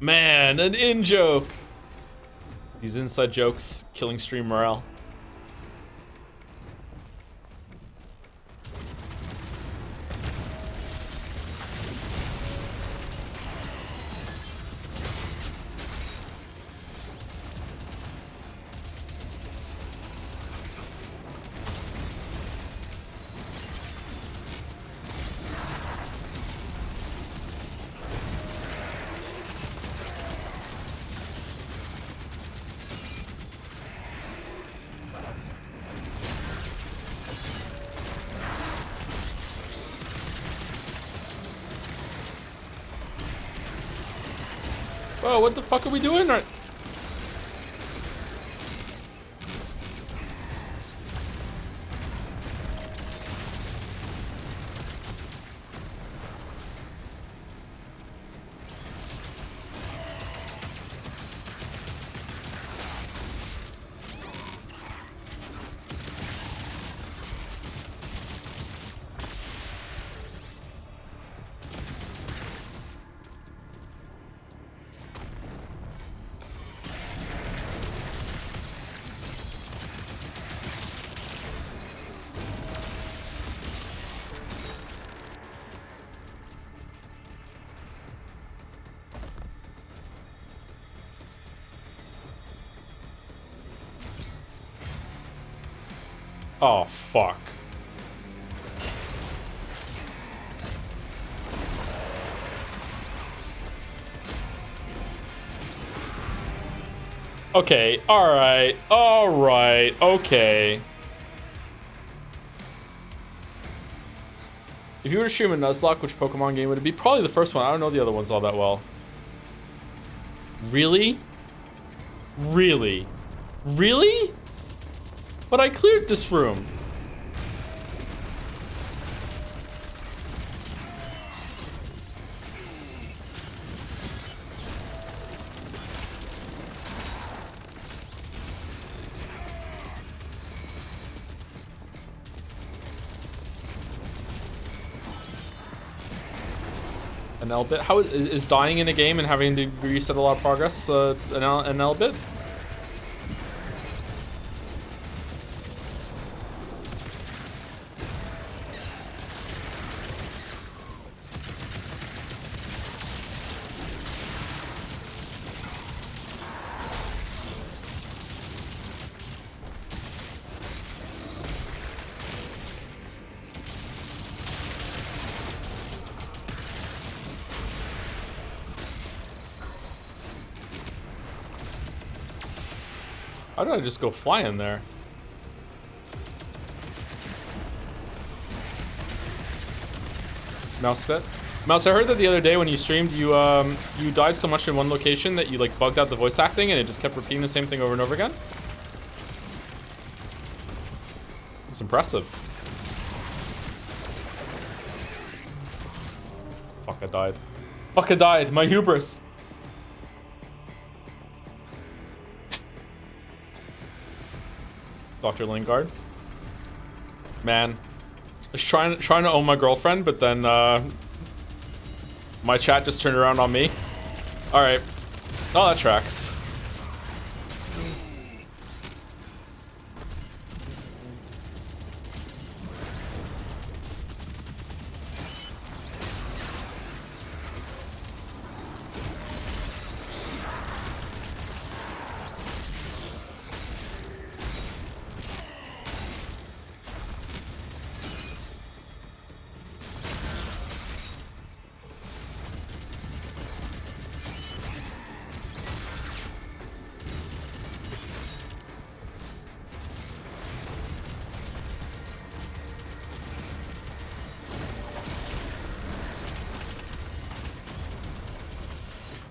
Man, an in-joke. These inside jokes killing stream morale. Whoa, what the fuck are we doing right? Oh, fuck. Okay, alright, okay. If you were to stream a Nuzlocke, which Pokemon game would it be? Probably the first one. I don't know the other ones all that well. Really? Really? Really? But I cleared this room. An L bit? How is dying in a game and having to reset a lot of progress an L bit? How did I just go flying there? Mouse bit. Mouse, I heard that the other day when you streamed, you died so much in one location that you like bugged out the voice acting and it just kept repeating the same thing over and over again. It's impressive. Fuck, I died. Fuck, I died. My hubris. Dr. Lingard. Man. I was trying to own my girlfriend, but then my chat just turned around on me. Alright. Oh, that tracks.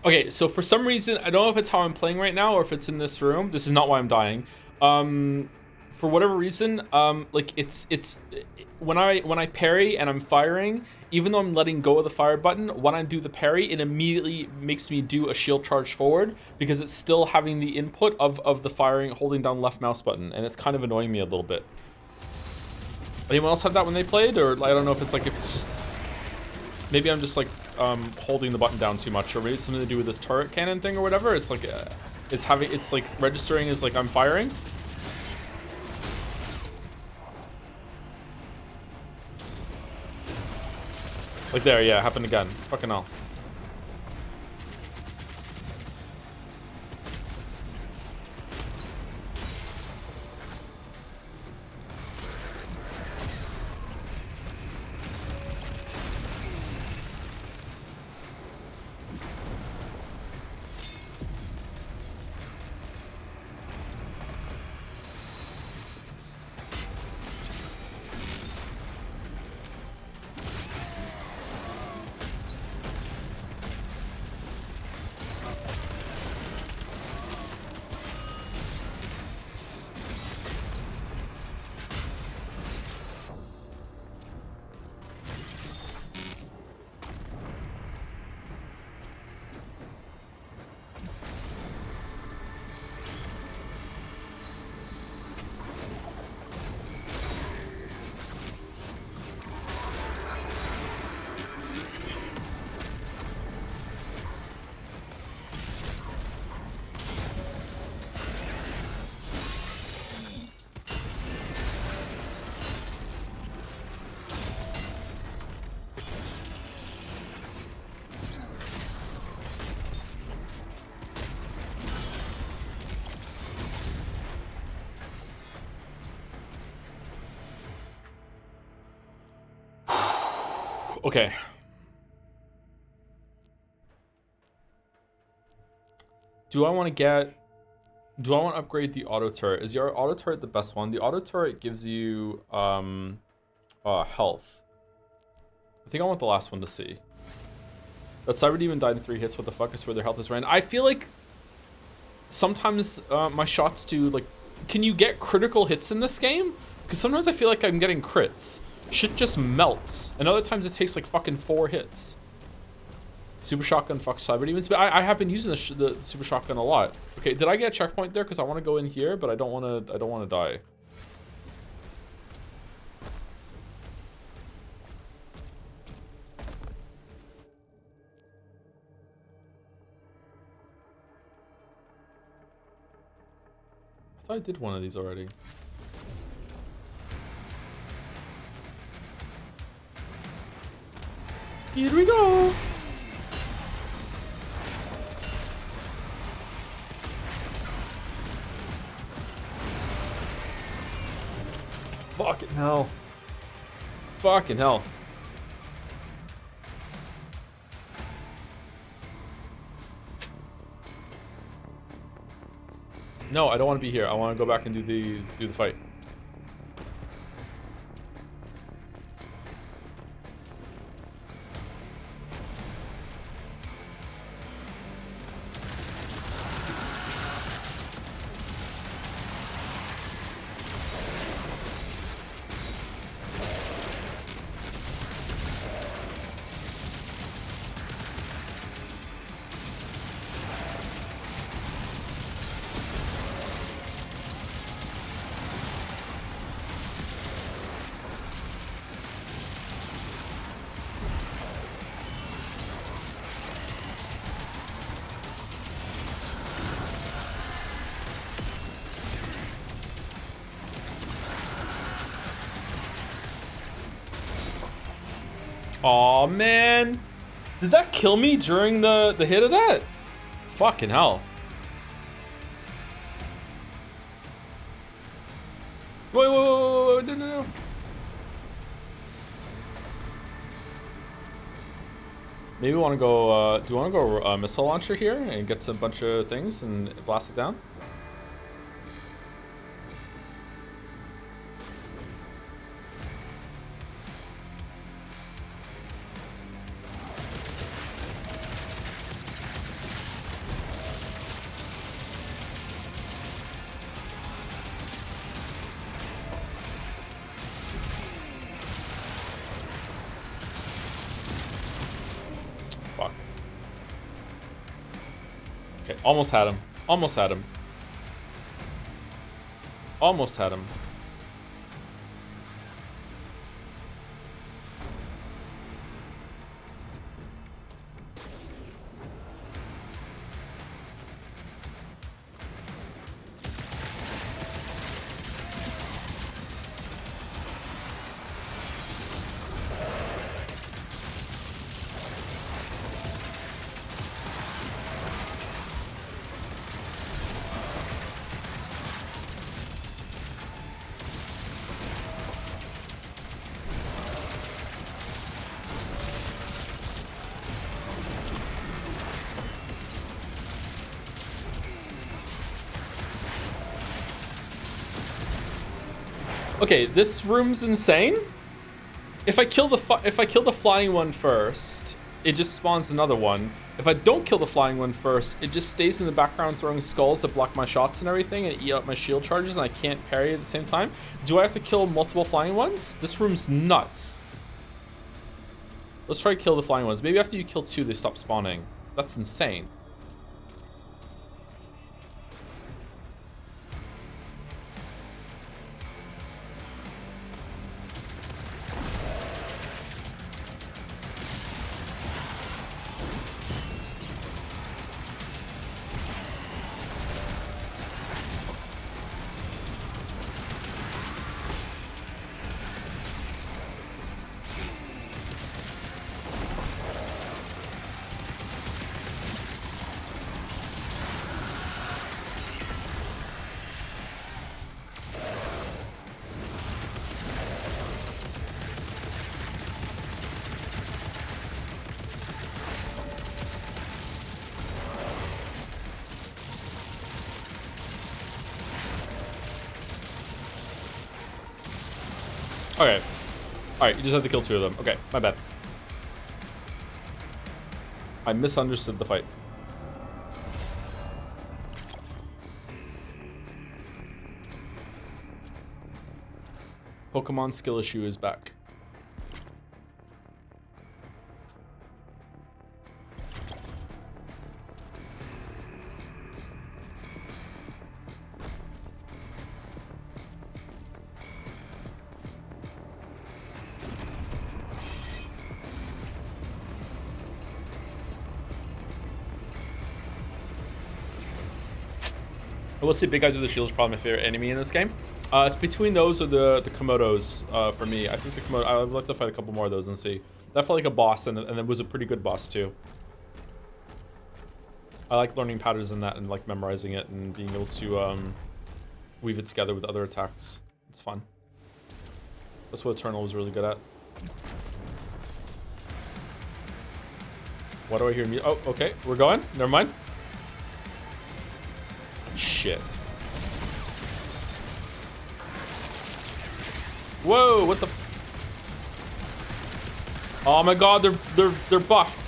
Okay, so for some reason, I don't know if it's how I'm playing right now or if it's in this room. This is not why I'm dying. For whatever reason, like it's when I parry and I'm firing, even though I'm letting go of the fire button, when I do the parry, it immediately makes me do a shield charge forward because it's still having the input of the firing, holding down left mouse button, and it's kind of annoying me a little bit. Anyone else have that when they played, or I don't know if it's like if it's just maybe I'm just like holding the button down too much, or maybe it's something to do with this turret cannon thing or whatever. It's like it's like registering as like I'm firing. Like there, yeah, happened again. Fucking hell. Okay. Do I want to upgrade the auto turret? Is your auto turret the best one? The auto turret gives you health. I think I want the last one to see. That Cyber Demon died in 3 hits. What the fuck? I swear their health is ran. I feel like sometimes my shots do, like, can you get critical hits in this game? Because sometimes I feel like I'm getting crits. Shit just melts. And other times it takes like fucking 4 hits. Super Shotgun fucks Cyber Demons. But I have been using the Super Shotgun a lot. Okay, did I get a checkpoint there? Because I want to go in here, but I don't want to die. I thought I did one of these already. Here we go. Fucking hell. Fucking hell. No, I don't want to be here. I want to go back and do the fight. Aw, man. Did that kill me during the hit of that? Fucking hell. Wait, no. Maybe we want to go, do you want to go missile launcher here and get some bunch of things and blast it down? Okay, almost had him. Almost had him. Almost had him. Okay, this room's insane. If I kill the flying one first, it just spawns another one. If I don't kill the flying one first, it just stays in the background throwing skulls that block my shots and everything and eat up my shield charges, and I can't parry at the same time. Do I have to kill multiple flying ones? This room's nuts. Let's try to kill the flying ones. Maybe after you kill 2, they stop spawning. That's insane. Okay. Alright, you just have to kill 2 of them. Okay, my bad. I misunderstood the fight. Pokemon skill issue is back. I will say Big Guys with the Shield is probably my favorite enemy in this game. It's between those or the Komodos for me. I think the Komodo, I would like to fight a couple more of those and see. That felt like a boss, and it was a pretty good boss too. I like learning patterns in that and like memorizing it and being able to weave it together with other attacks. It's fun. That's what Eternal was really good at. Why do I hear me? Oh, okay, we're going. Never mind. Shit. Whoa, what the? Oh my god, they're buffed.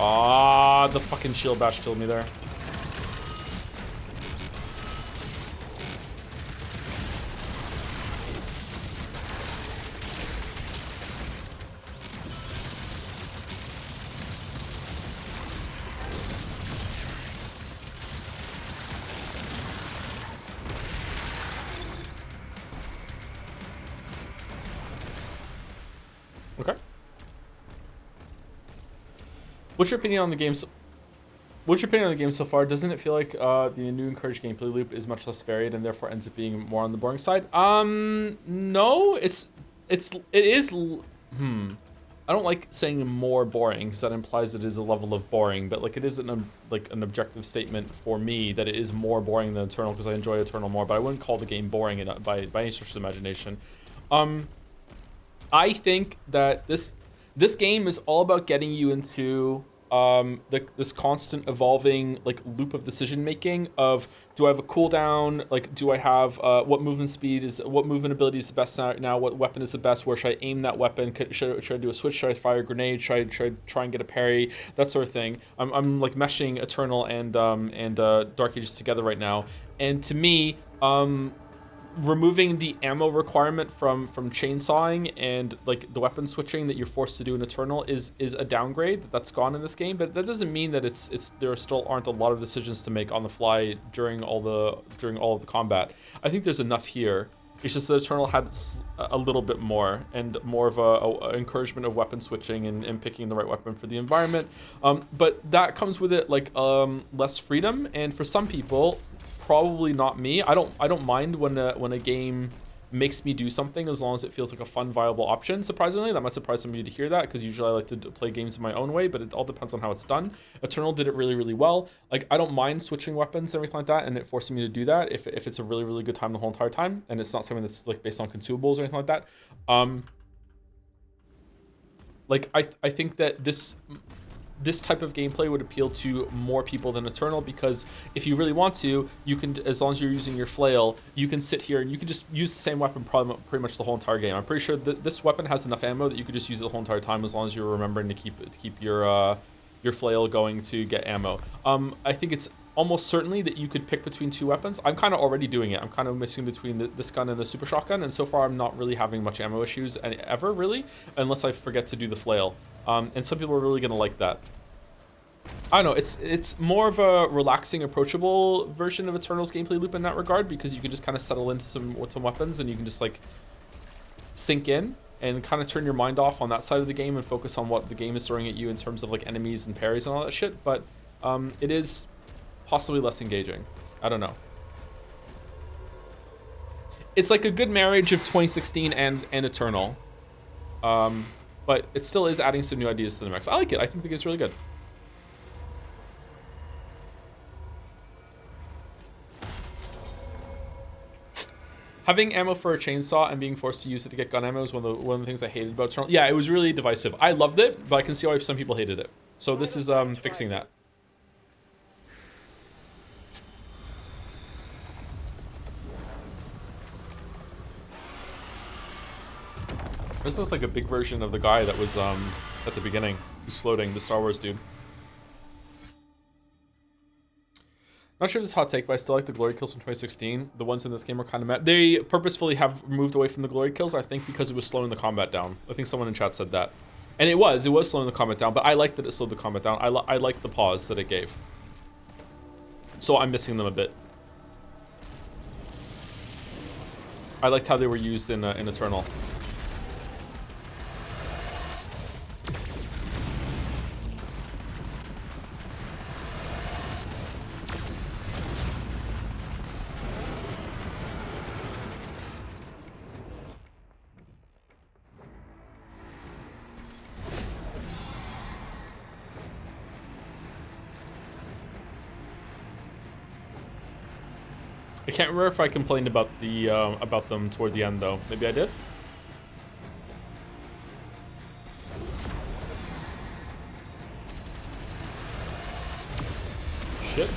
Ah, the fucking shield bash killed me there. Okay. What's your opinion on the game? What's your opinion on the game so far? Doesn't it feel like the new encouraged gameplay loop is much less varied and therefore ends up being more on the boring side? No, it is. I don't like saying more boring because that implies that it is a level of boring, but like it is an objective statement for me that it is more boring than Eternal because I enjoy Eternal more, but I wouldn't call the game boring by any stretch of the imagination. I think that this game is all about getting you into this constant evolving like loop of decision making of, do I have a cooldown, like do I have what movement ability is the best now, what weapon is the best, where should I aim that weapon, should I do a switch, should I fire a grenade, should I try and get a parry, that sort of thing. I'm like meshing Eternal and Dark Ages together right now, and to me removing the ammo requirement from chainsawing and like the weapon switching that you're forced to do in Eternal is a downgrade that's gone in this game, but that doesn't mean that there still aren't a lot of decisions to make on the fly during all of the combat. I think there's enough here. It's just that Eternal had a little bit more and more of a encouragement of weapon switching and picking the right weapon for the environment. But that comes with it like less freedom, and for some people, probably not me. I don't mind when a game makes me do something as long as it feels like a fun, viable option. Surprisingly, that might surprise some of you to hear that, because usually I like to play games in my own way, but it all depends on how it's done. Eternal did it really, really well. Like, I don't mind switching weapons and everything like that, and it forcing me to do that if it's a really, really good time the whole entire time, and it's not something that's like based on consumables or anything like that. Like I think that this type of gameplay would appeal to more people than Eternal, because if you really want to, you can, as long as you're using your flail, you can sit here and you can just use the same weapon pretty much the whole entire game. I'm pretty sure that this weapon has enough ammo that you could just use it the whole entire time, as long as you're remembering to keep your flail going to get ammo. I think it's almost certainly that you could pick between 2 weapons. I'm kind of already doing it. I'm kind of missing between this gun and the super shotgun, and so far I'm not really having much ammo issues ever, really, unless I forget to do the flail. And some people are really gonna like that. I don't know, it's more of a relaxing, approachable version of Eternal's gameplay loop in that regard, because you can just kind of settle into some weapons and you can just like sink in and kind of turn your mind off on that side of the game and focus on what the game is throwing at you in terms of like enemies and parries and all that shit. But it is possibly less engaging. I don't know. It's like a good marriage of 2016 and Eternal. But it still is adding some new ideas to the mix. I like it. I think the game's really good. Having ammo for a chainsaw and being forced to use it to get gun ammo is one of the things I hated about Eternal. Yeah, it was really divisive. I loved it, but I can see why some people hated it. So this is fixing that. This looks like a big version of the guy that was at the beginning, who's floating, the Star Wars dude. Not sure if this is a hot take, but I still like the glory kills from 2016. The ones in this game are kind of mad. They purposefully have moved away from the glory kills, I think, because it was slowing the combat down. I think someone in chat said that. And it was slowing the combat down, but I like that it slowed the combat down. I like the pause that it gave. So I'm missing them a bit. I liked how they were used in Eternal. I can't remember if I complained about them toward the end though. Maybe I did. Shit.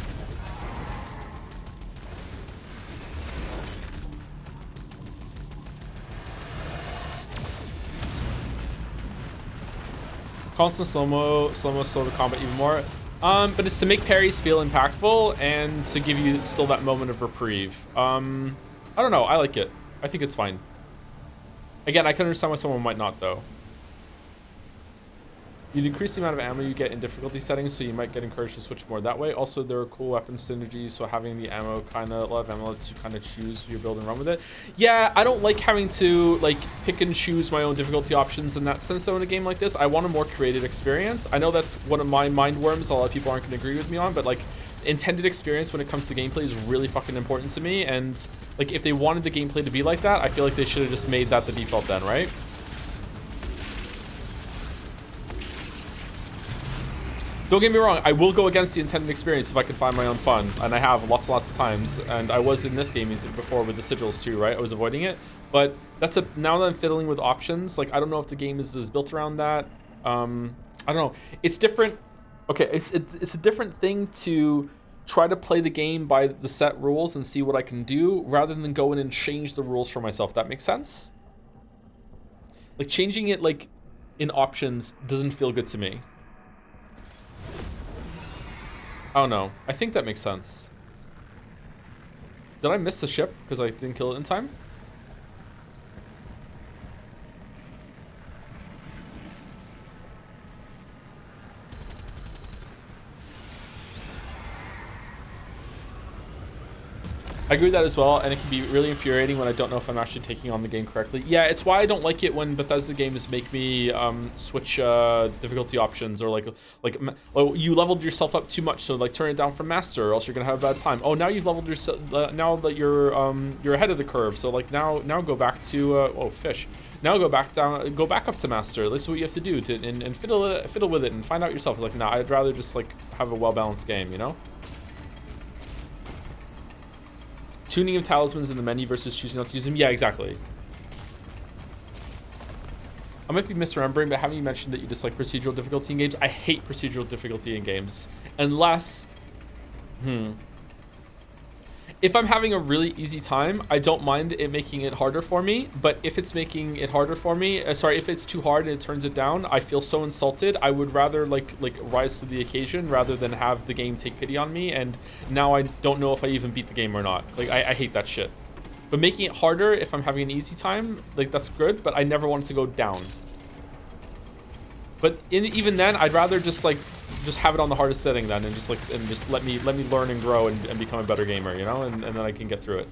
Constant slow-mo slow the combat even more. But it's to make parries feel impactful and to give you still that moment of reprieve. I don't know. I like it. I think it's fine. Again, I can understand why someone might not, though. You decrease the amount of ammo you get in difficulty settings, so you might get encouraged to switch more that way. Also, there are cool weapon synergies, so having the ammo a lot of ammo lets you kind of choose your build and run with it. Yeah, I don't like having to like pick and choose my own difficulty options in that sense though in a game like this. I want a more creative experience. I know that's one of my mind worms a lot of people aren't going to agree with me on, but like intended experience when it comes to gameplay is really fucking important to me, and like if they wanted the gameplay to be like that, I feel like they should have just made that the default then, right? Don't get me wrong, I will go against the intended experience if I can find my own fun, and I have lots of times, and I was in this game before with the sigils too, right? I was avoiding it, but now that I'm fiddling with options, like I don't know if the game is built around that. I don't know. It's different. Okay, it's a different thing to try to play the game by the set rules and see what I can do, rather than go in and change the rules for myself. That makes sense? Like changing it like in options doesn't feel good to me. Oh no, I think that makes sense. Did I miss the ship because I didn't kill it in time? I agree with that as well, and it can be really infuriating when I don't know if I'm actually taking on the game correctly. Yeah, it's why I don't like it when Bethesda games make me switch difficulty options, or like you leveled yourself up too much, so like turn it down from master, or else you're gonna have a bad time. Oh, now you've leveled yourself. Now that you're ahead of the curve, so like now go back to oh fish. Now go back down, go back up to master. This is what you have to do and fiddle with it and find out yourself. Like, nah, I'd rather just like have a well balanced game, you know. Tuning of talismans in the menu versus choosing not to use them. Yeah, exactly. I might be misremembering, but haven't you mentioned that you dislike procedural difficulty in games? I hate procedural difficulty in games. Unless... If I'm having a really easy time, I don't mind it making it harder for me. But if it's making it harder for me, if it's too hard and it turns it down, I feel so insulted. I would rather like rise to the occasion rather than have the game take pity on me. And now I don't know if I even beat the game or not. Like I hate that shit. But making it harder if I'm having an easy time, like that's good. But I never want it to go down. But even then, I'd rather just have it on the hardest setting then, and just let me learn and grow and become a better gamer, you know, and then I can get through it.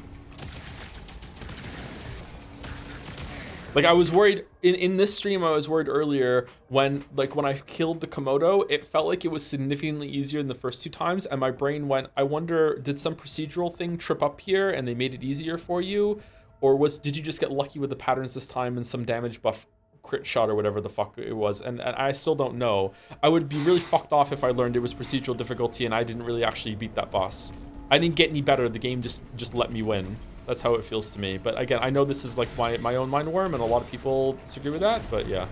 Like I was worried in this stream, I was worried earlier when I killed the Komodo, it felt like it was significantly easier than the first two times, and my brain went, I wonder, did some procedural thing trip up here and they made it easier for you, or did you just get lucky with the patterns this time and some damage buff crit shot or whatever the fuck it was, and I still don't know. I would be really fucked off if I learned it was procedural difficulty and I didn't really actually beat that boss. I didn't get any better, the game just let me win. That's how it feels to me. But again, I know this is like my own mind worm, and a lot of people disagree with that. But yeah.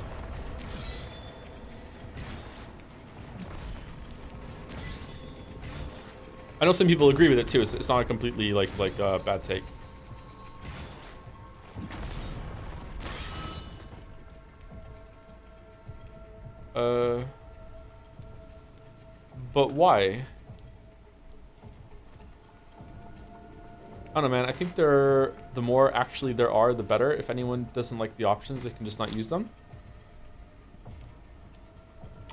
I know some people agree with it too. It's not a completely like bad take. But why? I don't know, man. I think the more actually there are, the better. If anyone doesn't like the options, they can just not use them.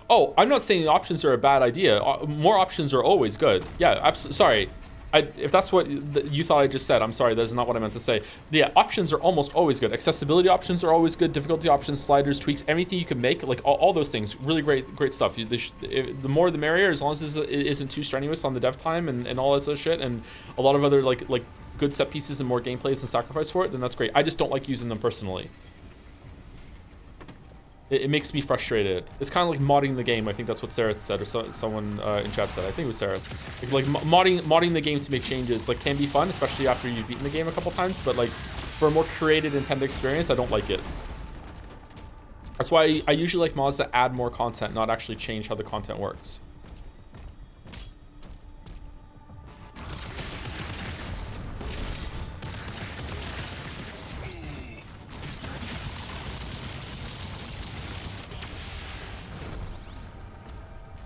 Oh, I'm not saying the options are a bad idea. More options are always good. Yeah, sorry. If that's what you thought I just said, I'm sorry. That is not what I meant to say. Yeah, options are almost always good. Accessibility options are always good. Difficulty options, sliders, tweaks, anything you can make, like all those things, really great stuff. The more the merrier, as long as it isn't too strenuous on the dev time and all that sort of shit, and a lot of other like good set pieces and more gameplays and sacrifice for it, then that's great. I just don't like using them personally. It makes me frustrated. It's kind of like modding the game. I think that's what Sarah said, or someone in chat said. I think it was Sarah. Like modding the game to make changes like can be fun, especially after you've beaten the game a couple times. But like for a more curated, intended experience, I don't like it. That's why I usually like mods that add more content, not actually change how the content works.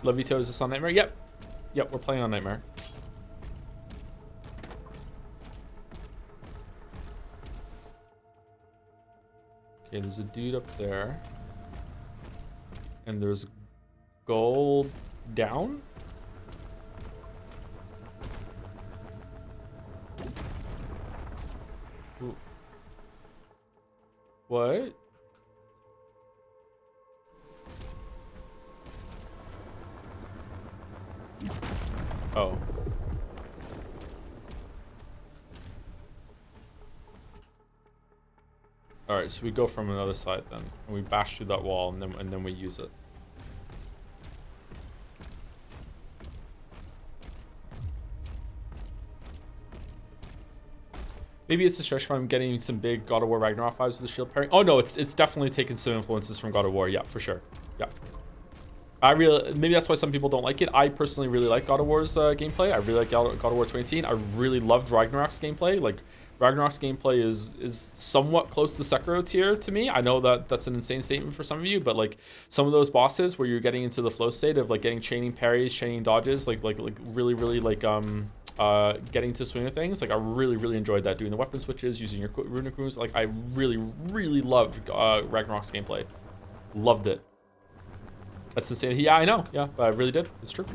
Levito, is this on Nightmare? Yep, we're playing on Nightmare. Okay, there's a dude up there. And there's gold down? Ooh. What? Oh. All right, so we go from another side then, and we bash through that wall, and then we use it. Maybe it's a stretch, but I'm getting some big God of War Ragnarok vibes with the shield pairing. Oh no, it's definitely taken some influences from God of War. Yeah, for sure. Yeah. Maybe that's why some people don't like it. I personally really like God of War's gameplay. I really like God of War 2018. I really loved Ragnarok's gameplay. Like, Ragnarok's gameplay is somewhat close to Sekiro tier to me. I know that that's an insane statement for some of you, but like some of those bosses where you're getting into the flow state of like getting chaining parries, chaining dodges, like really like getting to swing of things. Like I really enjoyed that, doing the weapon switches, using your runic moves. Like I really loved Ragnarok's gameplay. Loved it. That's insane. Yeah, I know. Yeah, I really did. It's true.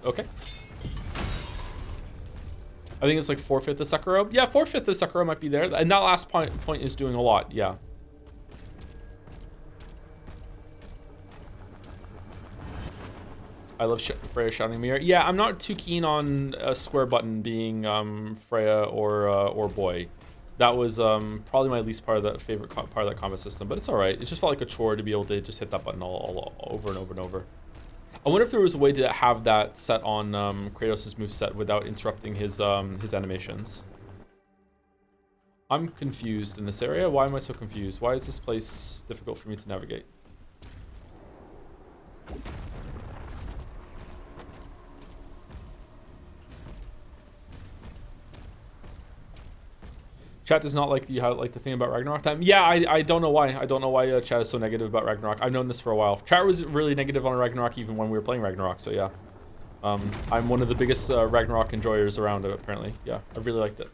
Okay. I think it's like 4/5 of Sekiro. Yeah, 4/5 of Sekiro might be there. And that last point is doing a lot. Yeah. I love Freya shouting mirror. Yeah, I'm not too keen on a square button being Freya or boy. That was probably my least favorite part of that combat system, but it's all right. It just felt like a chore to be able to just hit that button all over and over and over. I wonder if there was a way to have that set on Kratos' moveset without interrupting his animations. I'm confused in this area. Why am I so confused? Why is this place difficult for me to navigate? Chat does not like the thing about Ragnarok time. Yeah, I don't know why. I don't know why chat is so negative about Ragnarok. I've known this for a while. Chat was really negative on Ragnarok even when we were playing Ragnarok. So yeah, I'm one of the biggest Ragnarok enjoyers around. Apparently, yeah, I really liked it.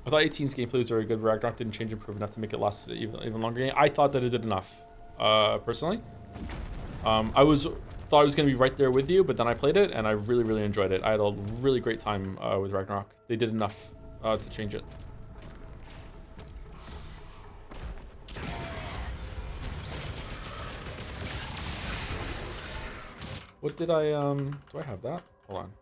I thought 18's gameplay was very good. Ragnarok didn't change, improve enough to make it last even longer game. I thought that it did enough, personally. Thought I was going to be right there with you, but then I played it, and I really enjoyed it. I had a really great time with Ragnarok. They did enough to change it. What did I, do I have that? Hold on.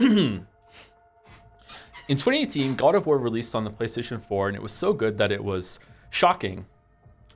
In 2018, God of War released on the PlayStation 4, and it was so good that it was shocking.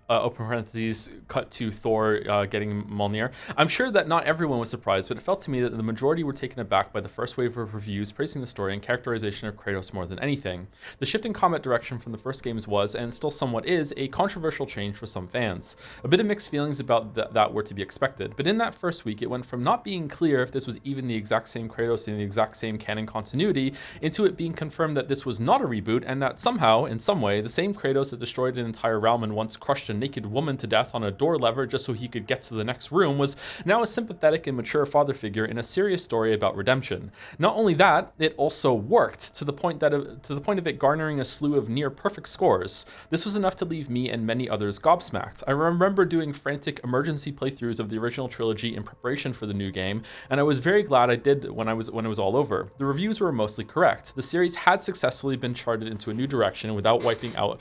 Open parentheses, cut to Thor getting Mjolnir. I'm sure that not everyone was surprised, but it felt to me that the majority were taken aback by the first wave of reviews praising the story and characterization of Kratos more than anything. The shift in combat direction from the first games was, and still somewhat is, a controversial change for some fans. A bit of mixed feelings about that were to be expected, but in that first week, it went from not being clear if this was even the exact same Kratos in the exact same canon continuity, into it being confirmed that this was not a reboot, and that somehow, in some way, the same Kratos that destroyed an entire realm and once crushed a naked woman to death on a door lever just so he could get to the next room was now a sympathetic and mature father figure in a serious story about redemption. Not only that, it also worked to the point of it garnering a slew of near perfect scores. This was enough to leave me and many others gobsmacked. I remember doing frantic emergency playthroughs of the original trilogy in preparation for the new game, and I was very glad I did when it was all over. The reviews were mostly correct. The series had successfully been charted into a new direction without wiping out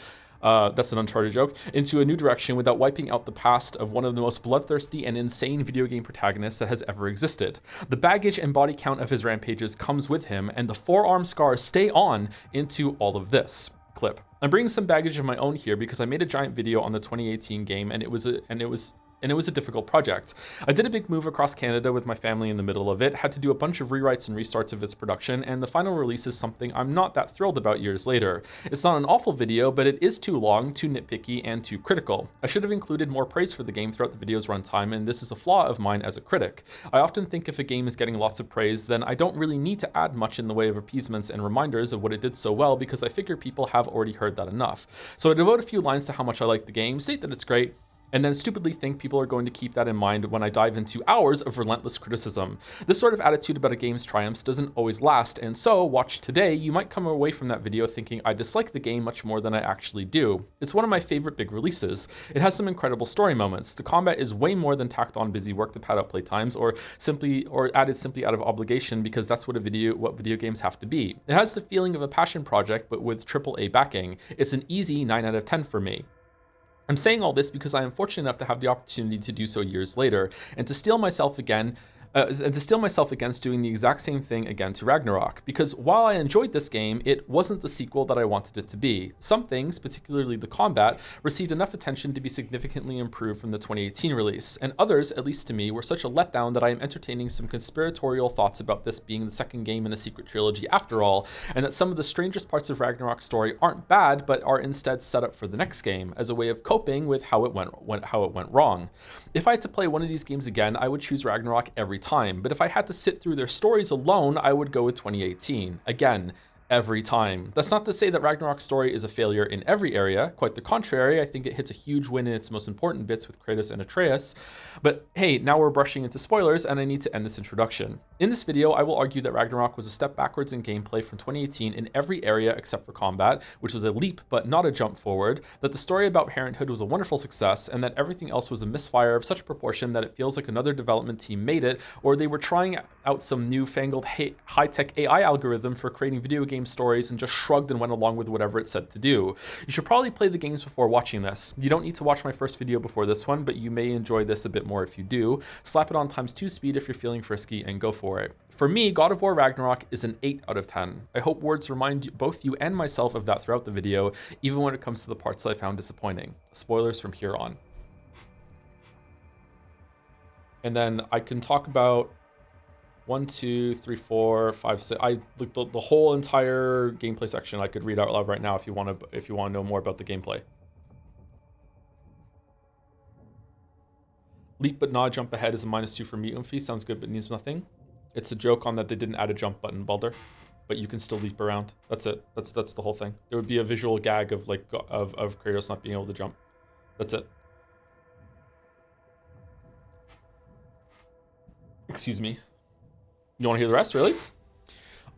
that's an Uncharted joke, into a new direction without wiping out the past of one of the most bloodthirsty and insane video game protagonists that has ever existed. The baggage and body count of his rampages comes with him, and the forearm scars stay on into all of this. Clip. I'm bringing some baggage of my own here because I made a giant video on the 2018 game, and it was a difficult project. I did a big move across Canada with my family in the middle of it, had to do a bunch of rewrites and restarts of its production, and the final release is something I'm not that thrilled about years later. It's not an awful video, but it is too long, too nitpicky, and too critical. I should have included more praise for the game throughout the video's runtime, and this is a flaw of mine as a critic. I often think if a game is getting lots of praise, then I don't really need to add much in the way of appeasements and reminders of what it did so well, because I figure people have already heard that enough. So I devote a few lines to how much I like the game, state that it's great, and then stupidly think people are going to keep that in mind when I dive into hours of relentless criticism. This sort of attitude about a game's triumphs doesn't always last, and so, watch today, you might come away from that video thinking I dislike the game much more than I actually do. It's one of my favorite big releases. It has some incredible story moments. The combat is way more than tacked on busy work to pad up playtimes, or added simply out of obligation because that's what video games have to be. It has the feeling of a passion project, but with AAA backing. It's an easy 9 out of 10 for me. I'm saying all this because I am fortunate enough to have the opportunity to do so years later, and to steel myself against doing the exact same thing again to Ragnarok, because while I enjoyed this game, it wasn't the sequel that I wanted it to be. Some things, particularly the combat, received enough attention to be significantly improved from the 2018 release, and others, at least to me, were such a letdown that I am entertaining some conspiratorial thoughts about this being the second game in a secret trilogy after all, and that some of the strangest parts of Ragnarok's story aren't bad, but are instead set up for the next game, as a way of coping with how it went wrong. If I had to play one of these games again, I would choose Ragnarok every time, but if I had to sit through their stories alone, I would go with 2018. Again, every time. That's not to say that Ragnarok's story is a failure in every area. Quite the contrary, I think it hits a huge win in its most important bits with Kratos and Atreus. But hey, now we're brushing into spoilers, and I need to end this introduction. In this video, I will argue that Ragnarok was a step backwards in gameplay from 2018 in every area except for combat, which was a leap but not a jump forward, that the story about parenthood was a wonderful success, and that everything else was a misfire of such a proportion that it feels like another development team made it, or they were trying out some newfangled high-tech AI algorithm for creating video game stories and just shrugged and went along with whatever it said to do. You should probably play the games before watching this. You don't need to watch my first video before this one, but you may enjoy this a bit more if you do. Slap it on ×2 speed if you're feeling frisky and go for it. For me, God of War Ragnarok is an 8 out of 10. I hope words remind both you and myself of that throughout the video, even when it comes to the parts that I found disappointing. Spoilers from here on. And then I can talk about 1, 2, 3, 4, 5, 6. The whole entire gameplay section I could read out loud right now if you want to know more about the gameplay. Leap but not jump ahead is a -2 for me. Oomphy sounds good but needs nothing. It's a joke on that they didn't add a jump button, Balder, but you can still leap around. That's it. That's the whole thing. There would be a visual gag of of Kratos not being able to jump. That's it. Excuse me. You want to hear the rest, really?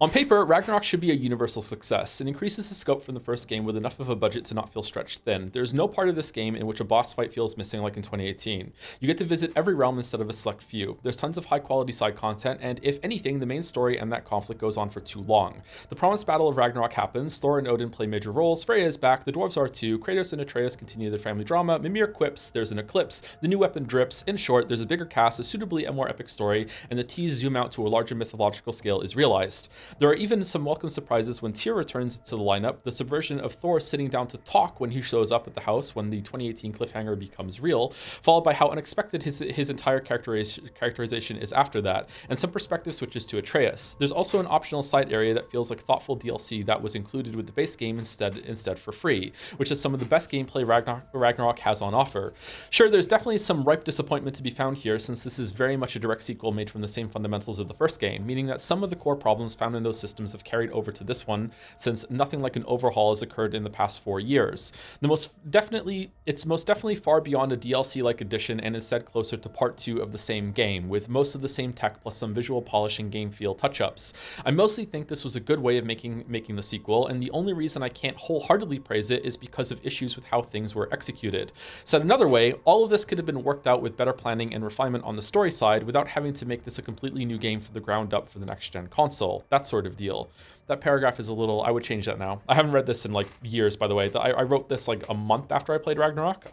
On paper, Ragnarok should be a universal success. It increases the scope from the first game with enough of a budget to not feel stretched thin. There's no part of this game in which a boss fight feels missing like in 2018. You get to visit every realm instead of a select few. There's tons of high quality side content, and if anything, the main story and that conflict goes on for too long. The promised battle of Ragnarok happens, Thor and Odin play major roles, Freya is back, the dwarves are too, Kratos and Atreus continue their family drama, Mimir quips, there's an eclipse, the new weapon drips. In short, there's a bigger cast, a suitably and more epic story, and the tease zoom out to a larger mythological scale is realized. There are even some welcome surprises when Tyr returns to the lineup, the subversion of Thor sitting down to talk when he shows up at the house when the 2018 cliffhanger becomes real, followed by how unexpected his entire characterization is after that, and some perspective switches to Atreus. There's also an optional side area that feels like thoughtful DLC that was included with the base game instead for free, which is some of the best gameplay Ragnarok has on offer. Sure, there's definitely some ripe disappointment to be found here, since this is very much a direct sequel made from the same fundamentals of the first game, meaning that some of the core problems found in those systems have carried over to this one, since nothing like an overhaul has occurred in the past 4 years. It's most definitely far beyond a DLC-like addition, and instead closer to part 2 of the same game, with most of the same tech plus some visual polish and game feel touch-ups. I mostly think this was a good way of making the sequel, and the only reason I can't wholeheartedly praise it is because of issues with how things were executed. Said another way, all of this could have been worked out with better planning and refinement on the story side without having to make this a completely new game from the ground up for the next-gen console. That sort of deal. That paragraph is a little, I would change that now. I haven't read this in like years, by the way. I wrote this like a month after I played Ragnarok.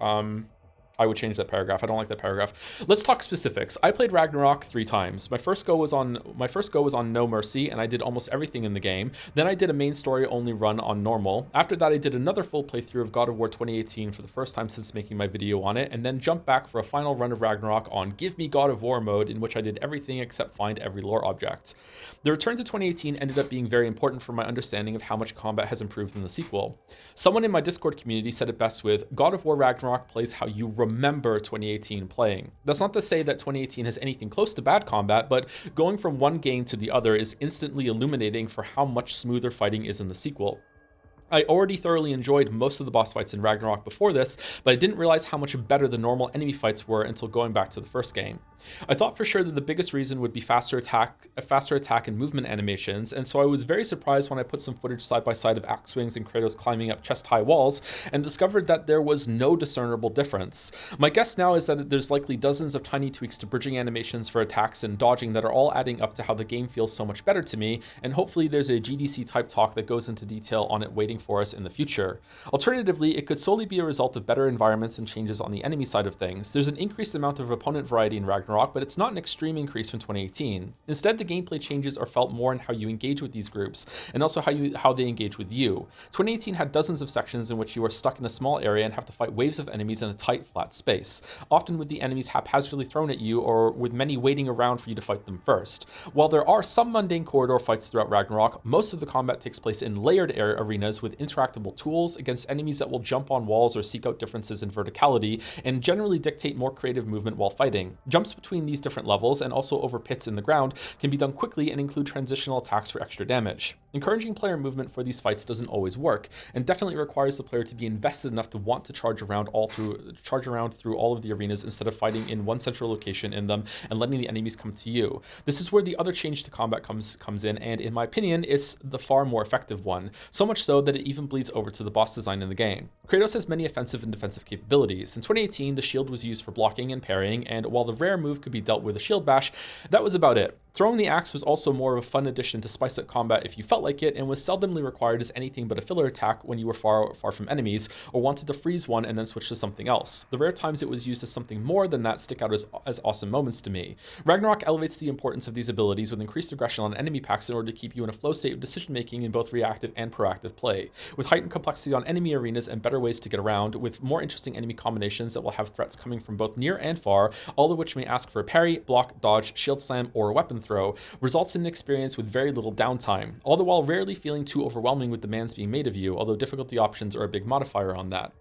I would change that paragraph. I don't like that paragraph. Let's talk specifics. I played Ragnarok 3 times. My first go was on No Mercy, and I did almost everything in the game. Then I did a main story only run on normal. After that, I did another full playthrough of God of War 2018 for the first time since making my video on it, and then jumped back for a final run of Ragnarok on Give Me God of War mode, in which I did everything except find every lore object. The return to 2018 ended up being very important for my understanding of how much combat has improved in the sequel. Someone in my Discord community said it best with, God of War Ragnarok plays how you remember 2018 playing. That's not to say that 2018 has anything close to bad combat, but going from one game to the other is instantly illuminating for how much smoother fighting is in the sequel. I already thoroughly enjoyed most of the boss fights in Ragnarok before this, but I didn't realize how much better the normal enemy fights were until going back to the first game. I thought for sure that the biggest reason would be faster attack and movement animations, and so I was very surprised when I put some footage side by side of axe swings and Kratos climbing up chest-high walls and discovered that there was no discernible difference. My guess now is that there's likely dozens of tiny tweaks to bridging animations for attacks and dodging that are all adding up to how the game feels so much better to me, and hopefully there's a GDC type talk that goes into detail on it waiting for us in the future. Alternatively, it could solely be a result of better environments and changes on the enemy side of things. There's an increased amount of opponent variety in Ragnarok, but it's not an extreme increase from 2018. Instead, the gameplay changes are felt more in how you engage with these groups, and also how they engage with you. 2018 had dozens of sections in which you are stuck in a small area and have to fight waves of enemies in a tight, flat space, often with the enemies haphazardly thrown at you or with many waiting around for you to fight them first. While there are some mundane corridor fights throughout Ragnarok, most of the combat takes place in layered arenas with interactable tools against enemies that will jump on walls or seek out differences in verticality and generally dictate more creative movement while fighting. Jumps between these different levels and also over pits in the ground can be done quickly and include transitional attacks for extra damage. Encouraging player movement for these fights doesn't always work, and definitely requires the player to be invested enough to want to charge around through all of the arenas instead of fighting in one central location in them and letting the enemies come to you. This is where the other change to combat comes in, and in my opinion, it's the far more effective one. So much so that it even bleeds over to the boss design in the game. Kratos has many offensive and defensive capabilities. In 2018, the shield was used for blocking and parrying, and while the rare move could be dealt with a shield bash, that was about it. Throwing the axe was also more of a fun addition to spice up combat if you felt like it, and was seldomly required as anything but a filler attack when you were far from enemies, or wanted to freeze one and then switch to something else. The rare times it was used as something more than that stick out as awesome moments to me. Ragnarok elevates the importance of these abilities with increased aggression on enemy packs in order to keep you in a flow state of decision making in both reactive and proactive play, with heightened complexity on enemy arenas and better ways to get around, with more interesting enemy combinations that will have threats coming from both near and far, all of which may ask for a parry, block, dodge, shield slam, or a weapon throw, results in an experience with very little downtime, all the while rarely feeling too overwhelming with demands being made of you, although difficulty options are a big modifier on that.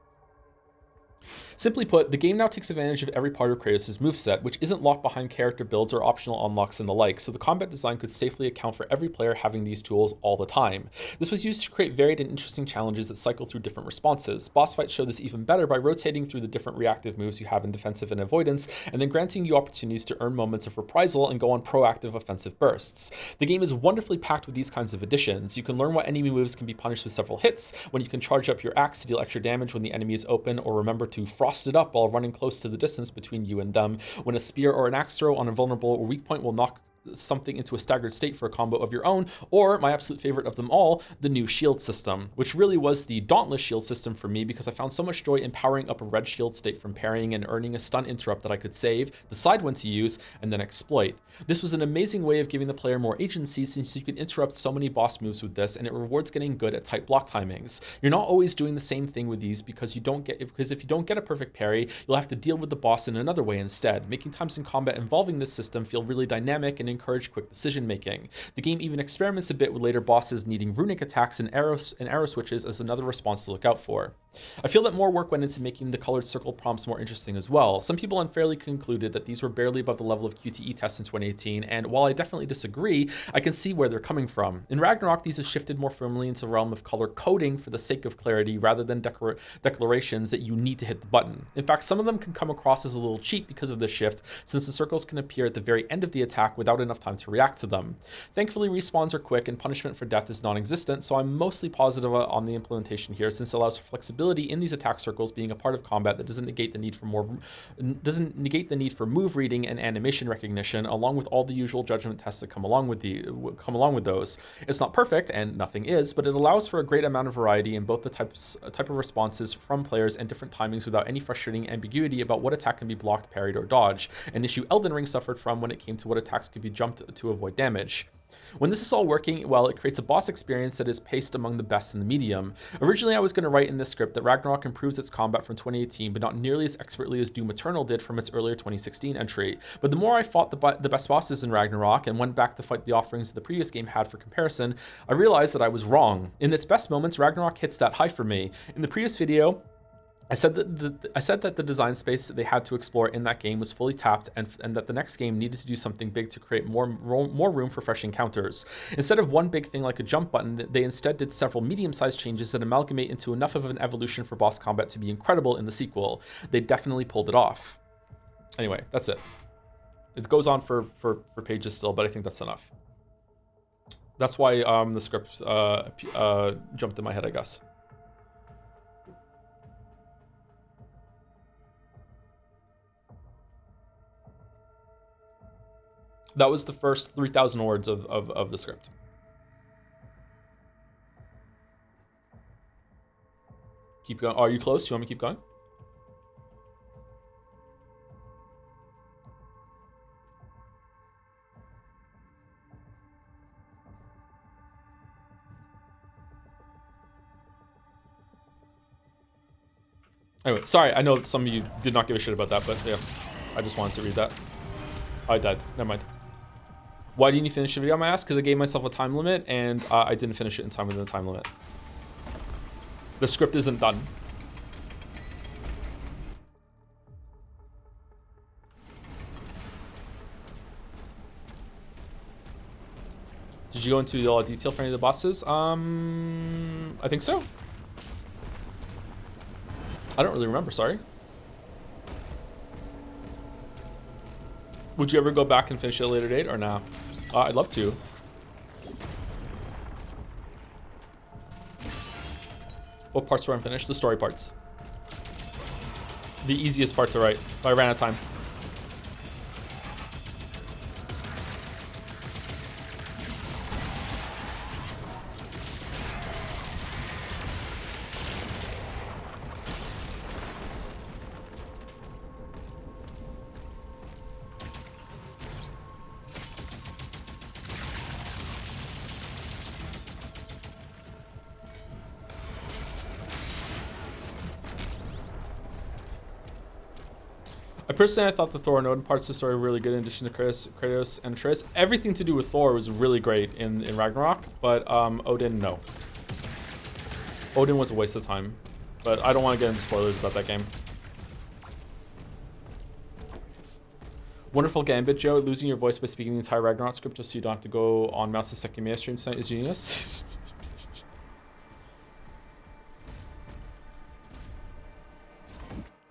Simply put, the game now takes advantage of every part of Kratos' moveset, which isn't locked behind character builds or optional unlocks and the like, so the combat design could safely account for every player having these tools all the time. This was used to create varied and interesting challenges that cycle through different responses. Boss fights show this even better by rotating through the different reactive moves you have in defensive and avoidance, and then granting you opportunities to earn moments of reprisal and go on proactive offensive bursts. The game is wonderfully packed with these kinds of additions. You can learn what enemy moves can be punished with several hits, when you can charge up your axe to deal extra damage when the enemy is open, or remember to frost it up while running close to the distance between you and them, when a spear or an axe throw on a vulnerable or weak point will knock something into a staggered state for a combo of your own, or my absolute favorite of them all, the new shield system, which really was the dauntless shield system for me because I found so much joy in powering up a red shield state from parrying and earning a stun interrupt that I could save, decide when to use, and then exploit. This was an amazing way of giving the player more agency since you can interrupt so many boss moves with this, and it rewards getting good at tight block timings. You're not always doing the same thing with these because if you don't get a perfect parry, you'll have to deal with the boss in another way instead, making times in combat involving this system feel really dynamic and encourage quick decision making. The game even experiments a bit with later bosses needing runic attacks and arrow switches as another response to look out for. I feel that more work went into making the colored circle prompts more interesting as well. Some people unfairly concluded that these were barely above the level of QTE tests in 2018, and while I definitely disagree, I can see where they're coming from. In Ragnarok, these have shifted more firmly into the realm of color coding for the sake of clarity rather than declarations that you need to hit the button. In fact, some of them can come across as a little cheap because of this shift, since the circles can appear at the very end of the attack without enough time to react to them. Thankfully, respawns are quick and punishment for death is non-existent, so I'm mostly positive on the implementation here since it allows for flexibility in these attack circles being a part of combat that doesn't negate the need for move reading and animation recognition, along with all the usual judgment tests that come along with those. It's not perfect, and nothing is, but it allows for a great amount of variety in both the type of responses from players and different timings without any frustrating ambiguity about what attack can be blocked, parried, or dodged, an issue Elden Ring suffered from when it came to what attacks could be jumped to avoid damage. When this is all working well, it creates a boss experience that is paced among the best in the medium. Originally, I was going to write in this script that Ragnarok improves its combat from 2018, but not nearly as expertly as Doom Eternal did from its earlier 2016 entry. But the more I fought the best bosses in Ragnarok and went back to fight the offerings that the previous game had for comparison, I realized that I was wrong. In its best moments, Ragnarok hits that high for me. In the previous video, I said that the design space that they had to explore in that game was fully tapped, and that the next game needed to do something big to create more room for fresh encounters. Instead of one big thing like a jump button, they instead did several medium-sized changes that amalgamate into enough of an evolution for boss combat to be incredible in the sequel. They definitely pulled it off. Anyway, that's it. It goes on for pages still, but I think that's enough. That's why the script jumped in my head, I guess. That was the first 3,000 words of the script. Keep going. Are you close? You want me to keep going? Anyway, sorry, I know some of you did not give a shit about that, but yeah, I just wanted to read that. I died. Never mind. Why didn't you finish the video, I asked? Because I gave myself a time limit, and I didn't finish it in time within the time limit. The script isn't done. Did you go into a lot of detail for any of the bosses? I think so. I don't really remember, sorry. Would you ever go back and finish it at a later date or nah? I'd love to. What parts were unfinished? The story parts. The easiest part to write. I ran out of time. Personally, I thought the Thor and Odin parts of the story were really good in addition to Kratos and Atreus. Everything to do with Thor was really great in Ragnarok, but Odin, no. Odin was a waste of time, but I don't want to get into spoilers about that game. Wonderful gambit, Joe. Losing your voice by speaking the entire Ragnarok script just so you don't have to go on Mouse's second Mia stream tonight is genius.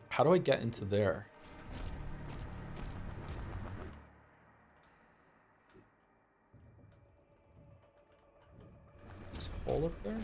How do I get into there? There's a hole up there?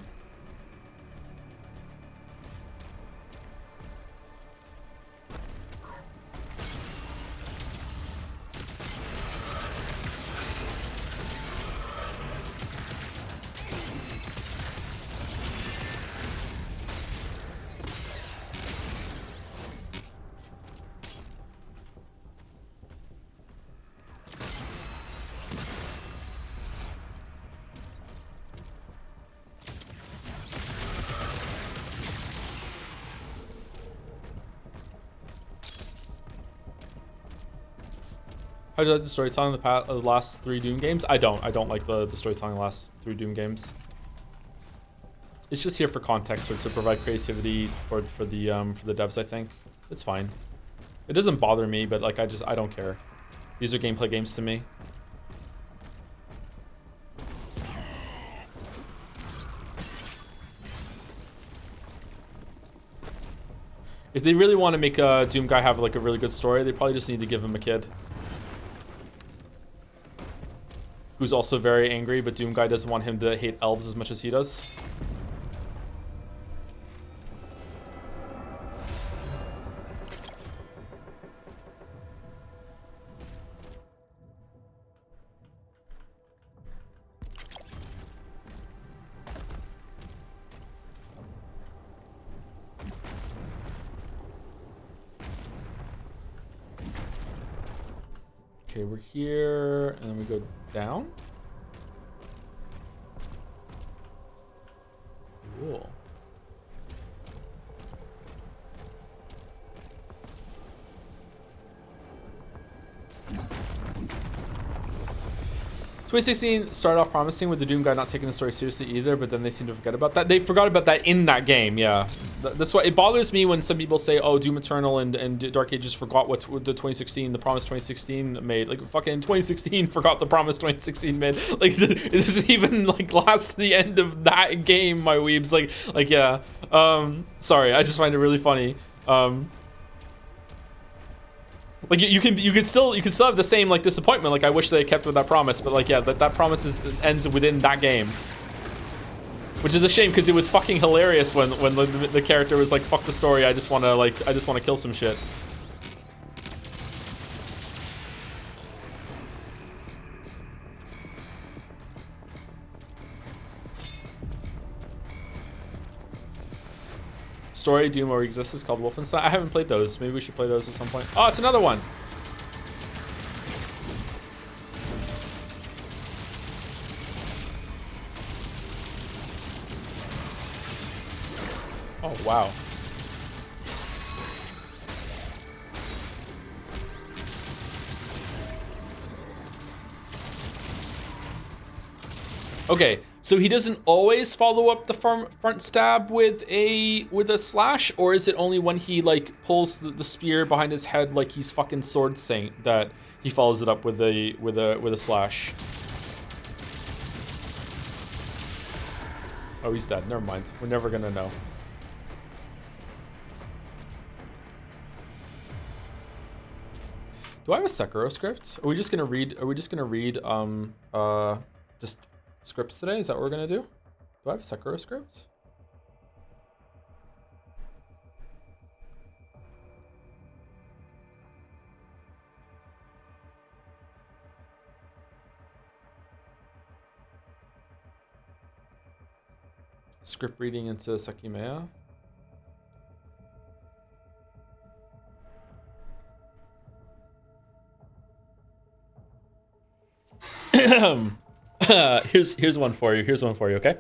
How do you like the storytelling in the last 3 Doom games? I don't like the storytelling in the last 3 Doom games. It's just here for context or to provide creativity for the devs, I think. It's fine. It doesn't bother me, but like I don't care. These are gameplay games to me. If they really want to make a Doom guy have like a really good story, they probably just need to give him a kid. Who's also very angry, but Doom guy doesn't want him to hate elves as much as he does. Okay, we're here, and then we go down. Cool. 2016 started off promising with the Doom guy not taking the story seriously either, but then they seem to forget about that. They forgot about that in that game, yeah. That's why it bothers me when some people say, oh, Doom Eternal and Dark Ages forgot what the 2016, the promise 2016 made. Like, fucking 2016 forgot the promise 2016 made. Like, it doesn't even, like, last the end of that game, my weebs. Like, yeah. Sorry, I just find it really funny. Like you can still have the same like disappointment. Like I wish they kept with that promise, but like yeah, that promise ends within that game, which is a shame because it was fucking hilarious when the character was like, "Fuck the story, I just want to kill some shit." Story Doom or exists is called Wolfenstein. I haven't played those. Maybe we should play those at some point. Oh, it's another one. Oh, wow. Okay. So he doesn't always follow up the front stab with a slash, or is it only when he like pulls the spear behind his head like he's fucking Sword Saint that he follows it up with a slash? Oh, he's dead. Never mind. We're never gonna know. Do I have a Sekiro script? Are we just gonna read just scripts today? Is that what we're gonna do? Do I have a Sekiro script? Script reading into Sekimea. Here's one for you. Okay.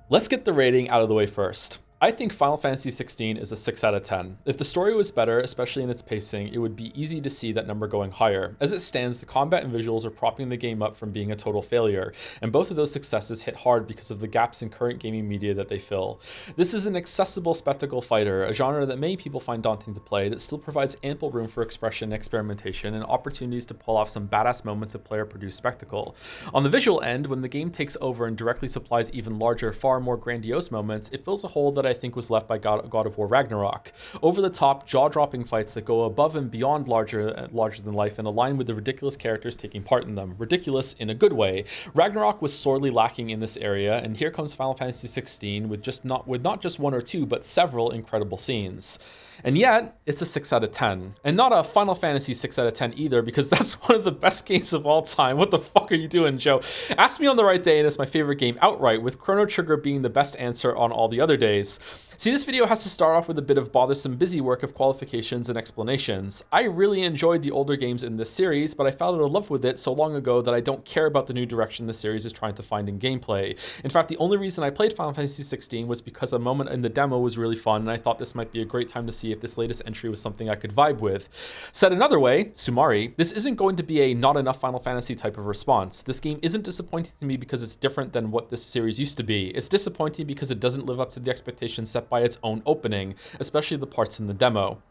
Let's get the rating out of the way first. I think Final Fantasy XVI is a 6 out of 10. If the story was better, especially in its pacing, it would be easy to see that number going higher. As it stands, the combat and visuals are propping the game up from being a total failure, and both of those successes hit hard because of the gaps in current gaming media that they fill. This is an accessible spectacle fighter, a genre that many people find daunting to play, that still provides ample room for expression, experimentation, and opportunities to pull off some badass moments of player-produced spectacle. On the visual end, when the game takes over and directly supplies even larger, far more grandiose moments, it fills a hole that I think was left by God of War Ragnarok. Over-the-top, jaw-dropping fights that go above and beyond larger than life and align with the ridiculous characters taking part in them. Ridiculous in a good way. Ragnarok was sorely lacking in this area, and here comes Final Fantasy XVI with not just one or two, but several incredible scenes. And yet, it's a 6 out of 10. And not a Final Fantasy 6 out of 10 either, because that's one of the best games of all time. What the fuck are you doing, Joe? Ask me on the right day, and it's my favorite game outright, with Chrono Trigger being the best answer on all the other days. See, this video has to start off with a bit of bothersome busy work of qualifications and explanations. I really enjoyed the older games in this series, but I fell out of love with it so long ago that I don't care about the new direction the series is trying to find in gameplay. In fact, the only reason I played Final Fantasy XVI was because a moment in the demo was really fun, and I thought this might be a great time to see if this latest entry was something I could vibe with. Said another way, Sumari, this isn't going to be a not enough Final Fantasy type of response. This game isn't disappointing to me because it's different than what this series used to be. It's disappointing because it doesn't live up to the expectations set by its own opening, especially the parts in the demo.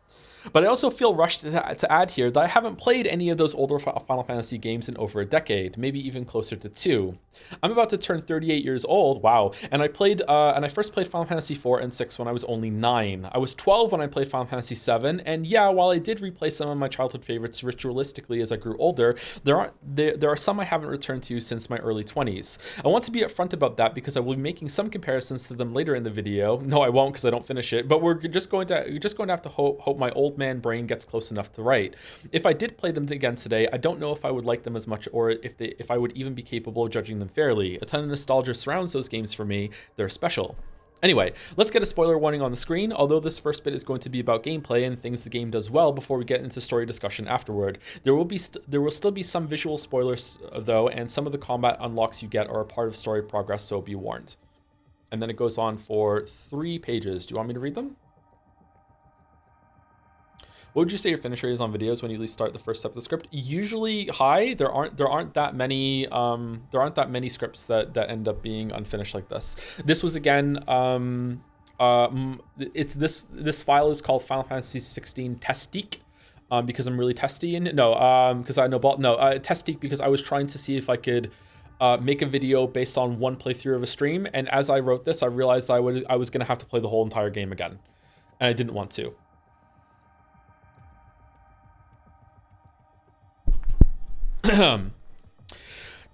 But I also feel rushed to add here that I haven't played any of those older Final Fantasy games in over a decade, maybe even closer to 2. I'm about to turn 38 years old, wow, and I first played Final Fantasy 4 and 6 when I was only 9. I was 12 when I played Final Fantasy 7, and yeah, while I did replay some of my childhood favorites ritualistically as I grew older, there are some I haven't returned to since my early 20s. I want to be upfront about that because I will be making some comparisons to them later in the video. No, I won't because I don't finish it, but we're just going to have to hope my old man brain gets close enough to write. If I did play them again today, I don't know if I would like them as much or if I would even be capable of judging them fairly. A ton of nostalgia surrounds those games for me. They're special. Anyway, let's get a spoiler warning on the screen, although this first bit is going to be about gameplay and things the game does well before we get into story discussion afterward. There will still be some visual spoilers though, and some of the combat unlocks you get are a part of story progress, so be warned. And then it goes on for 3 pages. Do you want me to read them? What would you say your finish rate is on videos when you at least start the first step of the script? Usually high. There aren't that many scripts that end up being unfinished like this. This was again this file is called Final Fantasy 16 Testique. Because I'm really testy in it. Because I know Testique because I was trying to see if I could make a video based on one playthrough of a stream, and as I wrote this, I realized I was gonna have to play the whole entire game again, and I didn't want to.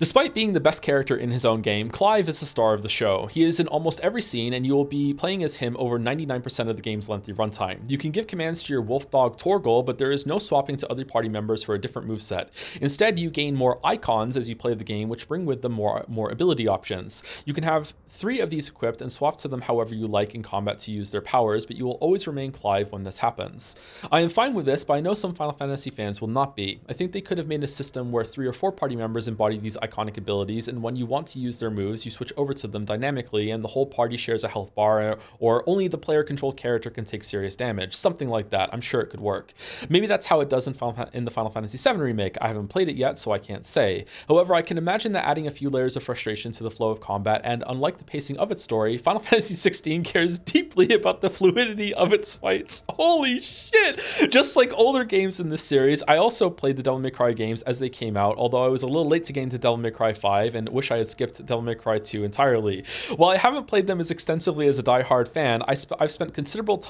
Despite being the best character in his own game, Clive is the star of the show. He is in almost every scene, and you will be playing as him over 99% of the game's lengthy runtime. You can give commands to your wolf dog Torgal, but there is no swapping to other party members for a different moveset. Instead, you gain more icons as you play the game, which bring with them more ability options. You can have 3 of these equipped and swap to them however you like in combat to use their powers, but you will always remain Clive when this happens. I am fine with this, but I know some Final Fantasy fans will not be. I think they could have made a system where 3 or 4 party members embody these iconic abilities, and when you want to use their moves, you switch over to them dynamically, and the whole party shares a health bar, or only the player-controlled character can take serious damage. Something like that. I'm sure it could work. Maybe that's how it does in the Final Fantasy VII Remake. I haven't played it yet, so I can't say. However, I can imagine that adding a few layers of frustration to the flow of combat, and unlike the pacing of its story, Final Fantasy XVI cares deeply about the fluidity of its fights. Holy shit! Just like older games in this series, I also played the Devil May Cry games as they came out, although I was a little late to get into Devil May Cry 5 and wish I had skipped Devil May Cry 2 entirely. While I haven't played them as extensively as a die-hard fan, I've spent a considerable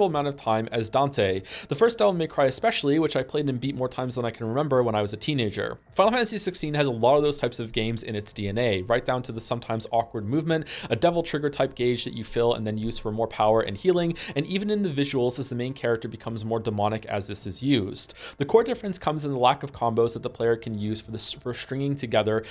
amount of time as Dante. The first Devil May Cry especially, which I played and beat more times than I can remember when I was a teenager. Final Fantasy XVI has a lot of those types of games in its DNA, right down to the sometimes awkward movement, a devil trigger type gauge that you fill and then use for more power and healing, and even in the visuals as the main character becomes more demonic as this is used. The core difference comes in the lack of combos that the player can use for the for stringing together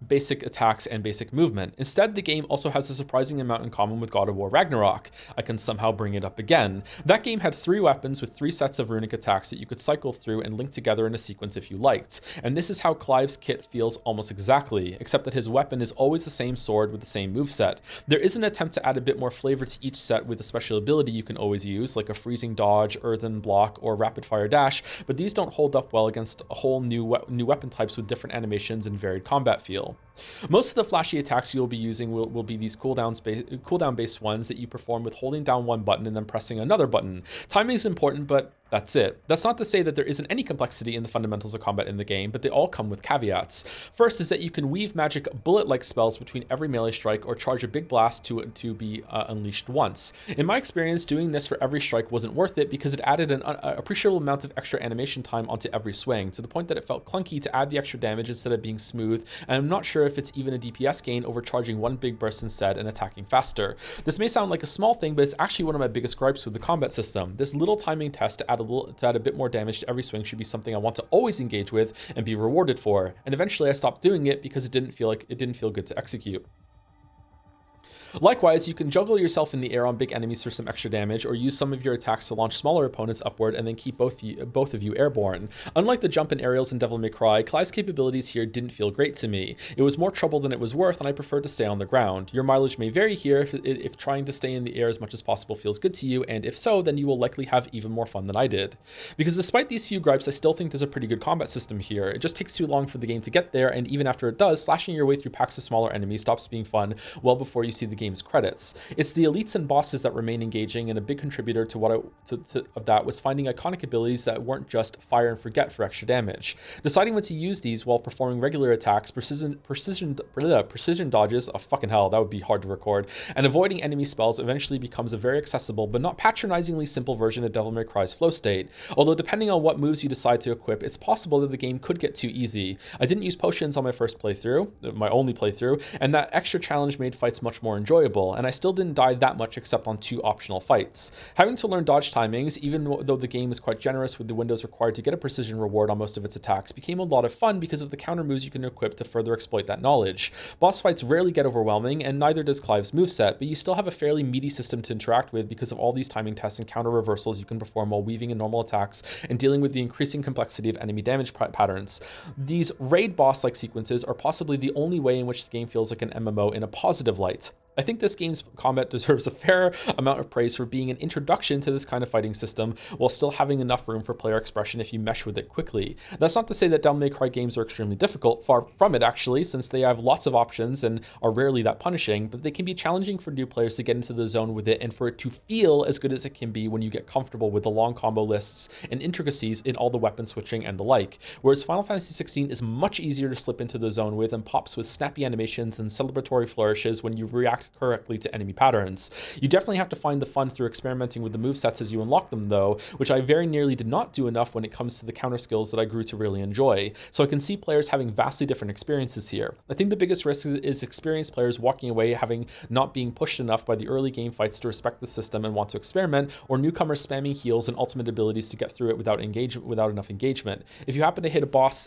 basic attacks and basic movement. Instead, the game also has a surprising amount in common with God of War Ragnarok. I can somehow bring it up again. That game had 3 weapons with 3 sets of runic attacks that you could cycle through and link together in a sequence if you liked. And this is how Clive's kit feels almost exactly, except that his weapon is always the same sword with the same moveset. There is an attempt to add a bit more flavor to each set with a special ability you can always use, like a freezing dodge, earthen block, or rapid fire dash, but these don't hold up well against a whole new weapon types with different animations and varied combat feel. Most of the flashy attacks you'll be using will be these cooldown based ones that you perform with holding down one button and then pressing another button. Timing is important, but that's it. That's not to say that there isn't any complexity in the fundamentals of combat in the game, but they all come with caveats. First is that you can weave magic bullet-like spells between every melee strike or charge a big blast to be unleashed once. In my experience, doing this for every strike wasn't worth it because it added an appreciable amount of extra animation time onto every swing, to the point that it felt clunky to add the extra damage instead of being smooth, and I'm not sure if it's even a DPS gain over charging one big burst instead and attacking faster. This may sound like a small thing, but it's actually one of my biggest gripes with the combat system. This little timing test to add a bit more damage to every swing should be something I want to always engage with and be rewarded for. And eventually I stopped doing it because it didn't feel good to execute. Likewise, you can juggle yourself in the air on big enemies for some extra damage, or use some of your attacks to launch smaller opponents upward and then keep both of you airborne. Unlike the jump and aerials in Devil May Cry, Clive's capabilities here didn't feel great to me. It was more trouble than it was worth, and I preferred to stay on the ground. Your mileage may vary here if trying to stay in the air as much as possible feels good to you, and if so, then you will likely have even more fun than I did. Because despite these few gripes, I still think there's a pretty good combat system here. It just takes too long for the game to get there, and even after it does, slashing your way through packs of smaller enemies stops being fun well before you see the game's credits. It's the elites and bosses that remain engaging, and a big contributor to that was finding iconic abilities that weren't just fire and forget for extra damage. Deciding when to use these while performing regular attacks, precision dodges, oh fucking hell, that would be hard to record, and avoiding enemy spells eventually becomes a very accessible but not patronizingly simple version of Devil May Cry's flow state. Although depending on what moves you decide to equip, it's possible that the game could get too easy. I didn't use potions on my first playthrough, my only playthrough, and that extra challenge made fights much more enjoyable, and I still didn't die that much except on 2 optional fights. Having to learn dodge timings, even though the game is quite generous with the windows required to get a precision reward on most of its attacks, became a lot of fun because of the counter moves you can equip to further exploit that knowledge. Boss fights rarely get overwhelming, and neither does Clive's moveset, but you still have a fairly meaty system to interact with because of all these timing tests and counter reversals you can perform while weaving in normal attacks and dealing with the increasing complexity of enemy damage patterns. These raid boss-like sequences are possibly the only way in which the game feels like an MMO in a positive light. I think this game's combat deserves a fair amount of praise for being an introduction to this kind of fighting system while still having enough room for player expression if you mesh with it quickly. That's not to say that Devil May Cry games are extremely difficult, far from it actually, since they have lots of options and are rarely that punishing, but they can be challenging for new players to get into the zone with it and for it to feel as good as it can be when you get comfortable with the long combo lists and intricacies in all the weapon switching and the like. Whereas Final Fantasy 16 is much easier to slip into the zone with and pops with snappy animations and celebratory flourishes when you react correctly to enemy patterns. You definitely have to find the fun through experimenting with the movesets as you unlock them though, which I very nearly did not do enough when it comes to the counter skills that I grew to really enjoy. So I can see players having vastly different experiences here. I think the biggest risk is experienced players walking away having not being pushed enough by the early game fights to respect the system and want to experiment, or newcomers spamming heals and ultimate abilities to get through it without enough engagement. If you happen to hit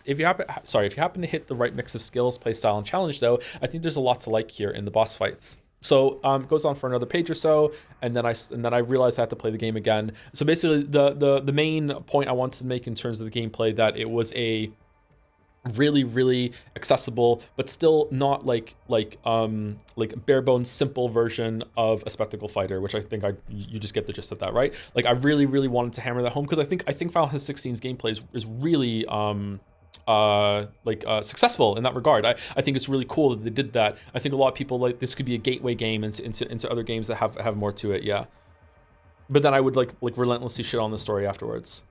if you happen to hit the right mix of skills, playstyle, and challenge though, I think there's a lot to like here in the boss fights. So it goes on for another page or so, and then I realized I had to play the game again. So basically, the main point I wanted to make in terms of the gameplay, that it was a really accessible but still not like bare bones simple version of a spectacle fighter, which I think you just get the gist of that, right? Like I really wanted to hammer that home because I think Final Fantasy 16's gameplay is really successful in that regard. I think it's really cool that they did that. I think a lot of people like this could be a gateway game into other games that have more to it, yeah. But then I would like relentlessly shit on the story afterwards.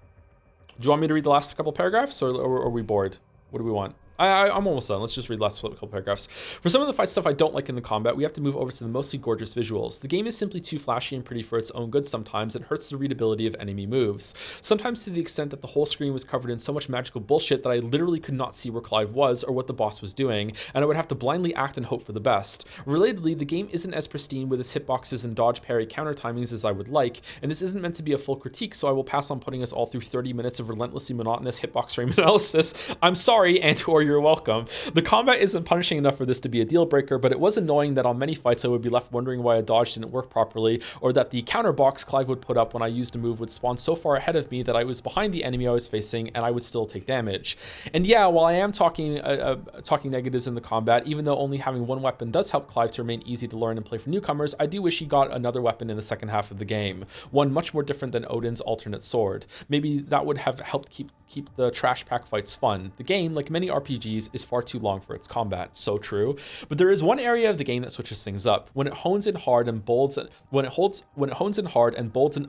Do you want me to read the last couple paragraphs, or are we bored? What do we want? I'm almost done. Let's just read the last couple paragraphs. For some of the fight stuff I don't like in the combat, we have to move over to the mostly gorgeous visuals. The game is simply too flashy and pretty for its own good sometimes. It hurts the readability of enemy moves. Sometimes to the extent that the whole screen was covered in so much magical bullshit that I literally could not see where Clive was or what the boss was doing, and I would have to blindly act and hope for the best. Relatedly, the game isn't as pristine with its hitboxes and dodge parry counter timings as I would like, and this isn't meant to be a full critique, so I will pass on putting us all through 30 minutes of relentlessly monotonous hitbox frame analysis. I'm sorry, and or you're welcome. The combat isn't punishing enough for this to be a deal breaker, but it was annoying that on many fights I would be left wondering why a dodge didn't work properly, or that the counter box Clive would put up when I used a move would spawn so far ahead of me that I was behind the enemy I was facing and I would still take damage. And yeah, while I am talking negatives in the combat, even though only having one weapon does help Clive to remain easy to learn and play for newcomers, I do wish he got another weapon in the second half of the game, one much more different than Odin's alternate sword. Maybe that would have helped keep the trash pack fights fun. The game, like many RPGs, is far too long for its combat. So true. But there is one area of the game that switches things up. When it hones in hard and bolds and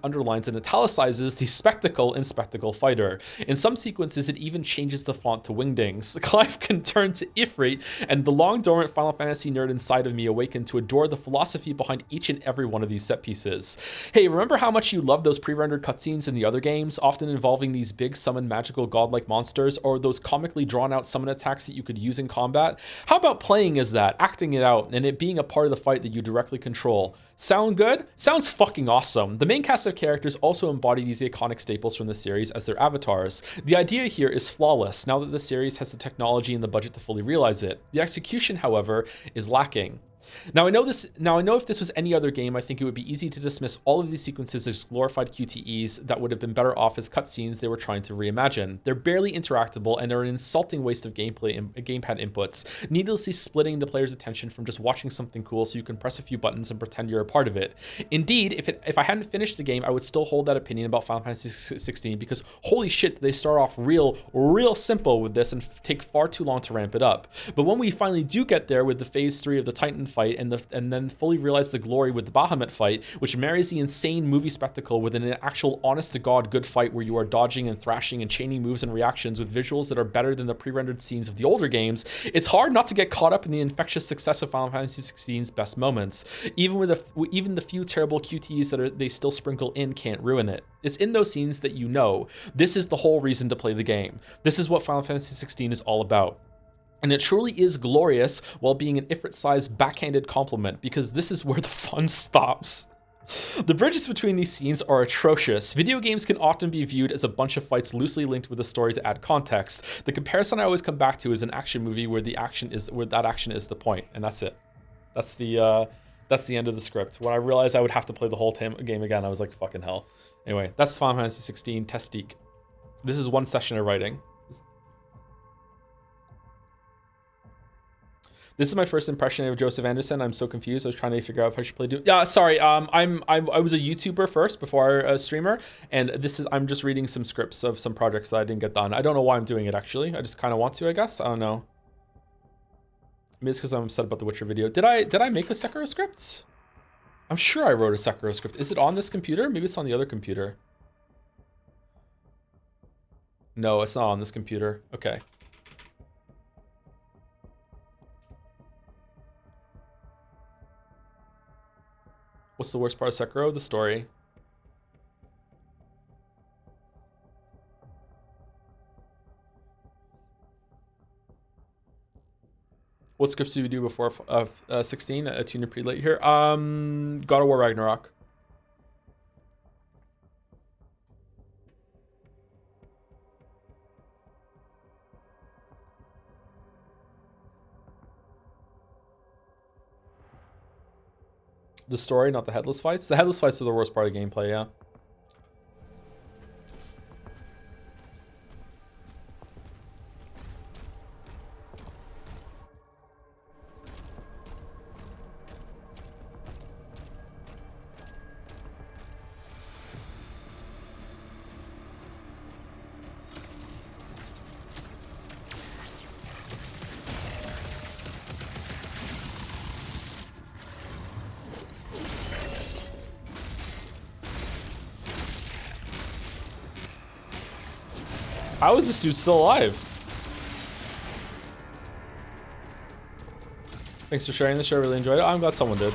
underlines and italicizes the spectacle in Spectacle Fighter. In some sequences, it even changes the font to Wingdings. Clive can turn to Ifrit, and the long dormant Final Fantasy nerd inside of me awakened to adore the philosophy behind each and every one of these set pieces. Hey, remember how much you loved those pre-rendered cutscenes in the other games, often involving these big summon magical godlike monsters, or those comically drawn out summon attacks that you could use in combat? How about playing as that, acting it out, and it being a part of the fight that you directly control? Sound good? Sounds fucking awesome. The main cast of characters also embody these iconic staples from the series as their avatars. The idea here is flawless now that the series has the technology and the budget to fully realize it. The execution, however, is lacking. Now I know if this was any other game, I think it would be easy to dismiss all of these sequences as glorified QTEs that would have been better off as cutscenes they were trying to reimagine. They're barely interactable and are an insulting waste of gameplay and gamepad inputs, needlessly splitting the player's attention from just watching something cool so you can press a few buttons and pretend you're a part of it. Indeed, if I hadn't finished the game, I would still hold that opinion about Final Fantasy 16 because holy shit, they start off real simple with this and take far too long to ramp it up. But when we finally do get there with the phase 3 of the Titan fight and then fully realize the glory with the Bahamut fight, which marries the insane movie spectacle with an actual honest-to-God good fight where you are dodging and thrashing and chaining moves and reactions with visuals that are better than the pre-rendered scenes of the older games, it's hard not to get caught up in the infectious success of Final Fantasy 16's best moments. Even the few terrible QTEs that they still sprinkle in can't ruin it. It's in those scenes that you know, this is the whole reason to play the game. This is what Final Fantasy 16 is all about. And it truly is glorious while being an Ifrit-sized backhanded compliment, because this is where the fun stops. The bridges between these scenes are atrocious. Video games can often be viewed as a bunch of fights loosely linked with a story to add context. The comparison I always come back to is an action movie where that action is the point, and that's it. That's the end of the script. When I realized I would have to play the whole game again, I was like, fucking hell. Anyway, that's Final Fantasy 16 Testique. This is one session of writing. This is my first impression of Joseph Anderson. I'm so confused. I was trying to figure out if I should play Doom. Yeah, sorry. I was a YouTuber first before a streamer, and I'm just reading some scripts of some projects that I didn't get done. I don't know why I'm doing it actually. I just kind of want to, I guess. I don't know. Maybe it's because I'm upset about the Witcher video. Did I make a Sekiro script? I'm sure I wrote a Sekiro script. Is it on this computer? Maybe it's on the other computer. No, it's not on this computer. Okay. What's the worst part of Sekiro? The story. What scripts did we do before 16? A tuner pretty late here. God of War Ragnarok. The story, not the headless fights. The headless fights are the worst part of gameplay, yeah. How is this dude still alive? Thanks for sharing the show. I really enjoyed it. I'm glad someone did.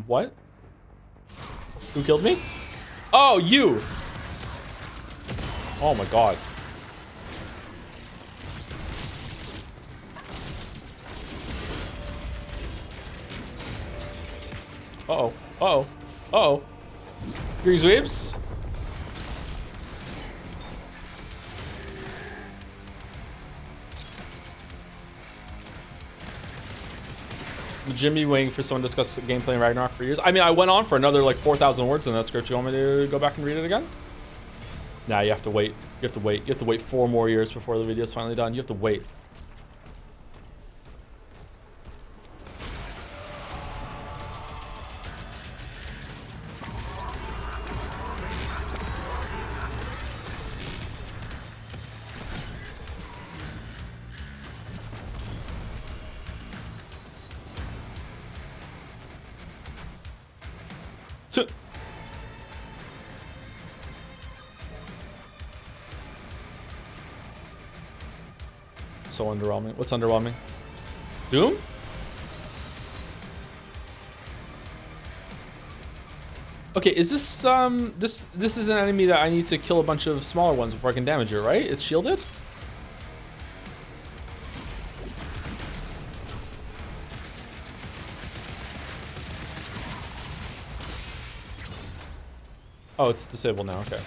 What? Who killed me? Oh, you! Oh my god. Uh-oh. Uh-oh. Uh-oh. Greetings, Weebs. Jimmy waiting for someone to discuss gameplay in Ragnarok for years. I mean, I went on for another like 4,000 words in that script. You want me to go back and read it again? Nah, you have to wait. You have to wait. You have to wait 4 more years before the video's finally done. You have to wait. So underwhelming. What's underwhelming? Doom? Okay, is this this is an enemy that I need to kill a bunch of smaller ones before I can damage it, right? It's shielded? Oh, it's disabled now, okay.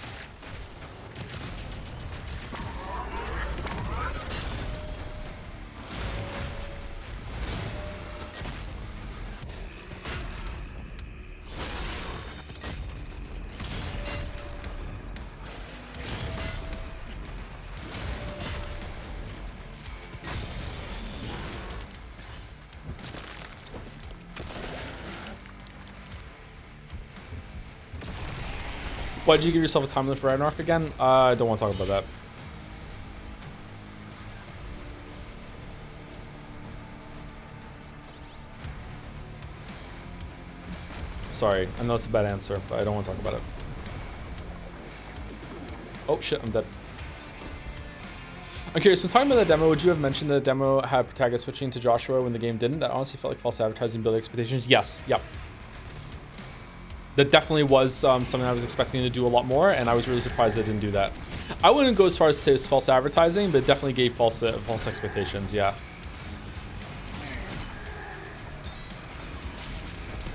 Why did you give yourself a time limit for Ragnarok again? I don't want to talk about that. Sorry, I know it's a bad answer, but I don't want to talk about it. Oh shit, I'm dead. I'm curious, when talking about the demo, would you have mentioned that the demo had protagonist switching to Joshua when the game didn't? That honestly felt like false advertising, building expectations. Yes, yep. That definitely was something I was expecting to do a lot more, and I was really surprised they didn't do that. I wouldn't go as far as to say it's false advertising, but it definitely gave false expectations, yeah.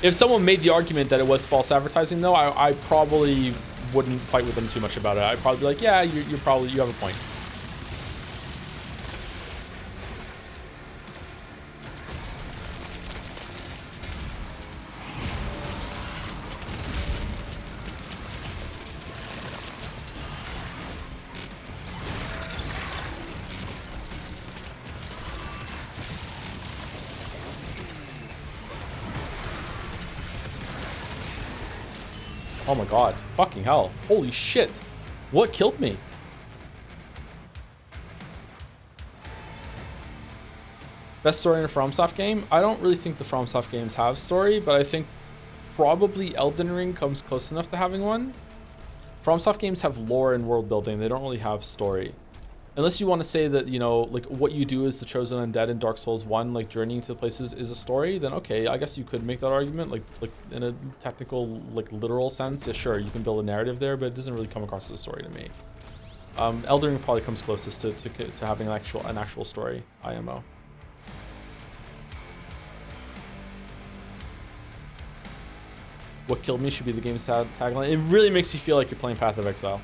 If someone made the argument that it was false advertising, though, I probably wouldn't fight with them too much about it. I'd probably be like, yeah, you have a point. Oh my god. Fucking hell. Holy shit. What killed me? Best story in a FromSoft game? I don't really think the FromSoft games have story, but I think probably Elden Ring comes close enough to having one. FromSoft games have lore and world building. They don't really have story. Unless you want to say that, you know, like what you do as the chosen undead in Dark Souls 1, like journeying to the places is a story, then okay, I guess you could make that argument, like in a technical, like literal sense. Yeah, sure, you can build a narrative there, but it doesn't really come across as a story to me. Elden Ring probably comes closest to having an actual story, IMO. What killed me should be the game's tagline. It really makes you feel like you're playing Path of Exile.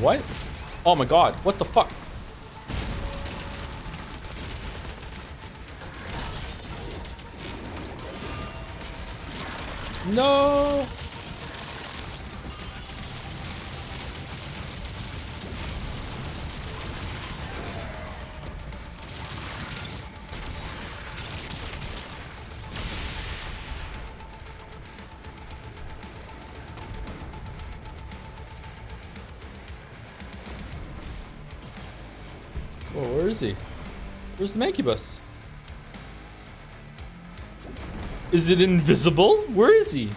What? Oh my god, what the fuck? No! Whoa, where is he? Where's the Mancubus? Is it invisible? Where is he?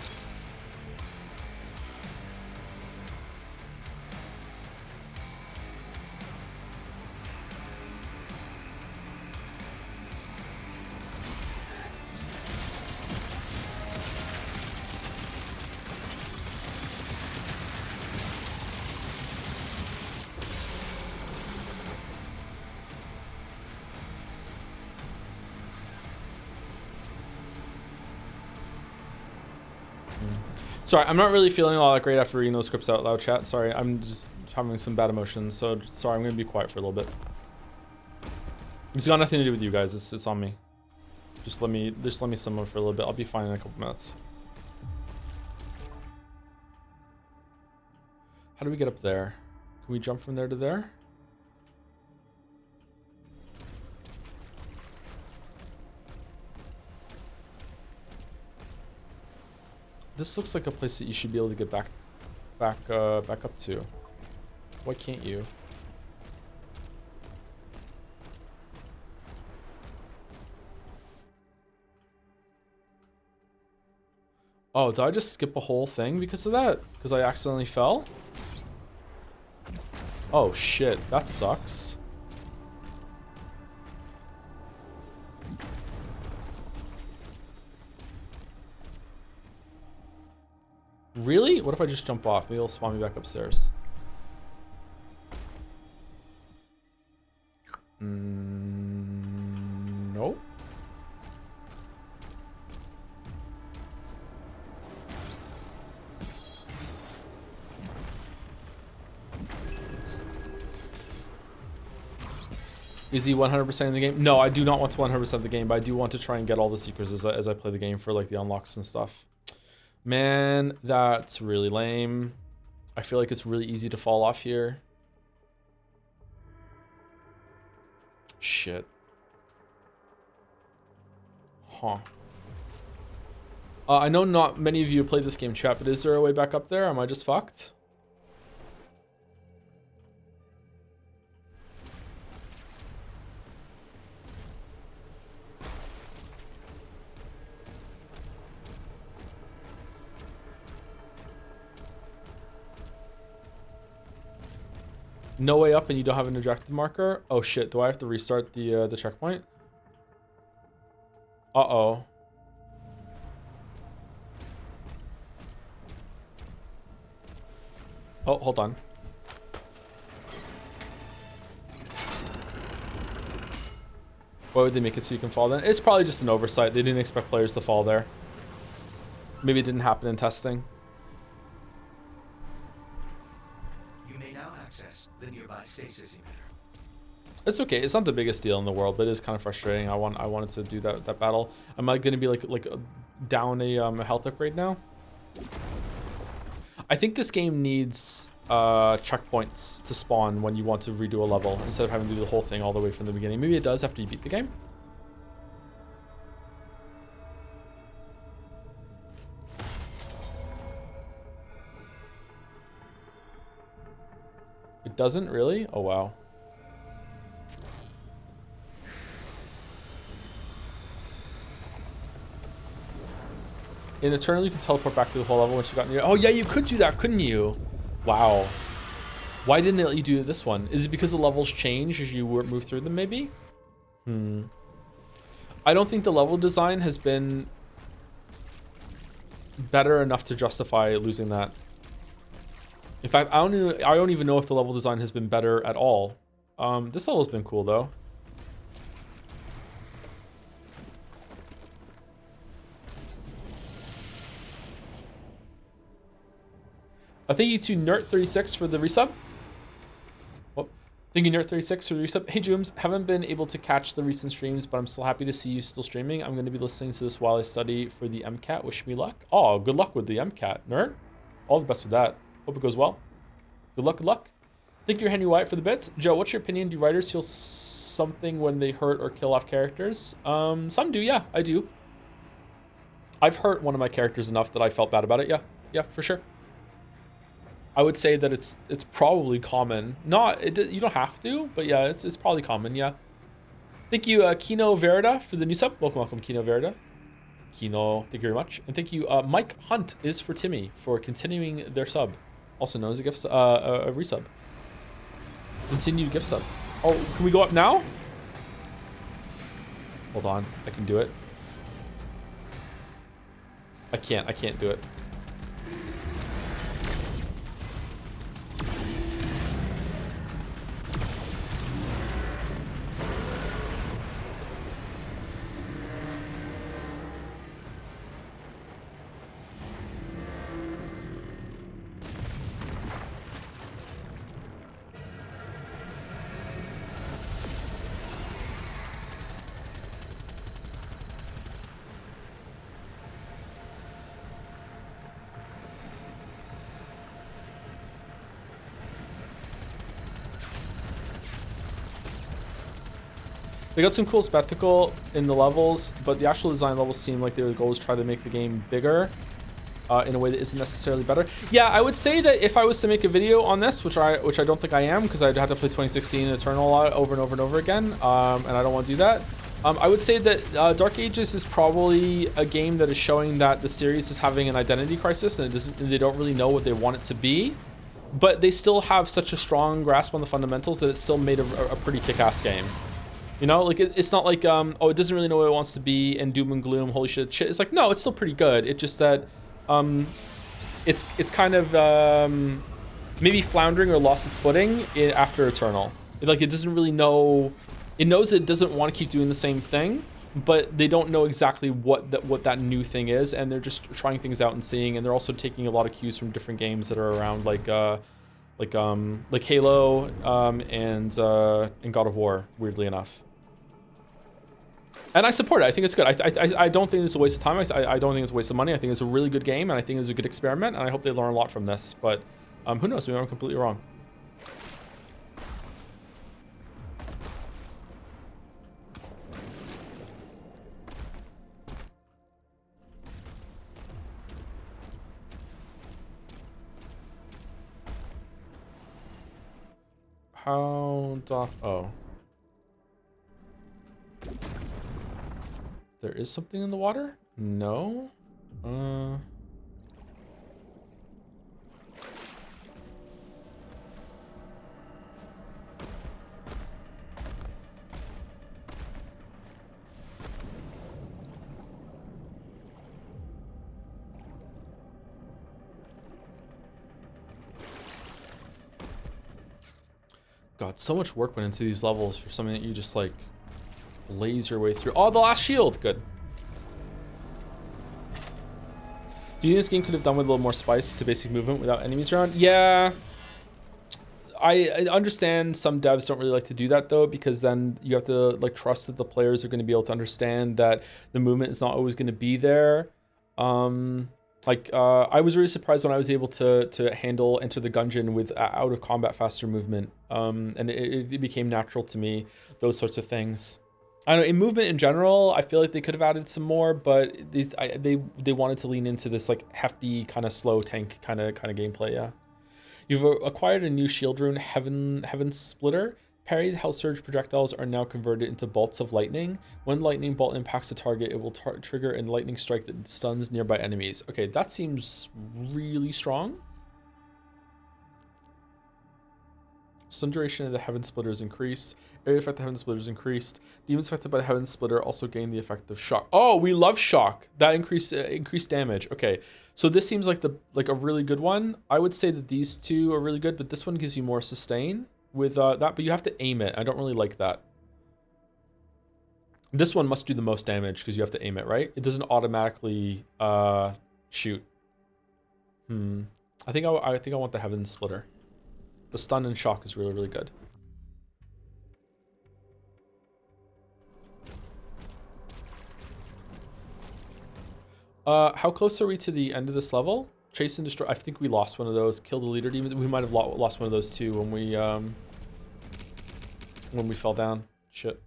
Sorry, I'm not really feeling all that great after reading those scripts out loud, chat. Sorry, I'm just having some bad emotions. So sorry, I'm gonna be quiet for a little bit. It's got nothing to do with you guys. It's on me. Just let me simmer for a little bit. I'll be fine in a couple minutes. How do we get up there? Can we jump from there to there? This looks like a place that you should be able to get back up to. Why can't you? Oh, did I just skip a whole thing because of that? Because I accidentally fell? Oh shit, that sucks. Really? What if I just jump off? Maybe it'll spawn me back upstairs. Nope. Is he 100% in the game? No, I do not want to 100% the game, but I do want to try and get all the secrets as I play the game for like the unlocks and stuff. Man, that's really lame. I feel like it's really easy to fall off here. Shit. Huh. I know not many of you have played this game, chat, but is there a way back up there? Am I just fucked? No way up and you don't have an objective marker? Oh shit, do I have to restart the checkpoint? Uh-oh. Oh, hold on. Why would they make it so you can fall then? It's probably just an oversight. They didn't expect players to fall there. Maybe it didn't happen in testing. You may now access the nearby stasis emitter. It's okay. It's not the biggest deal in the world, but it is kind of frustrating. I wanted to do that battle. Am I going to be like down a health upgrade now? I think this game needs checkpoints to spawn when you want to redo a level instead of having to do the whole thing all the way from the beginning. Maybe it does after you beat the game. It doesn't really? Oh, wow. In Eternal, you can teleport back to the whole level once you got near. Oh, yeah, you could do that, couldn't you? Wow. Why didn't they let you do this one? Is it because the levels change as you move through them, maybe? I don't think the level design has been better enough to justify losing that. In fact, I don't even know if the level design has been better at all. This level's been cool, though. Thank you to Nert36 for the resub. Oh, thank you, Nert36 for the resub. Hey, Jooms, haven't been able to catch the recent streams, but I'm still happy to see you still streaming. I'm going to be listening to this while I study for the MCAT. Wish me luck. Oh, good luck with the MCAT, Nert. All the best with that. Hope it goes well. Good luck, good luck. Thank you, Henry White, for the bits. Joe, what's your opinion? Do writers feel something when they hurt or kill off characters? Some do, yeah, I do. I've hurt one of my characters enough that I felt bad about it, yeah. Yeah, for sure. I would say that it's probably common. You don't have to, but yeah, it's probably common, yeah. Thank you, Kino Verida, for the new sub. Welcome, Kino Verida. Kino, thank you very much. And thank you, Mike Hunt is for Timmy for continuing their sub. Also known as a gift, a resub. Continued gift sub. Oh, can we go up now? Hold on, I can do it. I can't do it. They got some cool spectacle in the levels, but the actual design levels seem like their goal is try to make the game bigger in a way that isn't necessarily better. Yeah, I would say that if I was to make a video on this, which I don't think I am, because I'd have to play 2016 Eternal a lot over and over and over again, and I don't want to do that. I would say that Dark Ages is probably a game that is showing that the series is having an identity crisis, and they don't really know what they want it to be. But they still have such a strong grasp on the fundamentals that it's still made a pretty kick-ass game. You know, like it's not like oh, it doesn't really know what it wants to be and doom and gloom, holy shit. It's like, no, it's still pretty good. It's just that it's kind of maybe floundering or lost its footing after Eternal. Like, it doesn't really know. It knows that it doesn't want to keep doing the same thing, but they don't know exactly what that new thing is, and they're just trying things out and seeing. And they're also taking a lot of cues from different games that are around, like Halo and God of War. Weirdly enough. And I support it. I think it's good. I don't think it's a waste of time. I don't think it's a waste of money. I think it's a really good game, and I think it's a good experiment, and I hope they learn a lot from this. But who knows? Maybe I'm completely wrong. How doth... Oh. There is something in the water? No. God, so much work went into these levels for something that you just like laze your way through. Oh, the last shield. Good. Do you think this game could have done with a little more spice to basic movement without enemies around? Yeah. I understand some devs don't really like to do that though, because then you have to like trust that the players are going to be able to understand that the movement is not always going to be there. I was really surprised when I was able to handle Enter the Gungeon with out of combat faster movement, and it became natural to me, those sorts of things. I don't know, in movement in general, I feel like they could have added some more, but they wanted to lean into this like hefty kind of slow tank kind of gameplay. Yeah, you've acquired a new shield rune, Heaven Splitter. Parry Hell Surge projectiles are now converted into bolts of lightning. When lightning bolt impacts a target, it will trigger a lightning strike that stuns nearby enemies. Okay, that seems really strong. Stun duration of the Heaven Splitter is increased. Area effect of the Heaven Splitter is increased. Demons affected by the Heaven Splitter also gain the effect of shock. Oh, we love shock. That increased damage. Okay, so this seems like a really good one. I would say that these two are really good, but this one gives you more sustain with that, but you have to aim it. I don't really like that. This one must do the most damage because you have to aim it, right? It doesn't automatically shoot. I think I want the Heaven Splitter. The stun and shock is really, really good. How close are we to the end of this level? Chase and destroy. I think we lost one of those. Kill the leader demon. We might have lost one of those too when we fell down. Shit.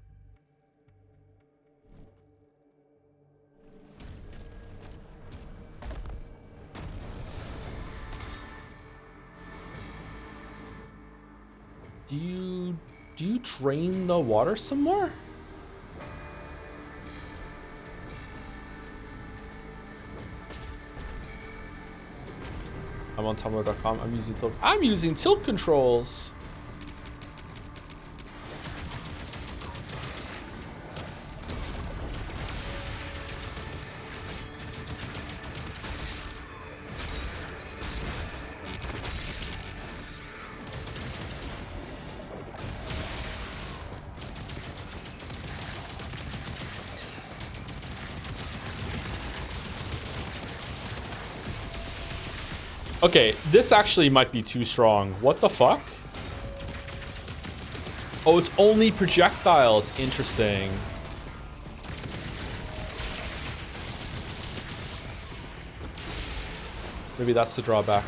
Do you drain the water some more? I'm on tumblr.com. I'm using tilt controls. Okay, this actually might be too strong. What the fuck? Oh, it's only projectiles. Interesting. Maybe that's the drawback.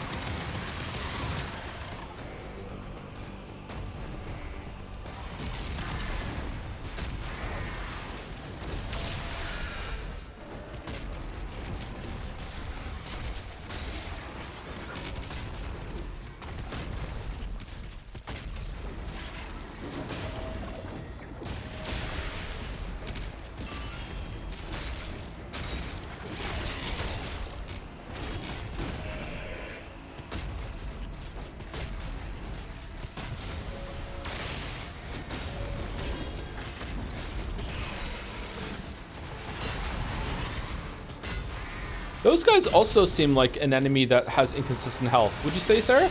Those guys also seem like an enemy that has inconsistent health. Would you say, Sarah?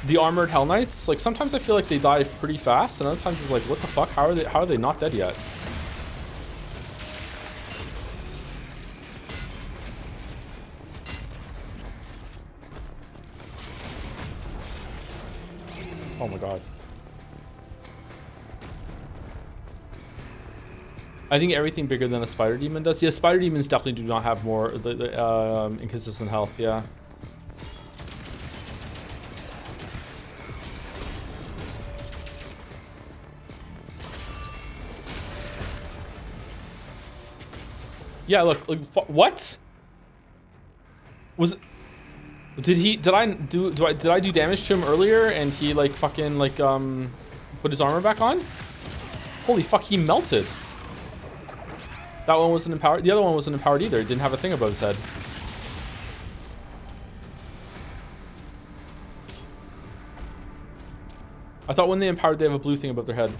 The armored Hell Knights, like sometimes I feel like they die pretty fast, and other times it's like, what the fuck? How are they not dead yet? Oh my god. I think everything bigger than a spider demon does. Yeah, spider demons definitely do not have more inconsistent health. Yeah. Yeah, look, what? Did I do damage to him earlier and he like fucking like put his armor back on? Holy fuck, he melted. That one wasn't empowered. The other one wasn't empowered either. It didn't have a thing above his head. I thought when they empowered, they have a blue thing above their head.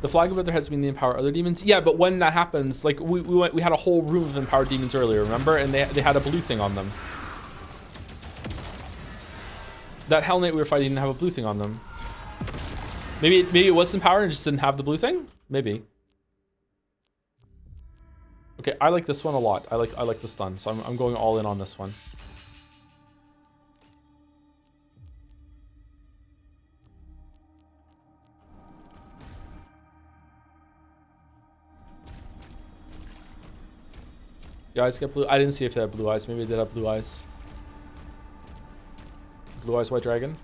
The flag above their heads mean they empower other demons. Yeah, but when that happens, like we had a whole room of empowered demons earlier, remember? And they had a blue thing on them. That Hell Knight we were fighting didn't have a blue thing on them. Maybe it was empowered and just didn't have the blue thing? Maybe. Okay, I like this one a lot. I like the stun, so I'm going all in on this one. The eyes get blue. I didn't see if they had blue eyes. Maybe they did have blue eyes. Blue eyes, white dragon.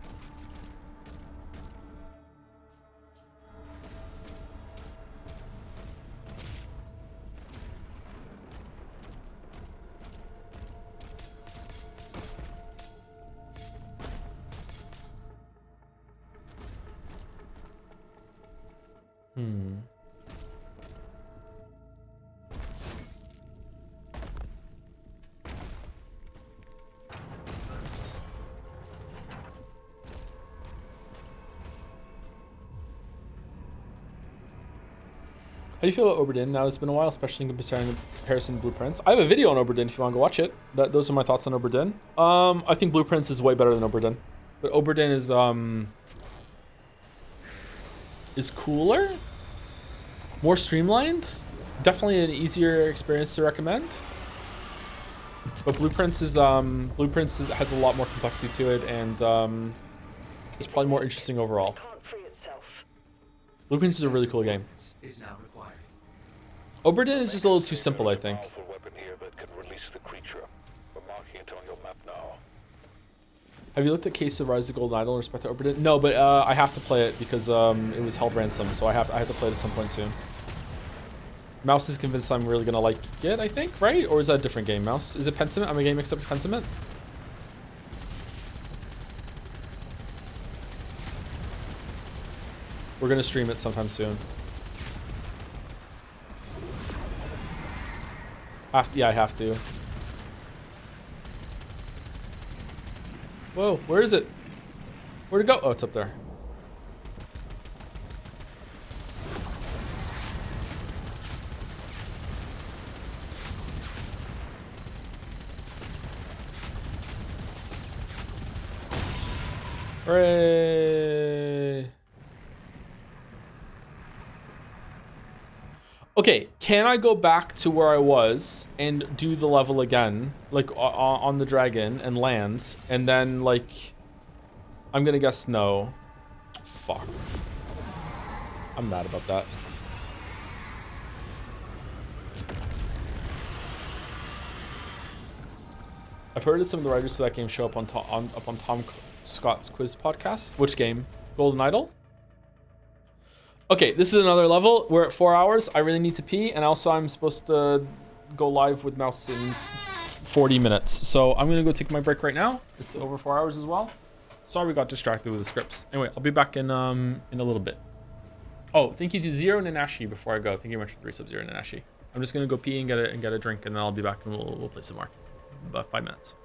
How do you feel about Oberdin? Now it's been a while, especially in comparison to Blueprints. I have a video on Oberdin if you want to go watch it. Those are my thoughts on Oberdin. I think Blueprints is way better than Oberdin, but Oberdin is cooler, more streamlined. Definitely an easier experience to recommend. But Blueprints has a lot more complexity to it, and it's probably more interesting overall. Blueprints is a really cool game. Oberdin is just a little too simple, I think. Have you looked at Case of Rise of Golden Idol in respect to Oberdin? No, but I have to play it because it was held ransom, so I have to play it at some point soon. Mouse is convinced I'm really gonna like it, I think, right? Or is that a different game? Mouse, is it Pentiment? I'm a game except Pentiment. We're gonna stream it sometime soon. Yeah, I have to. Whoa, where is it? Where'd it go? Oh, it's up there. Hooray! Okay, can I go back to where I was and do the level again, like on the dragon and land, and then like, I'm gonna guess no. Fuck. I'm mad about that. I've heard that some of the writers for that game show up on Tom Scott's quiz podcast. Which game? Golden Idol? Okay, this is another level. We're at 4 hours. I really need to pee, and also I'm supposed to go live with Mouse in 40 minutes. So I'm gonna go take my break right now. It's over 4 hours as well. Sorry we got distracted with the scripts. Anyway, I'll be back in a little bit. Oh, thank you to Zero Nanashi before I go. Thank you very much for 3 subs, Zero Nanashi. I'm just gonna go pee and get a drink, and then I'll be back and we'll play some more. About 5 minutes.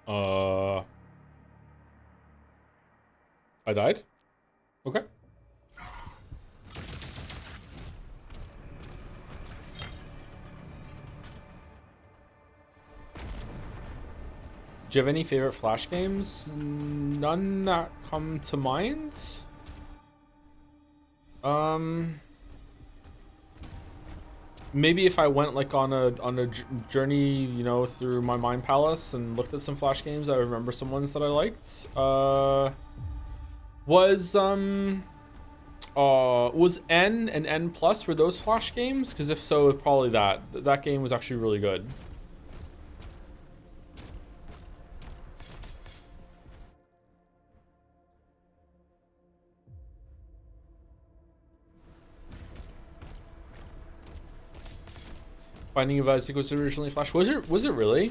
I died? Okay. Do you have any favorite Flash games? None that come to mind. Maybe if I went like on a journey, you know, through my mind palace and looked at some Flash games, I remember some ones that I liked. Was N and N plus, were those Flash games? Because if so, probably that game was actually really good. Binding of Isaac was originally Flash. Was it really?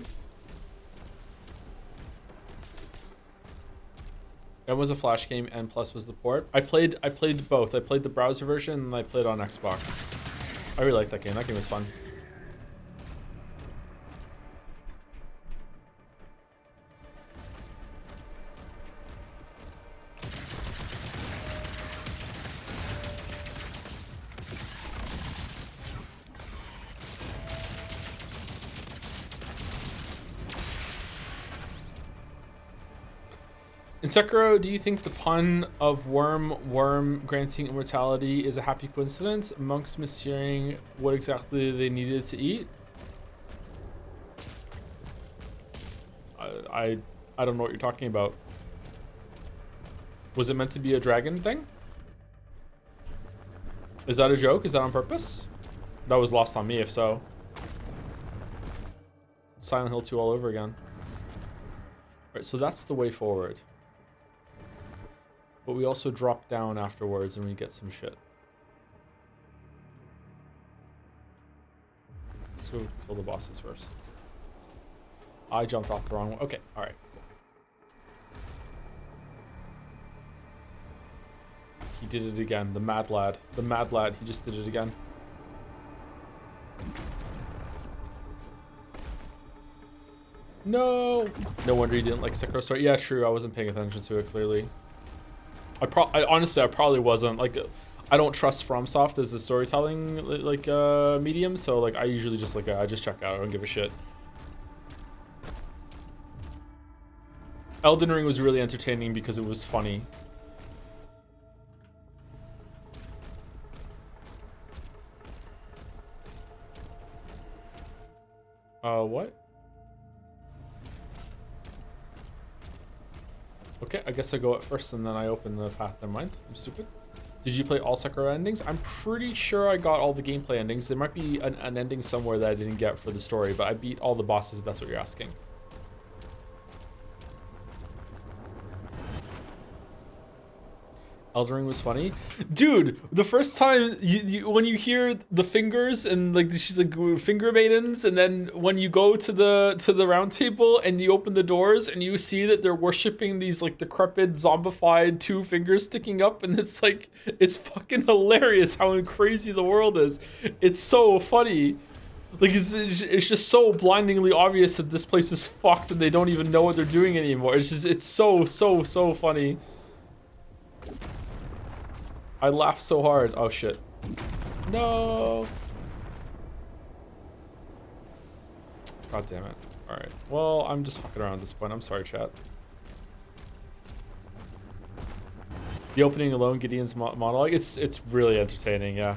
That was a Flash game, and plus was the port. I played both. I played the browser version and I played on Xbox. I really liked that game. That game was fun. In Sekiro, do you think the pun of worm granting immortality is a happy coincidence? Monks mishearing what exactly they needed to eat? I don't know what you're talking about. Was it meant to be a dragon thing? Is that a joke? Is that on purpose? That was lost on me if so. Silent Hill 2 all over again. Alright, so that's the way forward. But we also drop down afterwards and we get some shit. Let's go kill the bosses first. I jumped off the wrong one. Okay, alright. Cool. He did it again. The mad lad. The mad lad. He just did it again. No! No wonder you didn't like Sekiro Story. Yeah, true. I wasn't paying attention to it, clearly. Honestly, I probably wasn't. Like, I don't trust FromSoft as a storytelling like medium, so like I usually just like I just check out. I don't give a shit. Elden Ring was really entertaining because it was funny. What? Okay, I guess I go at first and then I open the path. Never mind. I'm stupid. Did you play all Sekiro endings? I'm pretty sure I got all the gameplay endings. There might be an ending somewhere that I didn't get for the story, but I beat all the bosses if that's what you're asking. Elden Ring was funny, dude. The first time when you hear the fingers and like she's like finger maidens, and then when you go to the round table and you open the doors and you see that they're worshiping these like decrepit zombified two fingers sticking up, and it's like it's fucking hilarious how crazy the world is. It's so funny. Like it's just so blindingly obvious that this place is fucked and they don't even know what they're doing anymore. It's so funny. I laughed so hard. Oh shit. No. God damn it. Alright. Well, I'm just fucking around at this point. I'm sorry, chat. The opening alone, Gideon's monologue, it's really entertaining, yeah.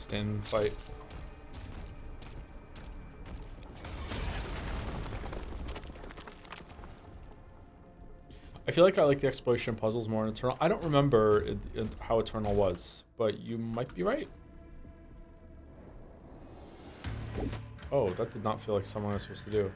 stand and fight. I feel like I like the exploration puzzles more in Eternal. I don't remember how Eternal was, but you might be right. Oh, that did not feel like someone I was supposed to do.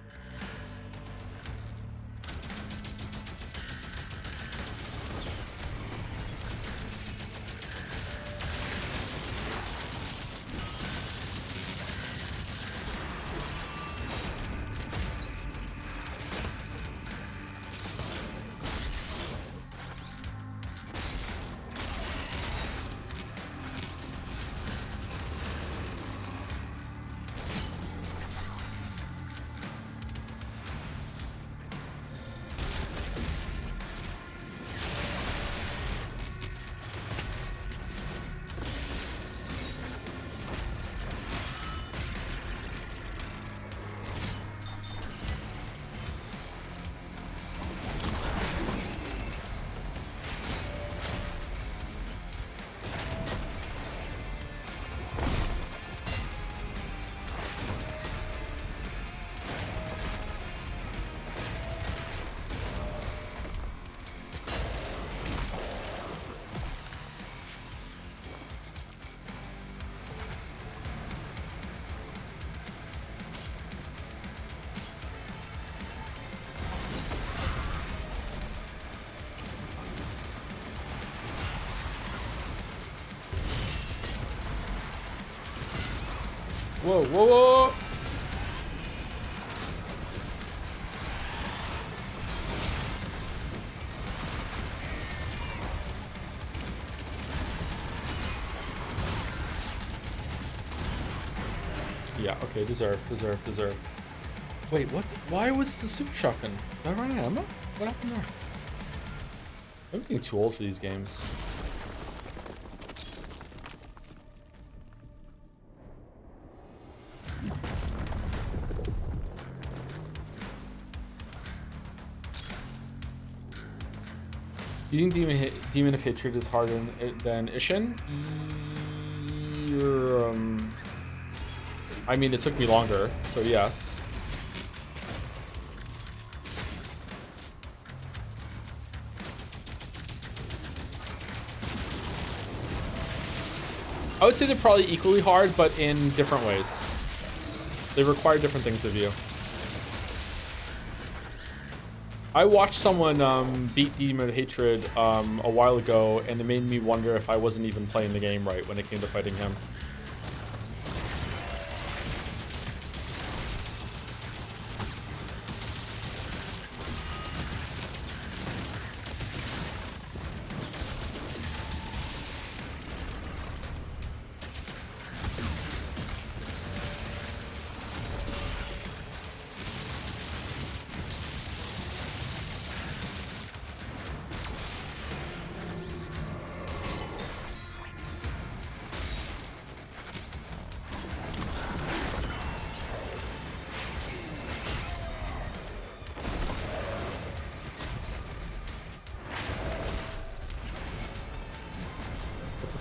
Whoa, whoa, whoa! Yeah, okay, deserve. Wait, what? Why was the super shotgun? Did I run out of ammo? What happened there? I'm getting too old for these games. You think Demon of Hatred is harder than Ishin? I mean, it took me longer, so yes. I would say they're probably equally hard, but in different ways. They require different things of you. I watched someone beat Demon of Hatred a while ago, and it made me wonder if I wasn't even playing the game right when it came to fighting him.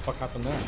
What happened there?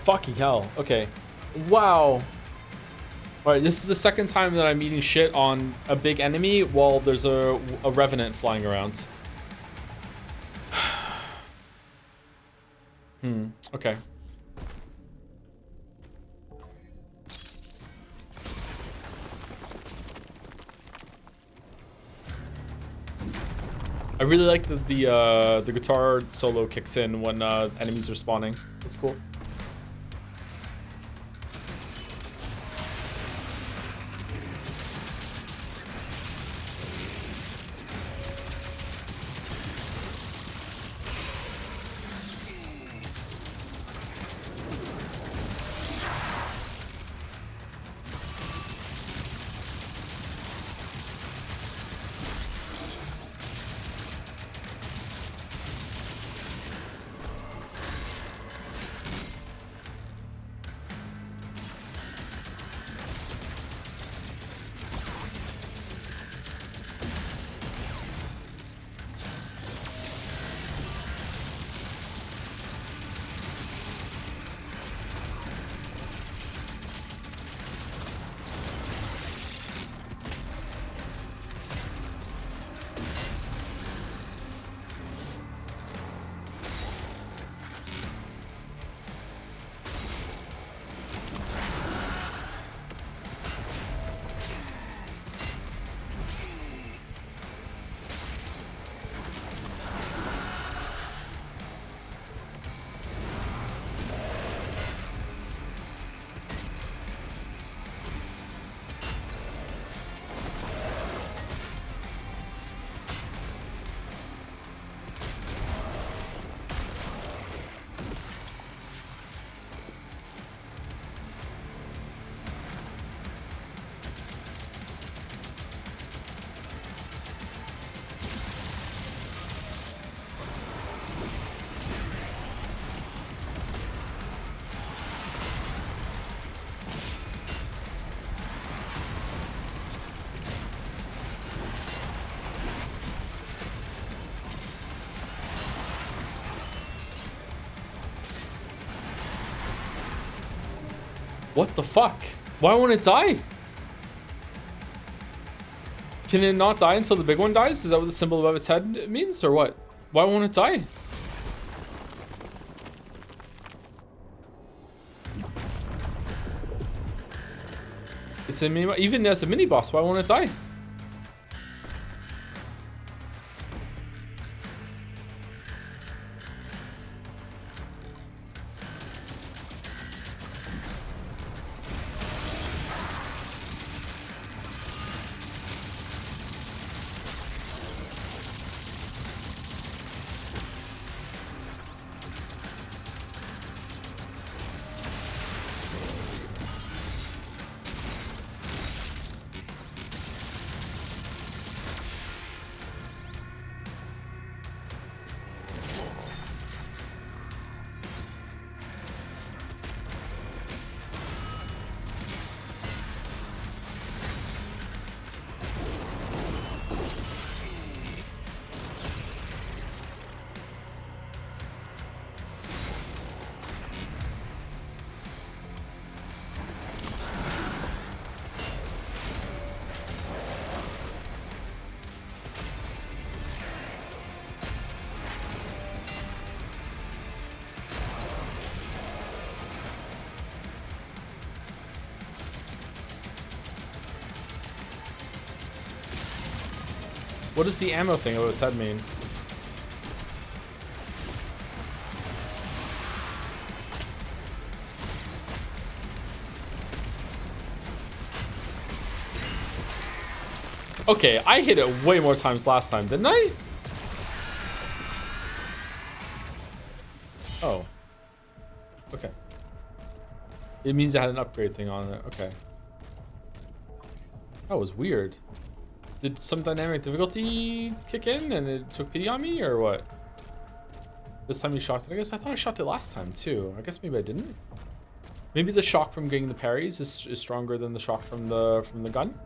Fucking hell. Okay. Wow. Alright, this is the second time that I'm eating shit on a big enemy while there's a revenant flying around. Okay. I really like that the guitar solo kicks in when enemies are spawning. It's cool. What the fuck? Why won't it die? Can it not die until the big one dies? Is that what the symbol above its head means, or what? Why won't it die? It's a mini, even as a mini boss, why won't it die? What does the ammo thing above its head mean? Okay, I hit it way more times last time, didn't I? Oh. Okay. It means it had an upgrade thing on it. Okay. That was weird. Did some dynamic difficulty kick in and it took pity on me, or what? This time you shocked it. I guess I thought I shocked it last time too. I guess maybe I didn't. Maybe the shock from getting the parries is stronger than the shock from the gun.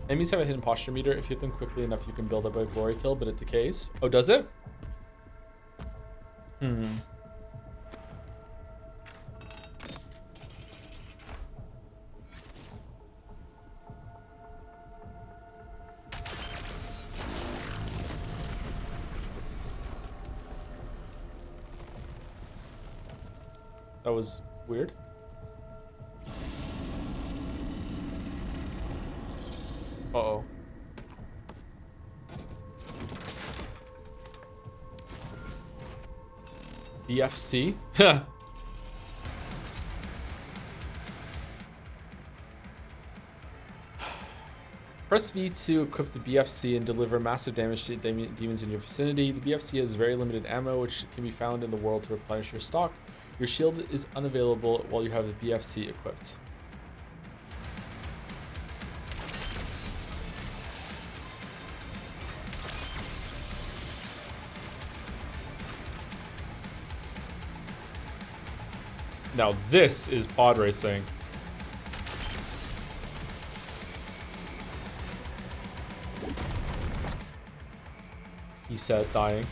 Enemies have a hidden posture meter. If you hit them quickly enough, you can build up a glory kill, but it decays. Oh, does it? Hmm. That was weird. Uh-oh. BFC? Press V to equip the BFC and deliver massive damage to demons in your vicinity. The BFC has very limited ammo, which can be found in the world to replenish your stock. Your shield is unavailable while you have the BFC equipped. Now this is pod racing. He said, dying.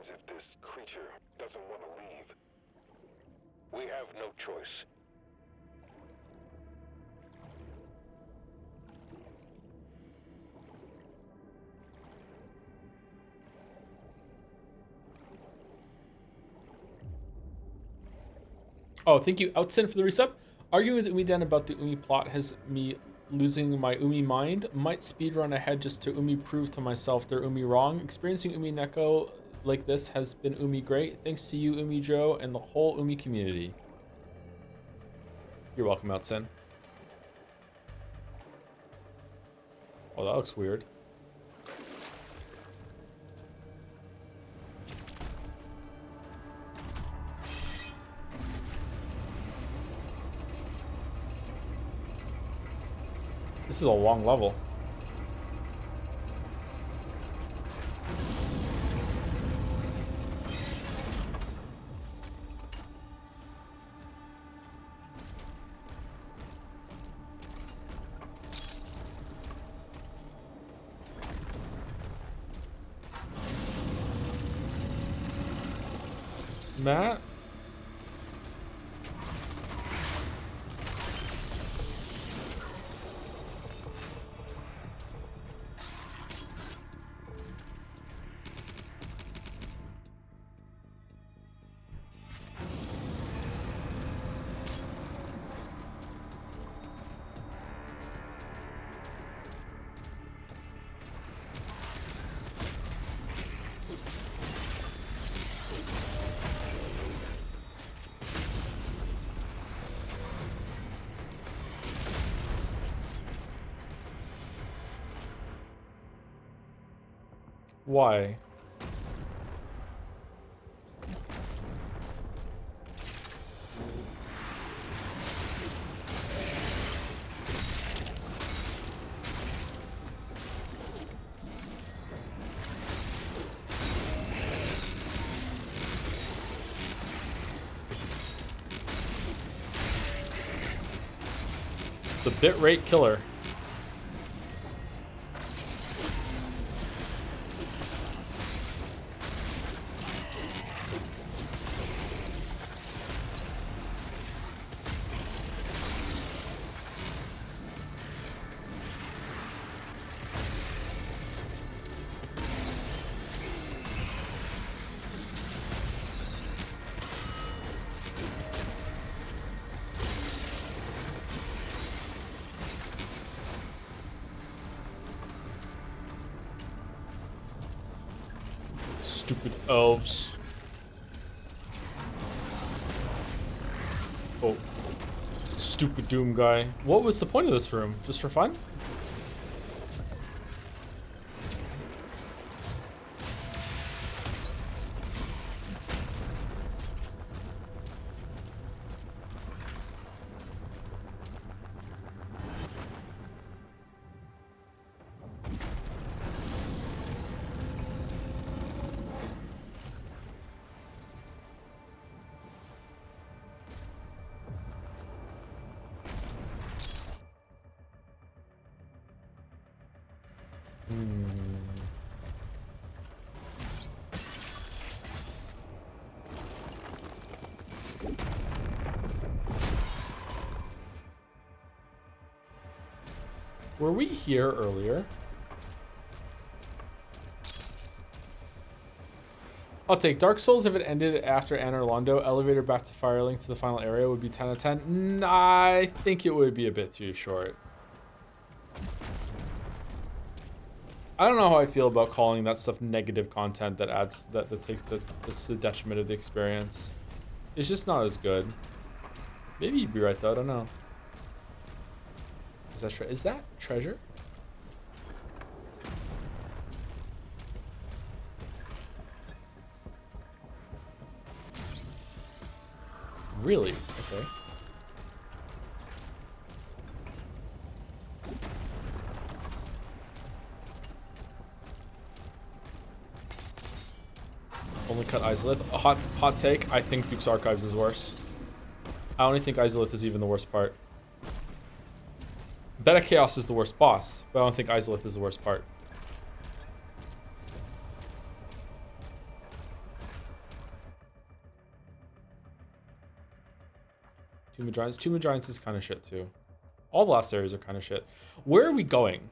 If this creature doesn't want to leave, we have no choice. Oh, thank you, Outsin, for the resub. Arguing with Umi Dan about the Umi plot has me losing my Umi mind. Might speedrun ahead just to Umi prove to myself they're Umi wrong. Experiencing Umi Neko like this has been Umi great. Thanks to you, Umi Joe, and the whole Umi community. You're welcome, Outsin. Oh, that looks weird. This is a long level. Matt? Why? The bitrate killer. Stupid elves. Oh. Stupid Doom guy. What was the point of this room? Just for fun? Were we here earlier? I'll take Dark Souls if it ended after Anor Londo. Elevator back to Firelink to the final area would be 10 out of 10. Nah, I think it would be a bit too short. I don't know how I feel about calling that stuff negative content that adds that's the detriment of the experience. It's just not as good. Maybe you'd be right though, I don't know. Is that treasure? Really? Okay. Only cut Izalith. A hot take. I think Duke's Archives is worse. I only think Izalith is even the worst part. Beta Chaos is the worst boss, but I don't think Izalith is the worst part. Tomb of Giants. Tomb of Giants is kind of shit too. All the last areas are kind of shit. Where are we going?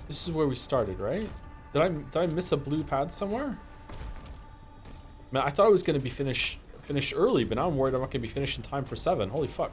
This is where we started, right? Did I miss a blue pad somewhere? Man, I thought I was gonna be finished early, but now I'm worried I'm not gonna be finished in time for 7. Holy fuck.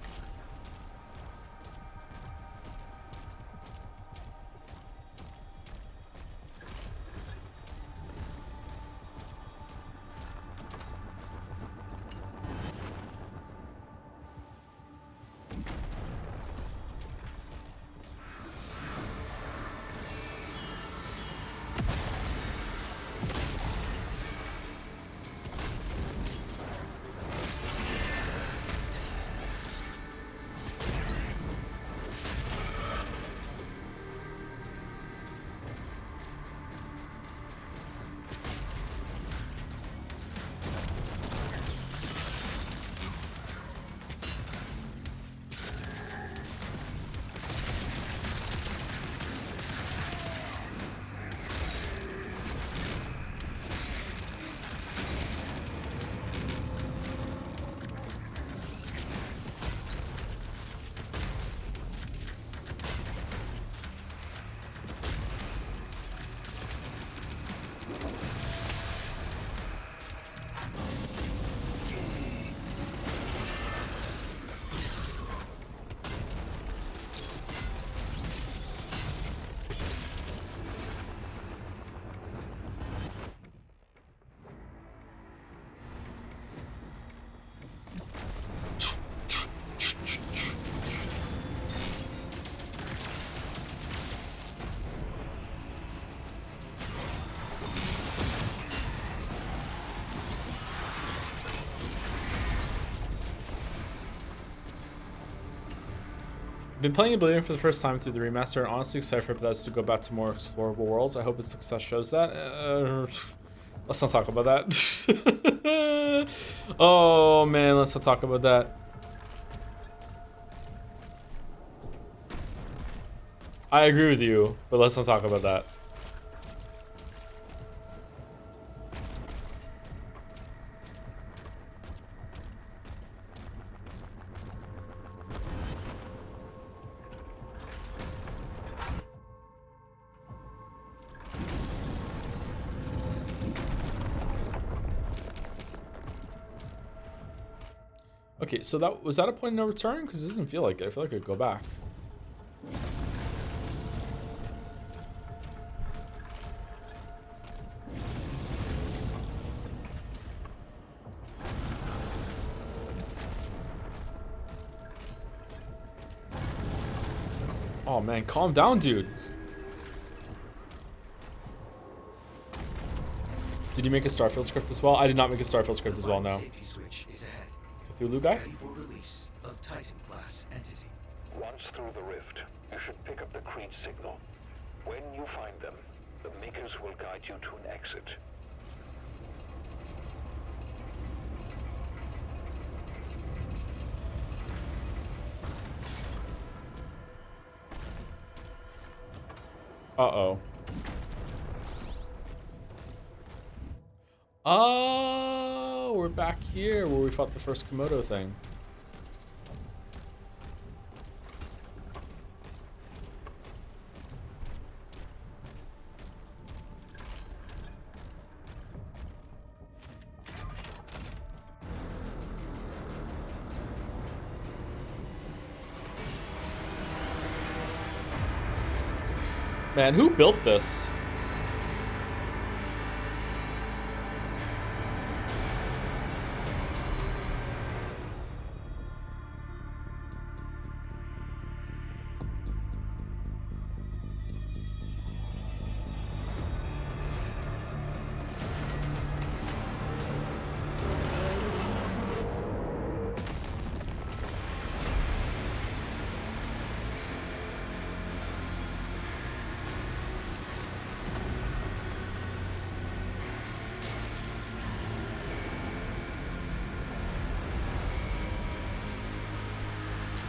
Been playing Oblivion for the first time through the remaster and honestly excited for Bethesda to go back to more explorable worlds. I hope its success shows that. Let's not talk about that. Oh man, let's not talk about that. I agree with you, but let's not talk about that. Okay, so that was that a point of no return? Because it doesn't feel like it. I feel like I could go back. Oh man, calm down, dude. Did you make a Starfield script as well? I did not make a Starfield script as well, no. Safety switch is ahead. Cthulhu guy? Ready for release of Titan class entity. Once through the rift, you should pick up the Creed signal. When you find them, the Makers will guide you to an exit. Uh-oh. Oh, we're back here where we fought the first Komodo thing. Man, who built this?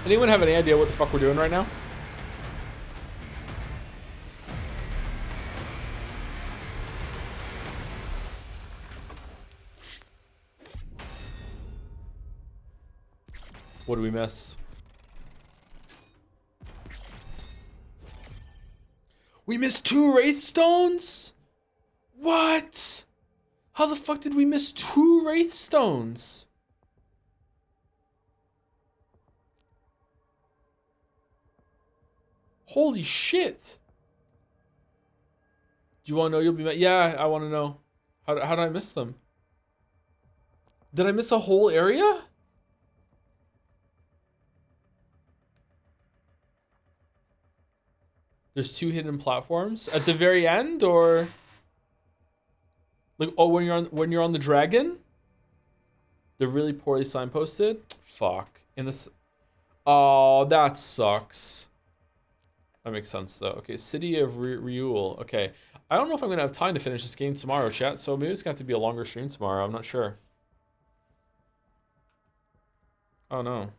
Anyone have any idea what the fuck we're doing right now? What do we miss? We missed 2 Wraith Stones? What? How the fuck did we miss 2 Wraith Stones? Holy shit. Do you want to know? You'll be mad. Yeah, I want to know. How did I miss them? Did I miss a whole area? There's 2 hidden platforms at the very end, or like, oh, when you're on the dragon? They're really poorly signposted. Fuck. In this. Oh, that sucks. That makes sense though. Okay, City of Reul. Okay, I don't know if I'm gonna have time to finish this game tomorrow, chat. So maybe it's gonna have to be a longer stream tomorrow. I'm not sure. Oh no.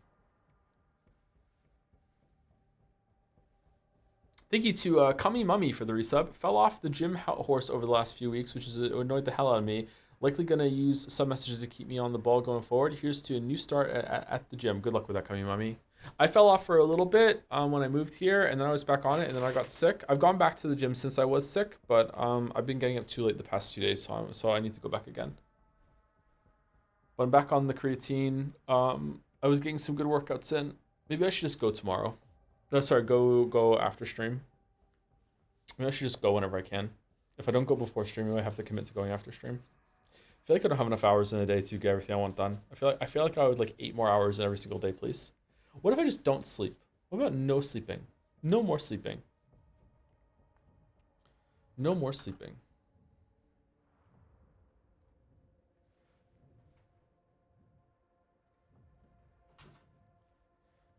Thank you to Kami Mummy for the resub. Fell off the gym horse over the last few weeks, which has annoyed the hell out of me. Likely gonna use some messages to keep me on the ball going forward. Here's to a new start at the gym. Good luck with that, Kami Mummy. I fell off for a little bit when I moved here, and then I was back on it, and then I got sick. I've gone back to the gym since I was sick, but I've been getting up too late the past 2 days, so I need to go back again. But I'm back on the creatine. I was getting some good workouts in. Maybe I should just go tomorrow. No, sorry, go after stream. Maybe I should just go whenever I can. If I don't go before streaming, I have to commit to going after stream. I feel like I don't have enough hours in a day to get everything I want done. I feel like I would like 8 more hours in every single day, please. What if I just don't sleep? What about no sleeping? No more sleeping. No more sleeping.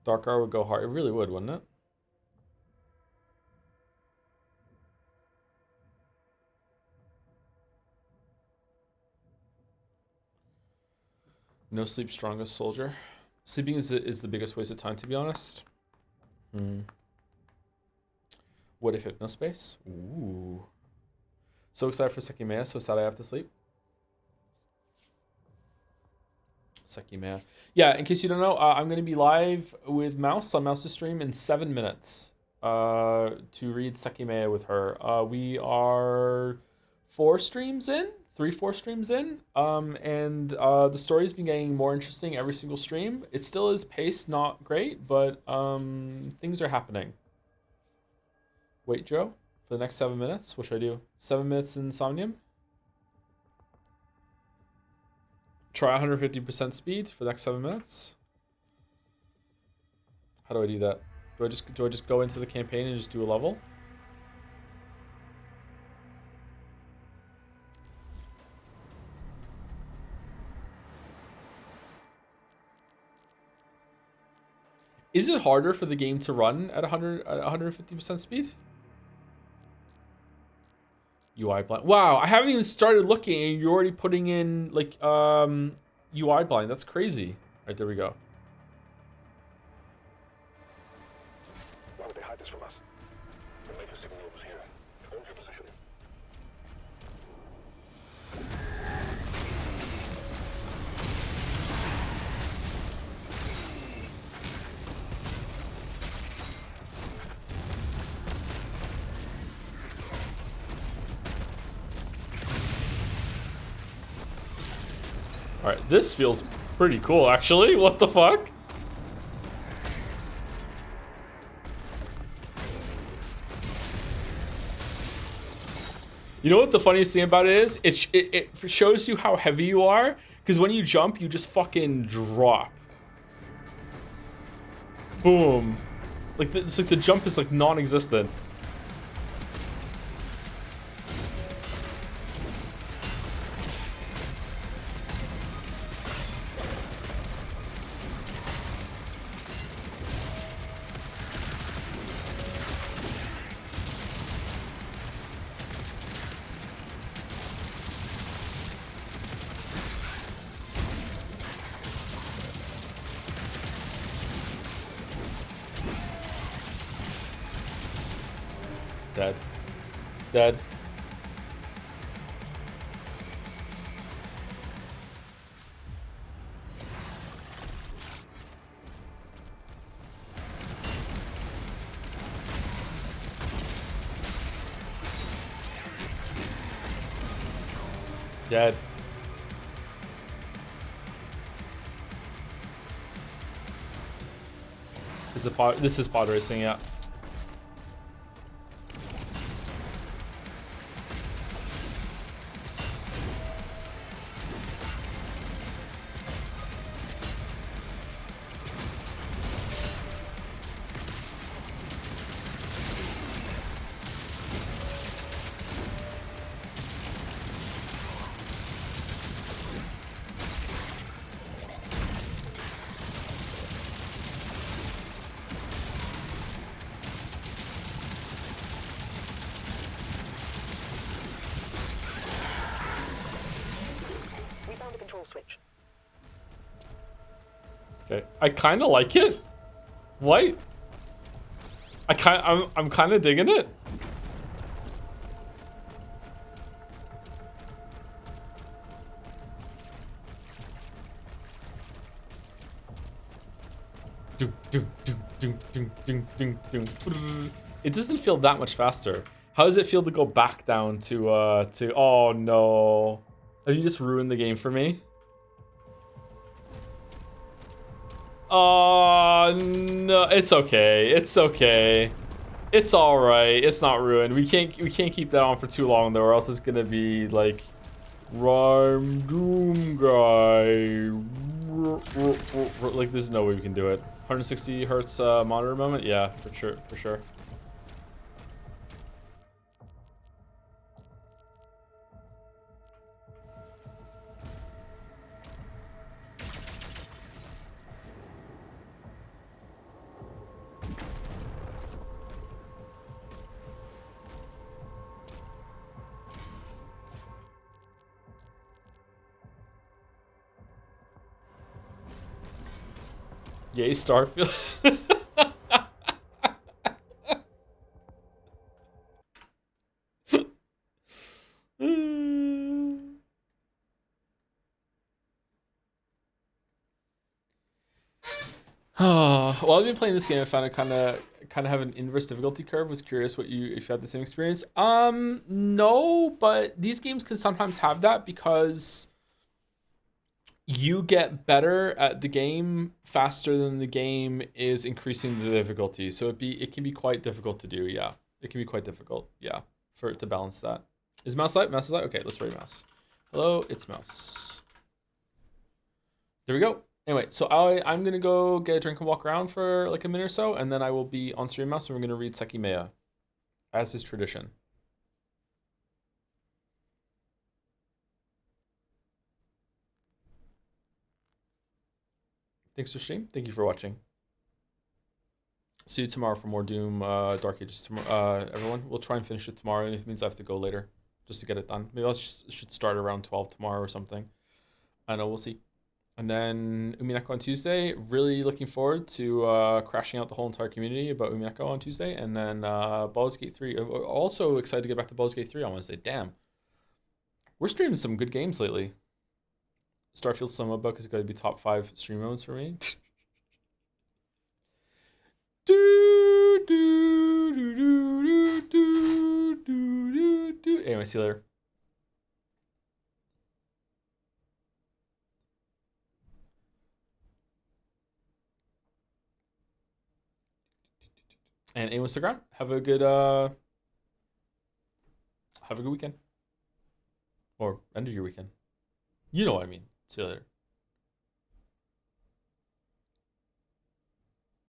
Dark Hour would go hard. It really would, wouldn't it? No sleep, strongest soldier. Sleeping is the biggest waste of time, to be honest. What if hypnospace? Ooh. So excited for Sekimea, so sad I have to sleep. Sekimea. Yeah, in case you don't know, I'm going to be live with Mouse on Mouse's stream in 7 minutes to read Sekimea with her. We are 4 streams in, 3-4 streams in, and the story's been getting more interesting every single stream. It still is paced not great, but things are happening. Wait, Joe, for the next 7 minutes, what should I do? 7 minutes Insomnium? Try 150% speed for the next 7 minutes. How do I do that? Do I just go into the campaign and just do a level? Is it harder for the game to run at 150% speed? UI blind. Wow, I haven't even started looking and you're already putting in like UI blind. That's crazy. Right, there we go. Why would they hide this from us? The major signal was here. Hold your position. All right, this feels pretty cool, actually. What the fuck? You know what the funniest thing about it is? It shows you how heavy you are, because when you jump, you just fucking drop. Boom. Like it's like the jump is like non-existent. Dead. Dead. Dead. This is pod racing, yeah. Okay, I kind of like it. What? I'm kind of digging it. It doesn't feel that much faster. How does it feel to go back down to oh no. Have you just ruined the game for me? Oh no, it's okay. It's okay. It's all right. It's not ruined. We can't keep that on for too long though, or else it's gonna be like Rhyme Doom Guy. Like there's no way we can do it. 160 hertz monitor moment. Yeah, for sure. For sure. Yay, Starfield. Oh, well, I've been playing this game. I found it kind of have an inverse difficulty curve. Was curious what you if you had the same experience. No, but these games can sometimes have that because you get better at the game faster than the game is increasing the difficulty. So it can be quite difficult to do. Yeah, it can be quite difficult. Yeah, for it to balance that. Is mouse light? Mouse is light. Okay, let's ready mouse. Hello, it's mouse. There we go. Anyway, so I'm gonna go get a drink and walk around for like a minute or so, and then I will be on stream mouse and we're gonna read Sekimea, as is tradition. Thanks for stream. Thank you for watching. See you tomorrow for more Doom Dark Ages tomorrow. Everyone, we'll try and finish it tomorrow, and if it means I have to go later just to get it done. Maybe I should start around 12 tomorrow or something. I know, we'll see. And then Umineko on Tuesday. Really looking forward to crashing out the whole entire community about Umineko on Tuesday. And then Baldur's Gate 3. Also excited to get back to Baldur's Gate 3 on Wednesday. Damn. We're streaming some good games lately. Starfield Summer Book is going to be top 5 stream modes for me. Anyway, see you later. And Instagram, have a good weekend. Or end of your weekend. You know what I mean. See you later.